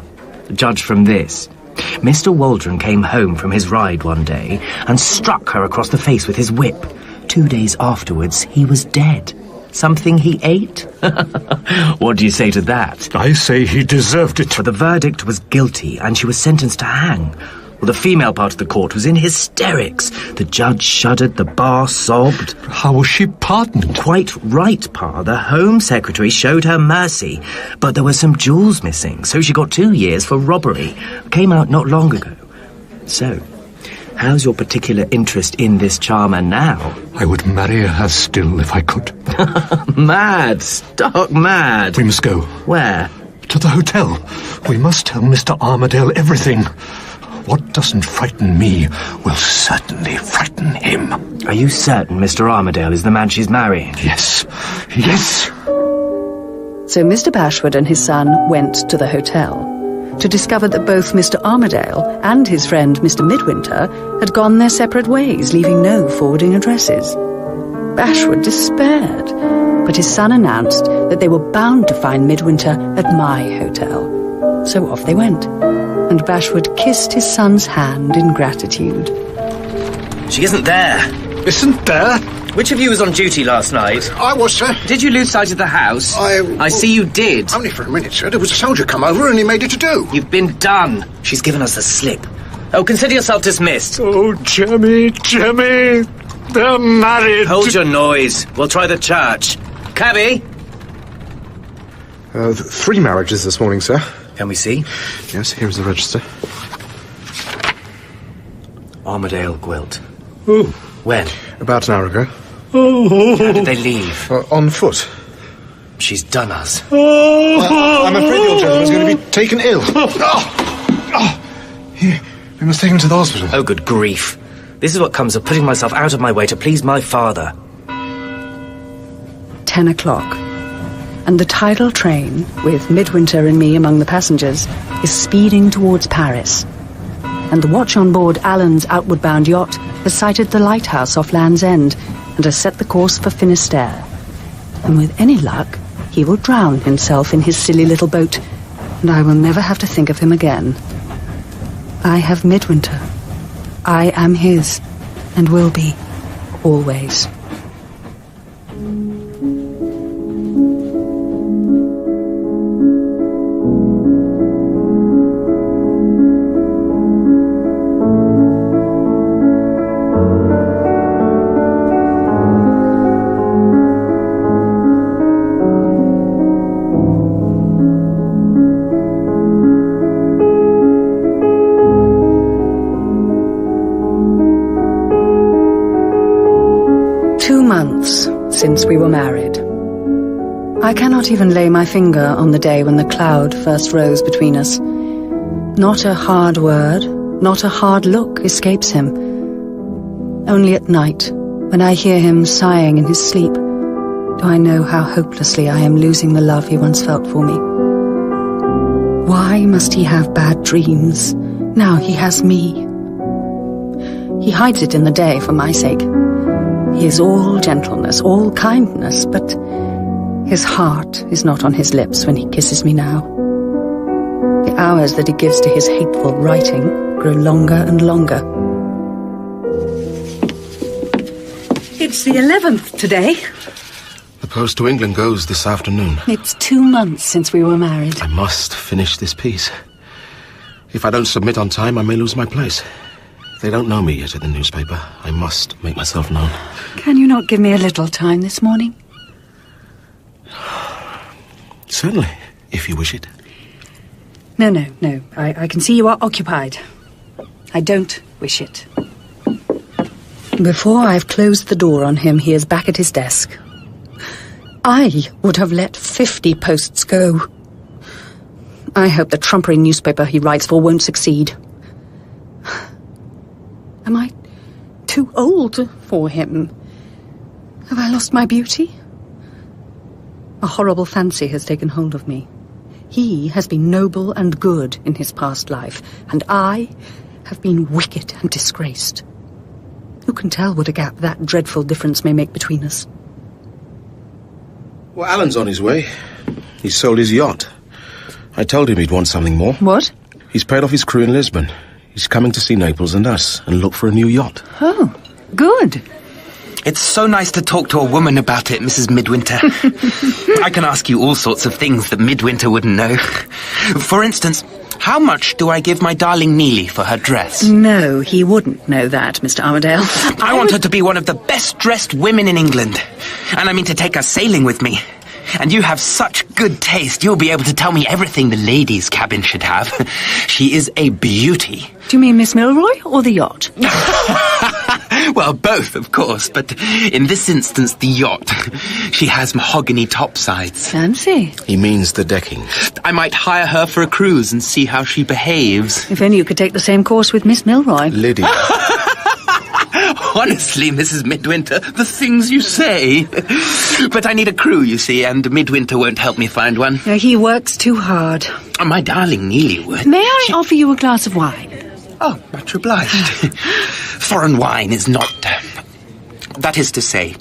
Judge from this. Mr. Waldron came home from his ride one day and struck her across the face with his whip. 2 days afterwards, he was dead. Something he ate? What do you say to that? I say he deserved it. But the verdict was guilty, and she was sentenced to hang. Well, the female part of the court was in hysterics. The judge shuddered, the bar sobbed. How was she pardoned? Quite right, Pa. The Home Secretary showed her mercy. But there were some jewels missing, so she got 2 years for robbery. Came out not long ago. So, how's your particular interest in this charmer now? I would marry her still if I could. Mad. Stark mad. We must go. Where? To the hotel. We must tell Mr. Armadale everything. What doesn't frighten me will certainly frighten him. Are you certain Mr. Armadale is the man she's marrying? Yes. So Mr. Bashwood and his son went to the hotel to discover that both Mr. Armadale and his friend Mr. Midwinter had gone their separate ways, leaving no forwarding addresses. Bashwood despaired, but his son announced that they were bound to find Midwinter at my hotel. So off they went, and Bashwood kissed his son's hand in gratitude. She isn't there. Isn't there? Which of you was on duty last night? I was, sir. Did you lose sight of the house? I see you did. Only for a minute, sir. There was a soldier come over and he made it to do. You've been done. She's given us the slip. Oh, consider yourself dismissed. Oh, Jemmy. They're married. Hold your noise. We'll try the church. Cabby? 3 marriages this morning, sir. Can we see? Yes, here is the register. Armadale Gwilt. Ooh. When? About an hour ago. How did they leave? On foot. She's done us. I'm afraid the old gentleman's going to be taken ill. We must take him to the hospital. Oh, good grief. This is what comes of putting myself out of my way to please my father. 10 o'clock. And the tidal train, with Midwinter and me among the passengers, is speeding towards Paris. And the watch on board Allan's outward-bound yacht has sighted the lighthouse off Land's End and has set the course for Finisterre. And with any luck, he will drown himself in his silly little boat, and I will never have to think of him again. I have Midwinter. I am his, and will be, always. months since we were married. I cannot even lay my finger on the day when the cloud first rose between us. Not a hard word, not a hard look escapes him. Only at night, when I hear him sighing in his sleep, do I know how hopelessly I am losing the love he once felt for me. Why must he have bad dreams? Now he has me. He hides it in the day for my sake. He is all gentleness, all kindness, but his heart is not on his lips when he kisses me now. The hours that he gives to his hateful writing grow longer and longer. It's the 11th today. The post to England goes this afternoon. It's 2 months since we were married. I must finish this piece. If I don't submit on time, I may lose my place. They don't know me yet at the newspaper. I must make myself known. Can you not give me a little time this morning? Certainly, if you wish it. No. I can see you are occupied. I don't wish it. Before I've closed the door on him, he is back at his desk. I would have let 50 posts go. I hope the trumpery newspaper he writes for won't succeed. Am I too old for him? Have I lost my beauty? A horrible fancy has taken hold of me. He has been noble and good in his past life, and I have been wicked and disgraced. Who can tell what a gap that dreadful difference may make between us? Well, Alan's on his way. He's sold his yacht. I told him he'd want something more. What? He's paid off his crew in Lisbon. He's coming to see Naples and us and look for a new yacht. Oh, good. It's so nice to talk to a woman about it, Mrs. Midwinter. I can ask you all sorts of things that Midwinter wouldn't know. For instance, how much do I give my darling Neelie for her dress? No, he wouldn't know that, Mr. Armadale. I want her to be one of the best-dressed women in England. And I mean to take her sailing with me. And you have such good taste, you'll be able to tell me everything the ladies' cabin should have. She is a beauty. Do you mean Miss Milroy or the yacht? Well, both, of course, but in this instance, the yacht. She has mahogany topsides. Fancy. He means the decking. I might hire her for a cruise and see how she behaves. If only you could take the same course with Miss Milroy. Lydia. Honestly, Mrs. Midwinter, the things you say. But I need a crew, you see, and Midwinter won't help me find one. No, he works too hard. My darling Neelie would. May I offer you a glass of wine? Oh, much obliged. Foreign wine is not... That is to say,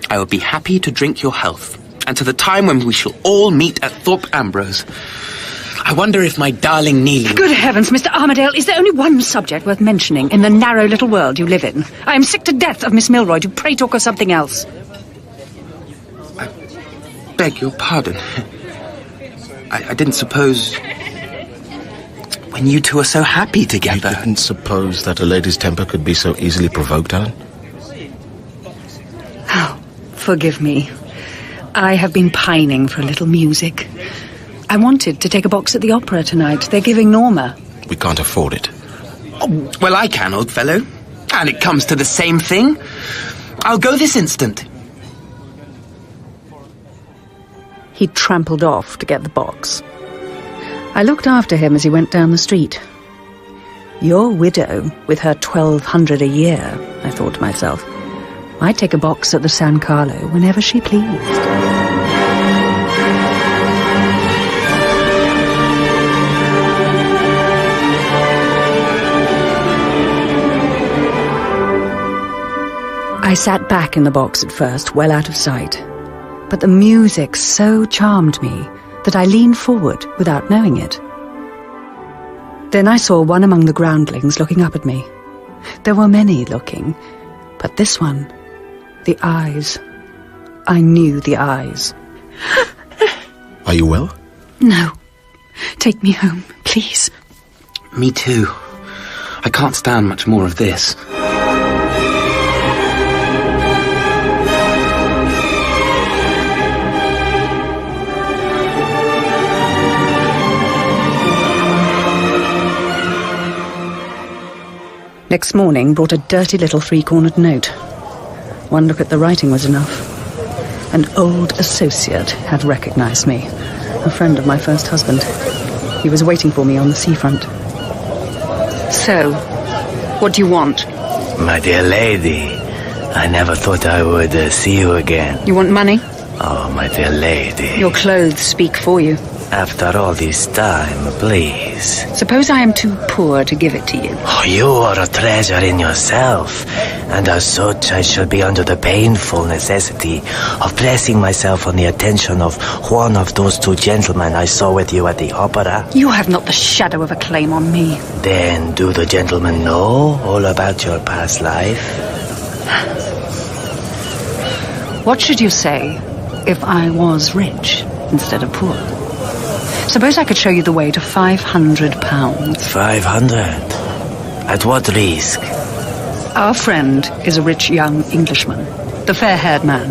I would be happy to drink your health, and to the time when we shall all meet at Thorpe Ambrose. I wonder if my darling Neelie... Good heavens, Mr. Armadale, is there only one subject worth mentioning in the narrow little world you live in? I am sick to death of Miss Milroy. Do pray talk of something else. I beg your pardon. I didn't suppose... When you two are so happy together... You didn't suppose that a lady's temper could be so easily provoked, Alan? Oh, forgive me. I have been pining for a little music. I wanted to take a box at the opera tonight. They're giving Norma. We can't afford it. Oh, well, I can, old fellow. And it comes to the same thing. I'll go this instant. He trampled off to get the box. I looked after him as he went down the street. Your widow, with her 1,200 a year, I thought to myself, might take a box at the San Carlo whenever she pleased. I sat back in the box at first, well out of sight. But the music so charmed me that I leaned forward without knowing it. Then I saw one among the groundlings looking up at me. There were many looking, but this one, the eyes. I knew the eyes. Are you well? No. Take me home, please. Me too. I can't stand much more of this. Next morning brought a dirty little three-cornered note. One look at the writing was enough. An old associate had recognized me, a friend of my first husband. He was waiting for me on the seafront. So, what do you want? My dear lady, I never thought I would see you again. You want money? Oh, my dear lady. Your clothes speak for you. After all this time, please. Suppose I am too poor to give it to you. Oh, you are a treasure in yourself, and as such I shall be under the painful necessity of placing myself on the attention of one of those two gentlemen I saw with you at the opera. You have not the shadow of a claim on me. Then do the gentlemen know all about your past life? What should you say if I was rich instead of poor? Suppose I could show you the way to £500. 500? At what risk? Our friend is a rich young Englishman, the fair-haired man.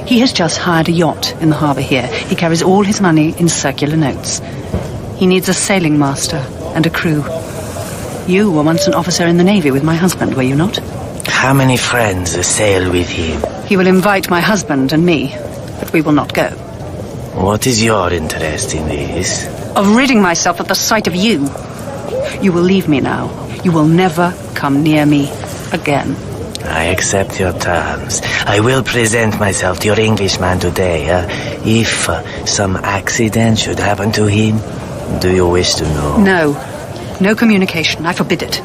He has just hired a yacht in the harbour here. He carries all his money in circular notes. He needs a sailing master and a crew. You were once an officer in the Navy with my husband, were you not? How many friends sail with him? He will invite my husband and me, but we will not go. What is your interest in this? Of ridding myself of the sight of you. You will leave me now. You will never come near me again. I accept your terms. I will present myself to your Englishman today. If some accident should happen to him, do you wish to know? No. No communication. I forbid it.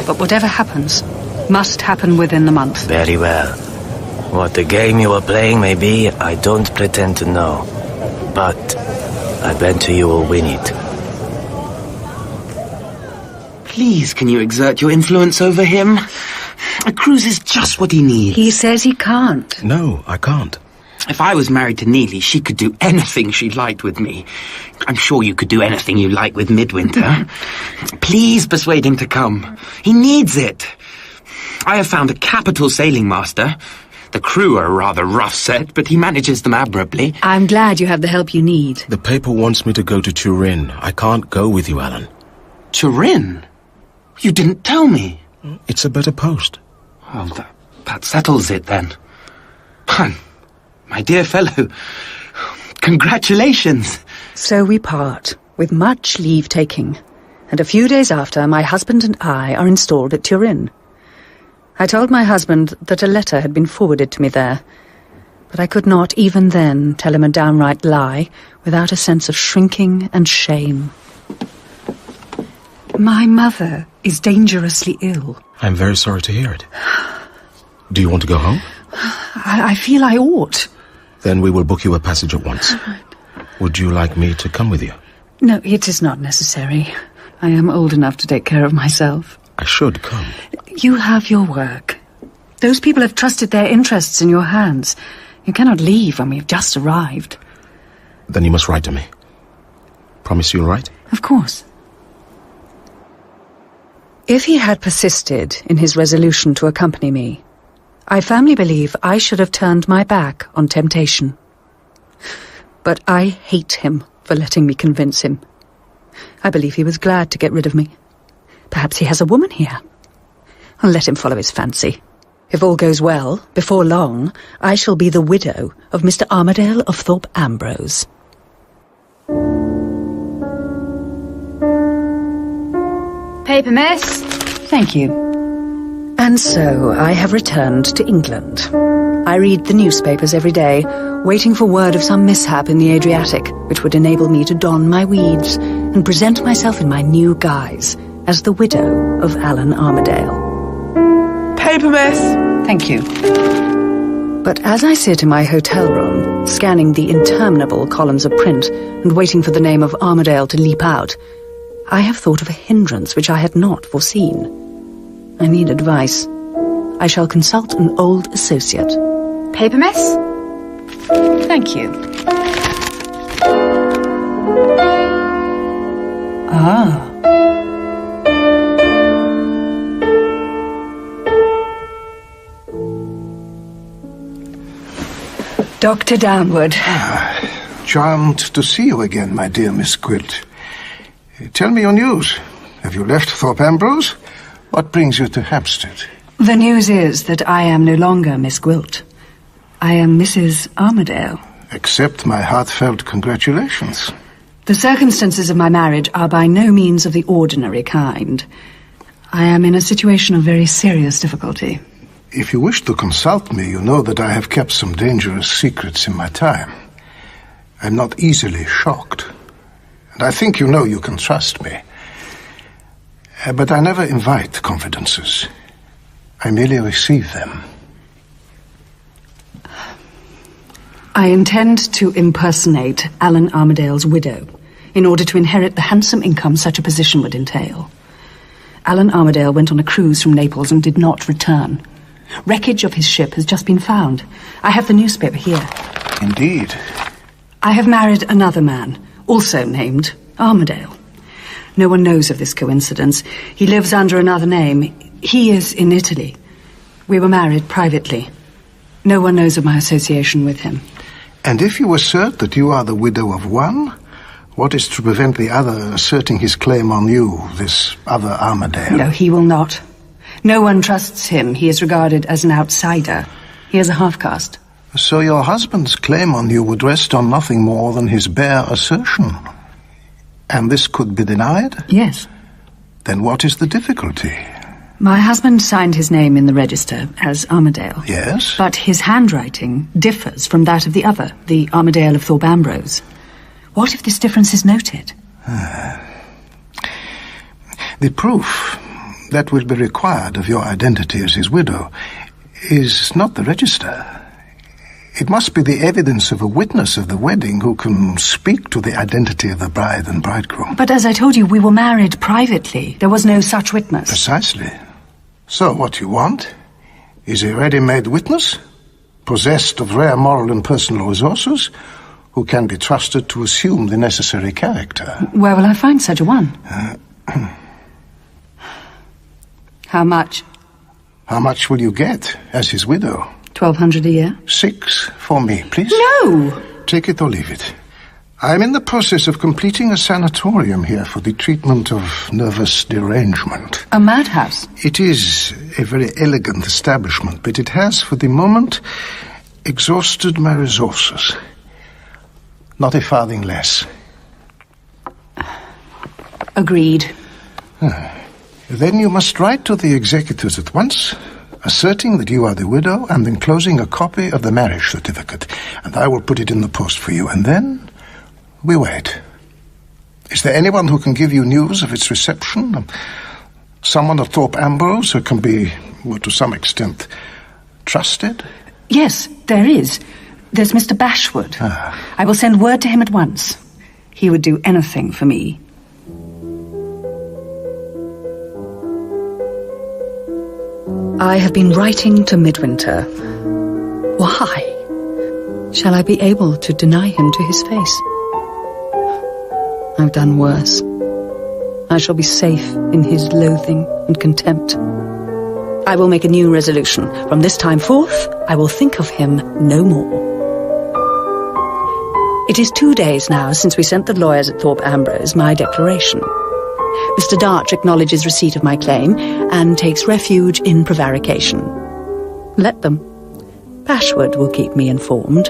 But whatever happens must happen within the month. Very well. What the game you are playing may be, I don't pretend to know. But I bet you will win it. Please, can you exert your influence over him? A cruise is just what he needs. He says he can't. No, I can't. If I was married to Neelie, she could do anything she liked with me. I'm sure you could do anything you like with Midwinter. Please persuade him to come. He needs it. I have found a capital sailing master. The crew are a rather rough set, but he manages them admirably. I'm glad you have the help you need. The paper wants me to go to Turin. I can't go with you, Allan. Turin? You didn't tell me. It's a better post. Well, that settles it, then. My dear fellow, congratulations. So we part, with much leave-taking. And a few days after, my husband and I are installed at Turin. I told my husband that a letter had been forwarded to me there, but I could not even then tell him a downright lie without a sense of shrinking and shame. My mother is dangerously ill. I'm very sorry to hear it. Do you want to go home? I feel I ought. Then we will book you a passage at once. Would you like me to come with you? No, it is not necessary. I am old enough to take care of myself. I should come. You have your work. Those people have trusted their interests in your hands. You cannot leave when we've just arrived. Then you must write to me. Promise you'll write? Of course. If he had persisted in his resolution to accompany me, I firmly believe I should have turned my back on temptation. But I hate him for letting me convince him. I believe he was glad to get rid of me. Perhaps he has a woman here. I'll let him follow his fancy. If all goes well, before long, I shall be the widow of Mr. Armadale of Thorpe Ambrose. Paper, miss. Thank you. And so I have returned to England. I read the newspapers every day, waiting for word of some mishap in the Adriatic, which would enable me to don my weeds and present myself in my new guise as the widow of Allan Armadale. Paper, miss. Thank you. But as I sit in my hotel room, scanning the interminable columns of print and waiting for the name of Armadale to leap out, I have thought of a hindrance which I had not foreseen. I need advice. I shall consult an old associate. Paper, miss. Thank you. Ah. Dr. Downward. Charmed to see you again, my dear Miss Gwilt. Tell me your news. Have you left Thorpe Ambrose? What brings you to Hampstead? The news is that I am no longer Miss Gwilt. I am Mrs. Armadale. Accept my heartfelt congratulations. The circumstances of my marriage are by no means of the ordinary kind. I am in a situation of very serious difficulty. If you wish to consult me, you know that I have kept some dangerous secrets in my time. I'm not easily shocked. And I think you know you can trust me. But I never invite confidences. I merely receive them. I intend to impersonate Allan Armadale's widow in order to inherit the handsome income such a position would entail. Allan Armadale went on a cruise from Naples and did not return. Wreckage of his ship has just been found. I have the newspaper here. Indeed. I have married another man, also named Armadale. No one knows of this coincidence. He lives under another name. He is in Italy. We were married privately. No one knows of my association with him. And if you assert that you are the widow of one, what is to prevent the other asserting his claim on you, this other Armadale? No, he will not. No one trusts him. He is regarded as an outsider. He is a half-caste. So your husband's claim on you would rest on nothing more than his bare assertion. And this could be denied? Yes. Then what is the difficulty? My husband signed his name in the register as Armadale. Yes? But his handwriting differs from that of the other, the Armadale of Thorpe Ambrose. What if this difference is noted? The proof that will be required of your identity as his widow is not the register. It must be the evidence of a witness of the wedding who can speak to the identity of the bride and bridegroom. But as I told you, we were married privately. There was no such witness. Precisely. So what you want is a ready-made witness, possessed of rare moral and personal resources, who can be trusted to assume the necessary character. Where will I find such a one? How much? How much will you get as his widow? 1,200 a year? 6 for me, please. No! Take it or leave it. I'm in the process of completing a sanatorium here for the treatment of nervous derangement. A madhouse? It is a very elegant establishment, but it has, for the moment, exhausted my resources. Not a farthing less. Agreed. Then you must write to the executors at once, asserting that you are the widow and enclosing a copy of the marriage certificate, and I will put it in the post for you, and then we wait. Is there anyone who can give you news of its reception? Someone at Thorpe Ambrose who can be, well, to some extent, trusted? Yes, there is. There's Mr. Bashwood. I will send word to him at once. He would do anything for me. I have been writing to Midwinter. Why? Shall I be able to deny him to his face? I've done worse. I shall be safe in his loathing and contempt. I will make a new resolution. From this time forth, I will think of him no more. It is 2 days now since we sent the lawyers at Thorpe Ambrose my declaration. Mr. Darch acknowledges receipt of my claim and takes refuge in prevarication. Let them. Bashwood will keep me informed.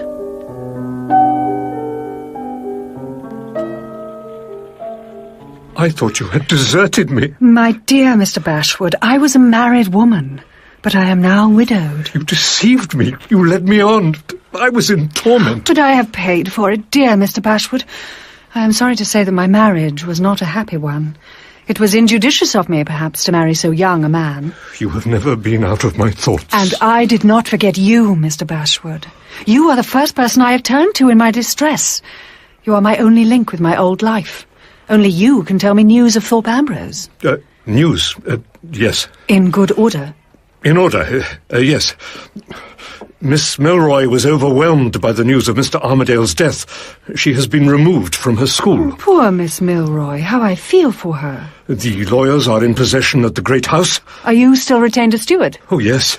I thought you had deserted me. My dear Mr. Bashwood, I was a married woman, but I am now widowed. You deceived me. You led me on. I was in torment. But I have paid for it, dear Mr. Bashwood. I am sorry to say that my marriage was not a happy one. It was injudicious of me, perhaps, to marry so young a man. You have never been out of my thoughts. And I did not forget you, Mr. Bashwood. You are the first person I have turned to in my distress. You are my only link with my old life. Only you can tell me news of Thorpe Ambrose. News? Yes. In good order? In order, yes. Miss Milroy was overwhelmed by the news of Mr. Armadale's death. She has been removed from her school. Oh, poor Miss Milroy. How I feel for her. The lawyers are in possession at the Great House. Are you still retained as steward? Oh, yes.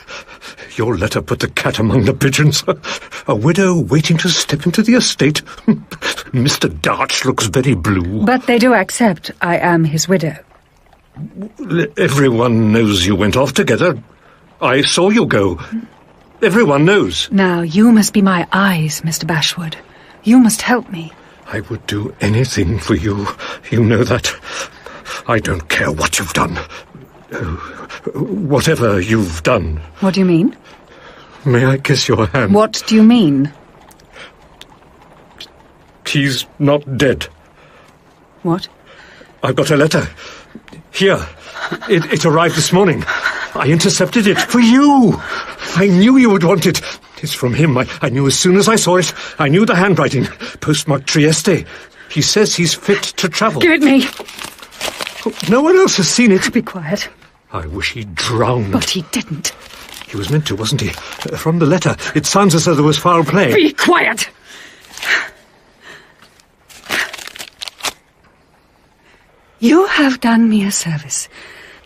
Your letter put the cat among the pigeons. A widow waiting to step into the estate. Mr. Darch looks very blue. But they do accept I am his widow. Everyone knows you went off together. I saw you go. Everyone knows. Now, you must be my eyes, Mr. Bashwood. You must help me. I would do anything for you. You know that. I don't care what you've done. Whatever you've done. What do you mean? May I kiss your hand? What do you mean? He's not dead. What? I've got a letter. Here. It arrived this morning. I intercepted it for you. I knew you would want it. It's from him. I knew as soon as I saw it. I knew the handwriting. Postmarked Trieste. He says he's fit to travel. Give it me. No one else has seen it. Be quiet. I wish he'd drowned. But he didn't. He was meant to, wasn't he? From the letter, it sounds as though there was foul play. Be quiet! You have done me a service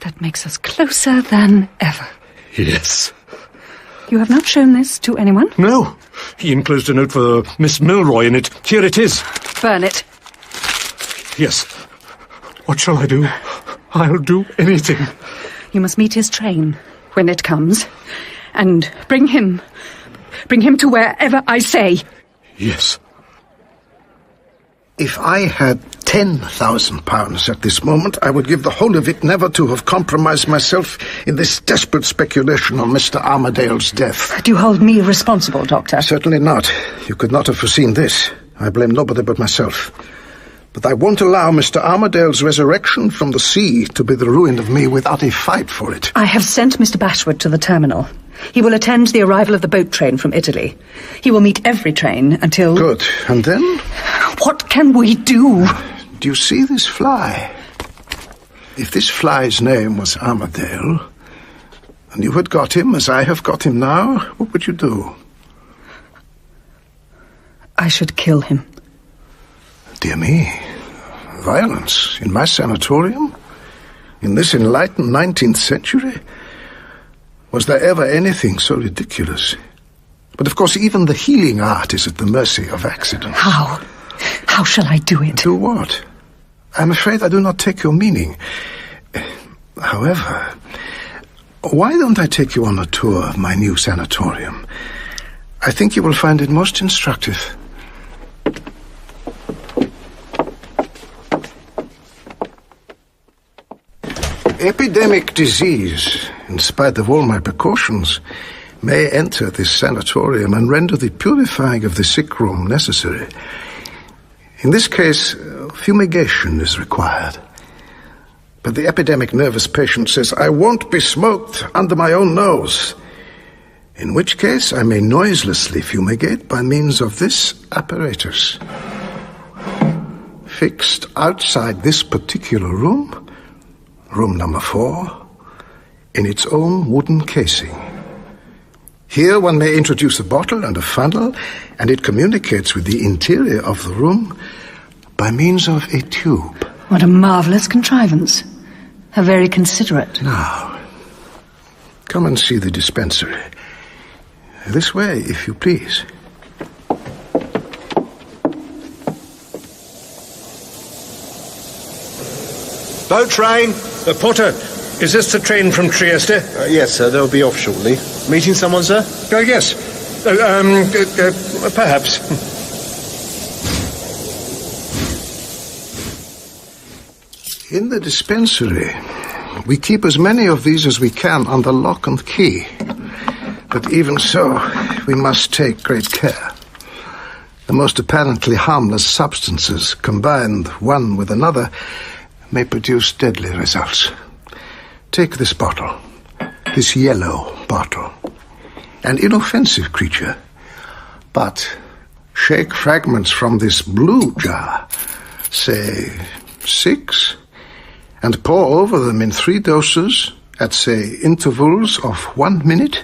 that makes us closer than ever. Yes. You have not shown this to anyone? No. He enclosed a note for Miss Milroy in it. Here it is. Burn it. Yes. What shall I do? I'll do anything. You must meet his train when it comes, and bring him to wherever I say. Yes. If I had £10,000 at this moment, I would give the whole of it never to have compromised myself in this desperate speculation on Mr. Armadale's death. Do you hold me responsible, Doctor? Certainly not. You could not have foreseen this. I blame nobody but myself. But I won't allow Mr. Armadale's resurrection from the sea to be the ruin of me without a fight for it. I have sent Mr. Bashwood to the terminal. He will attend the arrival of the boat train from Italy. He will meet every train until... Good. And then? What can we do? Do you see this fly? If this fly's name was Armadale, and you had got him as I have got him now, what would you do? I should kill him. Dear me. Violence in my sanatorium? In this enlightened 19th century? Was there ever anything so ridiculous? But of course even the healing art is at the mercy of accident. How? How shall I do it? Do what? I'm afraid I do not take your meaning. However, why don't I take you on a tour of my new sanatorium? I think you will find it most instructive. Epidemic disease, in spite of all my precautions, may enter this sanatorium and render the purifying of the sick room necessary. In this case, fumigation is required. But the epidemic nervous patient says, I won't be smoked under my own nose. In which case, I may noiselessly fumigate by means of this apparatus. Fixed outside this particular room, room number 4, in its own wooden casing. Here one may introduce a bottle and a funnel, and it communicates with the interior of the room by means of a tube. What a marvellous contrivance. How very considerate. Now, come and see the dispensary. This way, if you please. Boat train! Porter, is this the train from Trieste? Yes, sir. They'll be off shortly. Meeting someone, sir? Yes. Perhaps. In the dispensary, we keep as many of these as we can under lock and key. But even so, we must take great care. The most apparently harmless substances, combined one with another, may produce deadly results. Take this bottle, this yellow bottle. An inoffensive creature. But shake fragments from this blue jar, say 6, and pour over them in 3 doses at, say, intervals of 1 minute.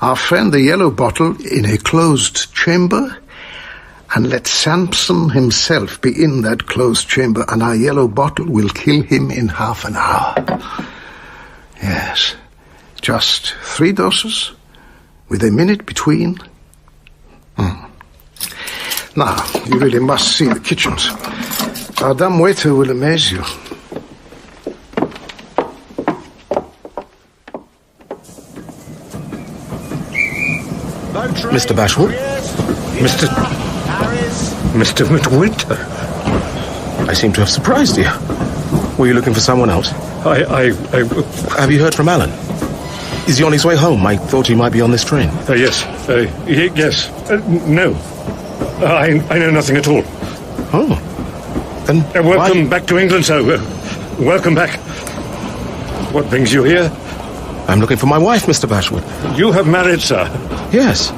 Our friend the yellow bottle in a closed chamber, and let Samson himself be in that closed chamber, and our yellow bottle will kill him in half an hour. Yes, just 3 doses, with a minute between. Now, you really must see the kitchens. Our dumb waiter will amaze you. Mr. Bashwood? Mr. Midwinter? I seem to have surprised you. Were you looking for someone else? Have you heard from Allan? Is he on his way home? I thought he might be on this train. Yes. Yes. No. I know nothing at all. Oh. Then welcome back to England, sir. Welcome back. What brings you here? I'm looking for my wife, Mr. Bashwood. You have married, sir? Yes.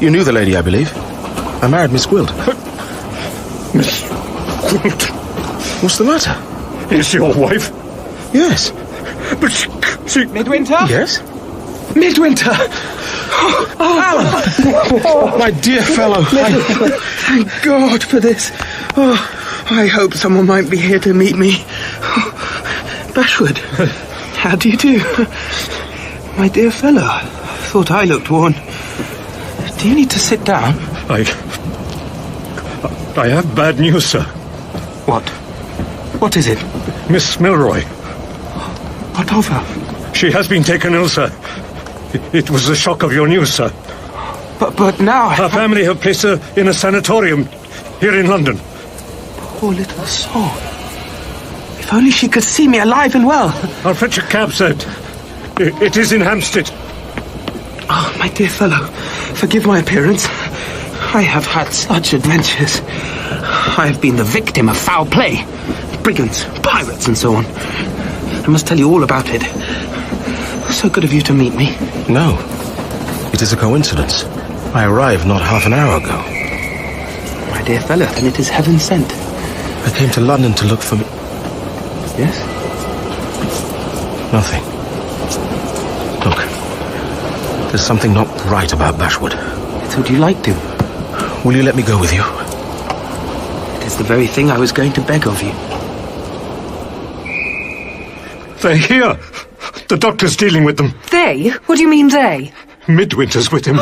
You knew the lady, I believe. I married Miss Gwilt. Miss Gwilt? What's the matter? Is your wife? Yes. But she... Midwinter? Yes? Midwinter! Alan! My dear fellow. Thank God for this. I hope someone might be here to meet me. Bashwood, how do you do? My dear fellow, I thought I looked worn. Do you need to sit down? I have bad news, sir. What? What is it? Miss Milroy. What of her? She has been taken ill, sir. It was the shock of your news, sir. But now... Her family have placed her in a sanatorium here in London. Poor little soul. If only she could see me alive and well. I'll fetch a cab, sir. It is in Hampstead. Oh, my dear fellow, forgive my appearance. I have had such adventures. I have been the victim of foul play. Brigands, pirates, and so on. I must tell you all about it. So good of you to meet me. No. It is a coincidence. I arrived not half an hour ago. My dear fellow, then it is heaven sent. I came to London to look for me... Yes? Nothing. Look. There's something not right about Bashwood. So would you like to? Will you let me go with you? It is the very thing I was going to beg of you. They're here. The doctor's dealing with them. They? What do you mean, they? Midwinter's with him.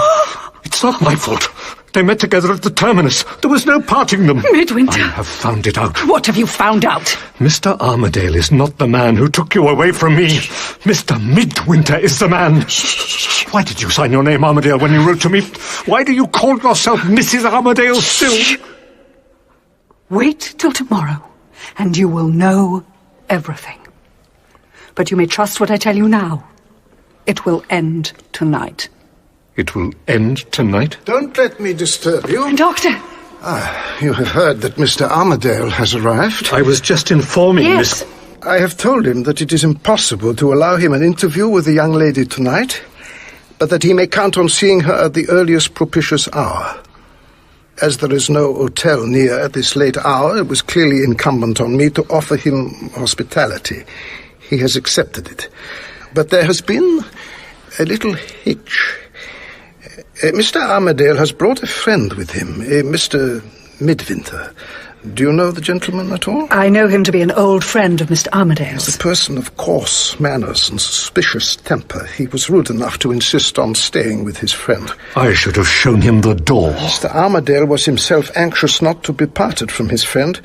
It's not my fault. They met together at the terminus. There was no parting them. Midwinter! I have found it out. What have you found out? Mr. Armadale is not the man who took you away from me. Mr. Midwinter is the man. Why did you sign your name Armadale when you wrote to me? Why do you call yourself Mrs. Armadale still? Wait till tomorrow, and you will know everything. But you may trust what I tell you now. It will end tonight. It will end tonight? Don't let me disturb you. Doctor! You have heard that Mr. Armadale has arrived. I was just informing Yes. Miss... I have told him that it is impossible to allow him an interview with the young lady tonight, but that he may count on seeing her at the earliest propitious hour. As there is no hotel near at this late hour, it was clearly incumbent on me to offer him hospitality. He has accepted it. But there has been a little hitch. Mr. Armadale has brought a friend with him, Mr. Midwinter. Do you know the gentleman at all? I know him to be an old friend of Mr. Armadale's. He's a person of coarse manners and suspicious temper. He was rude enough to insist on staying with his friend. I should have shown him the door. Mr. Armadale was himself anxious not to be parted from his friend.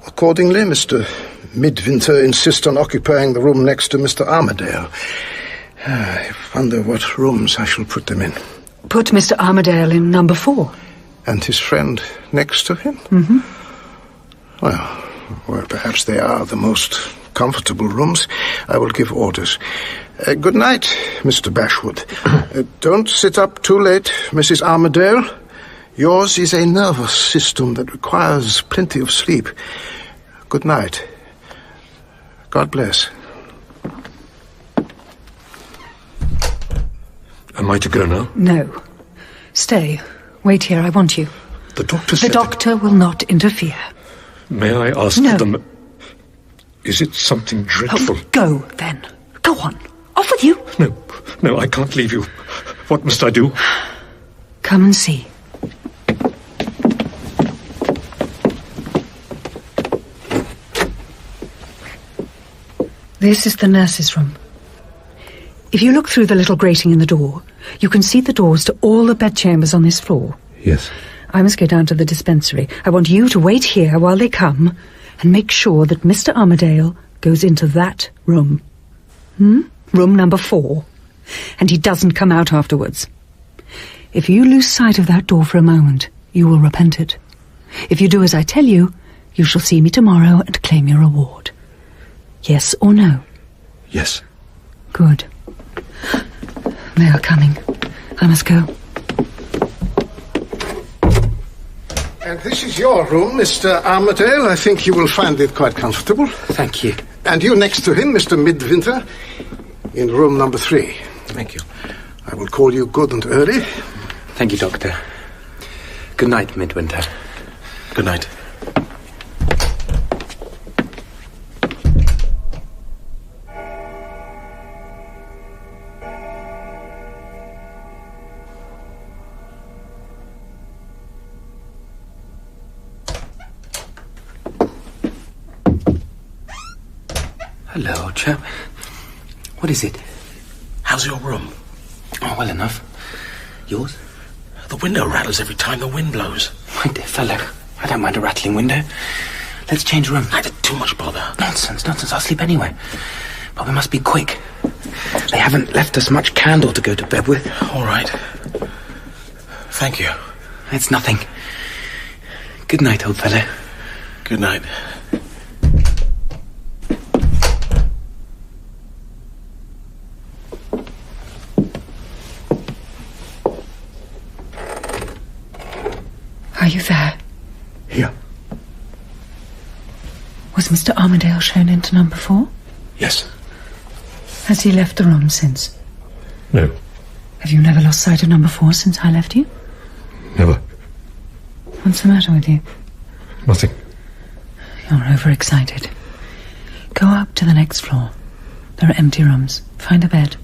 Accordingly, Mr. Midwinter insists on occupying the room next to Mr. Armadale. I wonder what rooms I shall put them in. Put Mr. Armadale in number 4. And his friend next to him? Mm-hmm. Well, perhaps they are the most comfortable rooms. I will give orders. Good night, Mr. Bashwood. Don't sit up too late, Mrs. Armadale. Yours is a nervous system that requires plenty of sleep. Good night. God bless. Am I to go now? No. Stay. Wait here, I want you. The doctor said... The doctor will not interfere. May I ask them... Is it something dreadful? Oh, go, then. Go on. Off with you. No, I can't leave you. What must I do? Come and see. This is the nurse's room. If you look through the little grating in the door, you can see the doors to all the bedchambers on this floor. Yes. I must go down to the dispensary. I want you to wait here while they come and make sure that Mr. Armadale goes into that room. Room number 4. And he doesn't come out afterwards. If you lose sight of that door for a moment, you will repent it. If you do as I tell you, you shall see me tomorrow and claim your reward. Yes or no? Yes. Good. They are coming. I must go. And this is your room, Mr. Armadale. I think you will find it quite comfortable. Thank you. And you next to him, Mr. Midwinter, in room number 3. Thank you. I will call you good and early. Thank you, Doctor. Good night, Midwinter. Good night. Hello, old chap. What is it? How's your room? Oh, well enough. Yours? The window rattles every time the wind blows. My dear fellow, I don't mind a rattling window. Let's change rooms. I did too much bother. Nonsense. I'll sleep anyway. But we must be quick. They haven't left us much candle to go to bed with. All right. Thank you. It's nothing. Good night, old fellow. Good night. Are you there? Here. Was Mr. Armadale shown into number 4? Yes. Has he left the room since? No. Have you never lost sight of number 4 since I left you? Never. What's the matter with you? Nothing. You're overexcited. Go up to the next floor. There are empty rooms. Find a bed.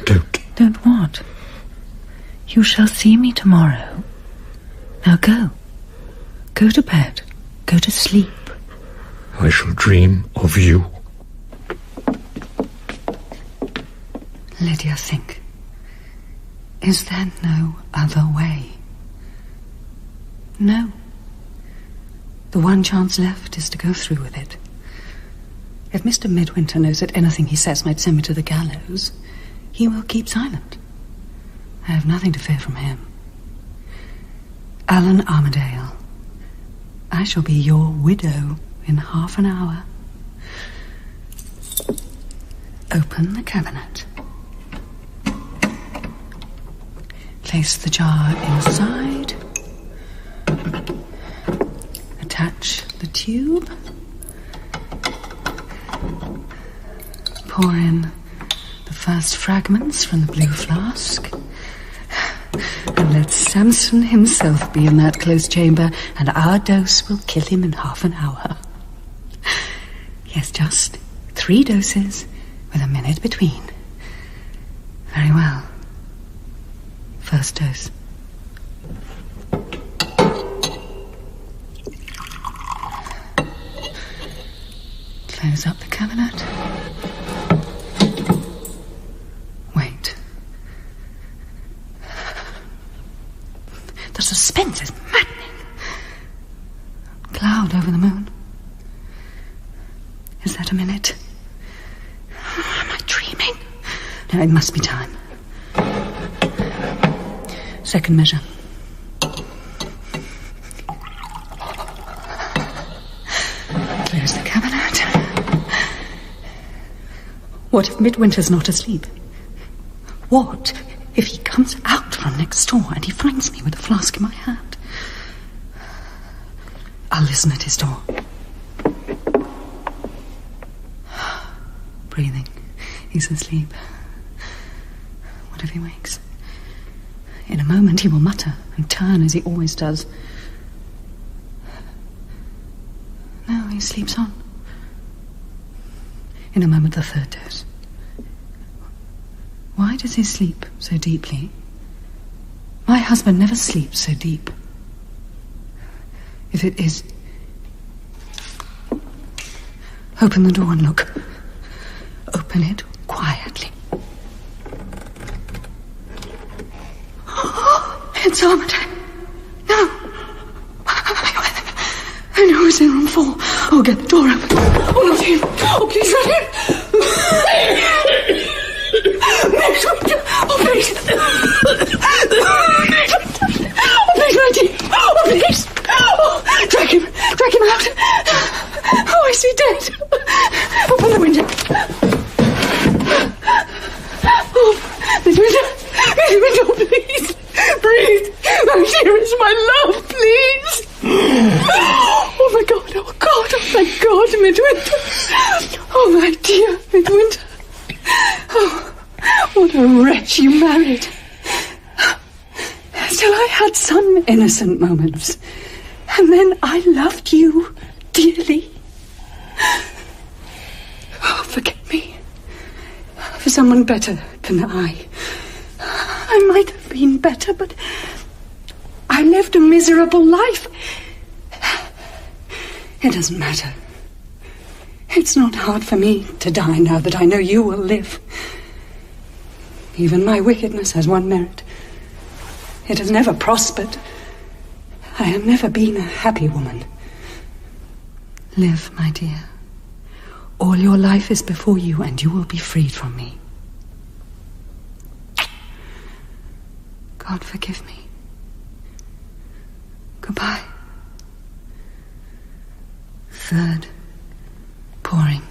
Don't. Don't what? You shall see me tomorrow. Now go. Go to bed. Go to sleep. I shall dream of you. Lydia, think. Is there no other way? No. The one chance left is to go through with it. If Mr. Midwinter knows that anything he says might send me to the gallows, he will keep silent. I have nothing to fear from him. Allan Armadale, I shall be your widow in half an hour. Open the cabinet. Place the jar inside. Attach the tube. Pour in the first fragments from the blue flask. And let Samson himself be in that close chamber, and our dose will kill him in half an hour. Yes, just 3 doses with a minute between. Very well. First dose. Close up the cabinet. Wait. The suspense is maddening. Cloud over the moon. Is that a minute? Am I dreaming? No, it must be time. Second measure. Close the cabinet. What if Midwinter's not asleep? What if he comes out from next door and he finds me with a flask in my hand? I'll listen at his door. Breathing. He's asleep. What if he wakes? In a moment he will mutter and turn as he always does. No, he sleeps on. In a moment the third dose. Why does he sleep so deeply? My husband never sleeps so deep. If it is... Open the door and look. Open it quietly. It's Armadale. No. I know he's in room 4. Oh, get the door open. Oh, not him. Oh, please, not him. Oh, please. Is he dead? Open the window. Oh, Midwinter, please. Breathe. My dearest, my love, please. Oh, my God, oh, thank God, Midwinter. Oh, my dear Midwinter. Oh, what a wretch you married. Still, I had some innocent moments. And then I loved you dearly. Oh, forgive me. For someone better than I might have been better, but I lived a miserable life. It doesn't matter. It's not hard for me to die now that I know you will live. Even my wickedness has one merit. It has never prospered. I have never been a happy woman. Live, my dear. All your life is before you, and you will be freed from me. God forgive me. Goodbye. Third pouring.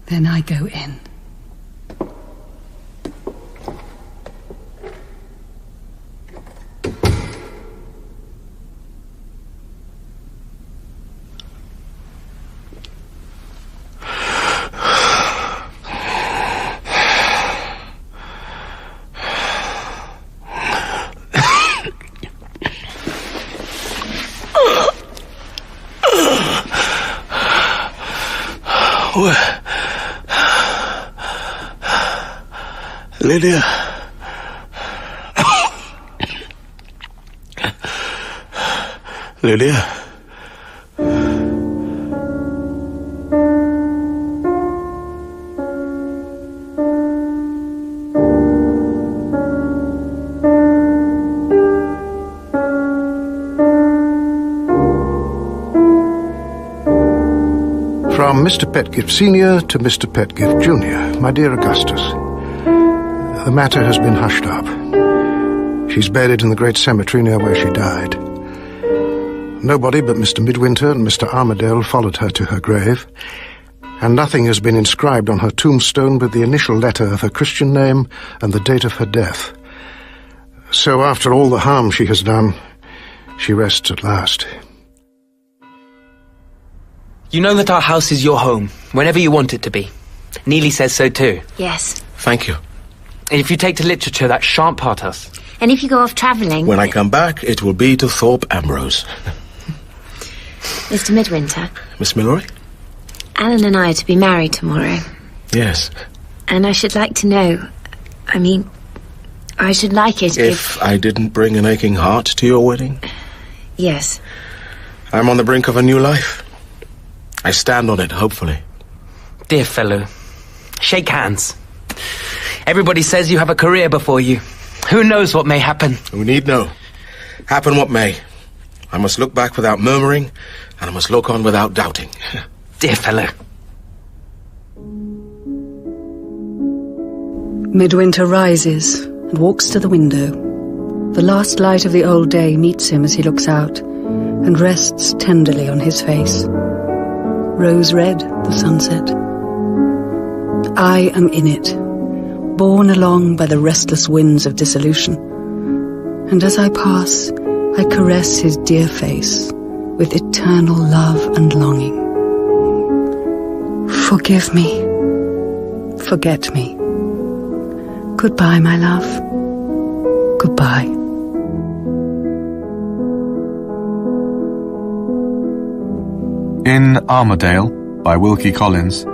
Then I go in. Lydia. Lydia. From Mr. Pedgift Sr. to Mr. Pedgift Jr., my dear Augustus. The matter has been hushed up. She's buried in the great cemetery near where she died. Nobody but Mr. Midwinter and Mr. Armadale followed her to her grave, and nothing has been inscribed on her tombstone but the initial letter of her Christian name and the date of her death. So after all the harm she has done, she rests at last. You know that our house is your home, whenever you want it to be. Neelie says so too. Yes. Thank you. And if you take to literature, that shan't part us. And if you go off travelling... When I come back, it will be to Thorpe Ambrose. Mr. Midwinter. Miss Milroy? Allan and I are to be married tomorrow. Yes. And I should like to know... I should like it if I didn't bring an aching heart to your wedding? Yes. I'm on the brink of a new life. I stand on it, hopefully. Dear fellow, shake hands. Everybody says you have a career before you. Who knows what may happen? Who need know? Happen what may. I must look back without murmuring, and I must look on without doubting. Dear fellow. Midwinter rises and walks to the window. The last light of the old day meets him as he looks out, and rests tenderly on his face. Rose-red, the sunset. I am in it, borne along by the restless winds of dissolution. And as I pass, I caress his dear face with eternal love and longing. Forgive me. Forget me. Goodbye, my love. Goodbye. In Armdale, by Wilkie Collins,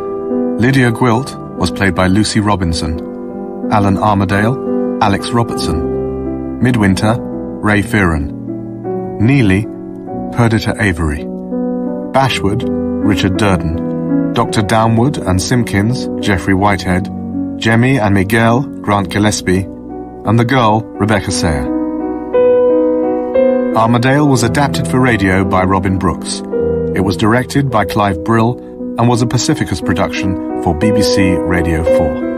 Lydia Gwilt was played by Lucy Robinson, Allan Armadale, Alex Robertson, Midwinter, Ray Fearon, Neelie, Perdita Avery, Bashwood, Richard Durden, Dr. Downwood and Simpkins, Geoffrey Whitehead, Jemmy and Miguel, Grant Gillespie, and the girl, Rebecca Saire. Armadale was adapted for radio by Robin Brooks. It was directed by Clive Brill and was a Pacificus production for BBC Radio 4.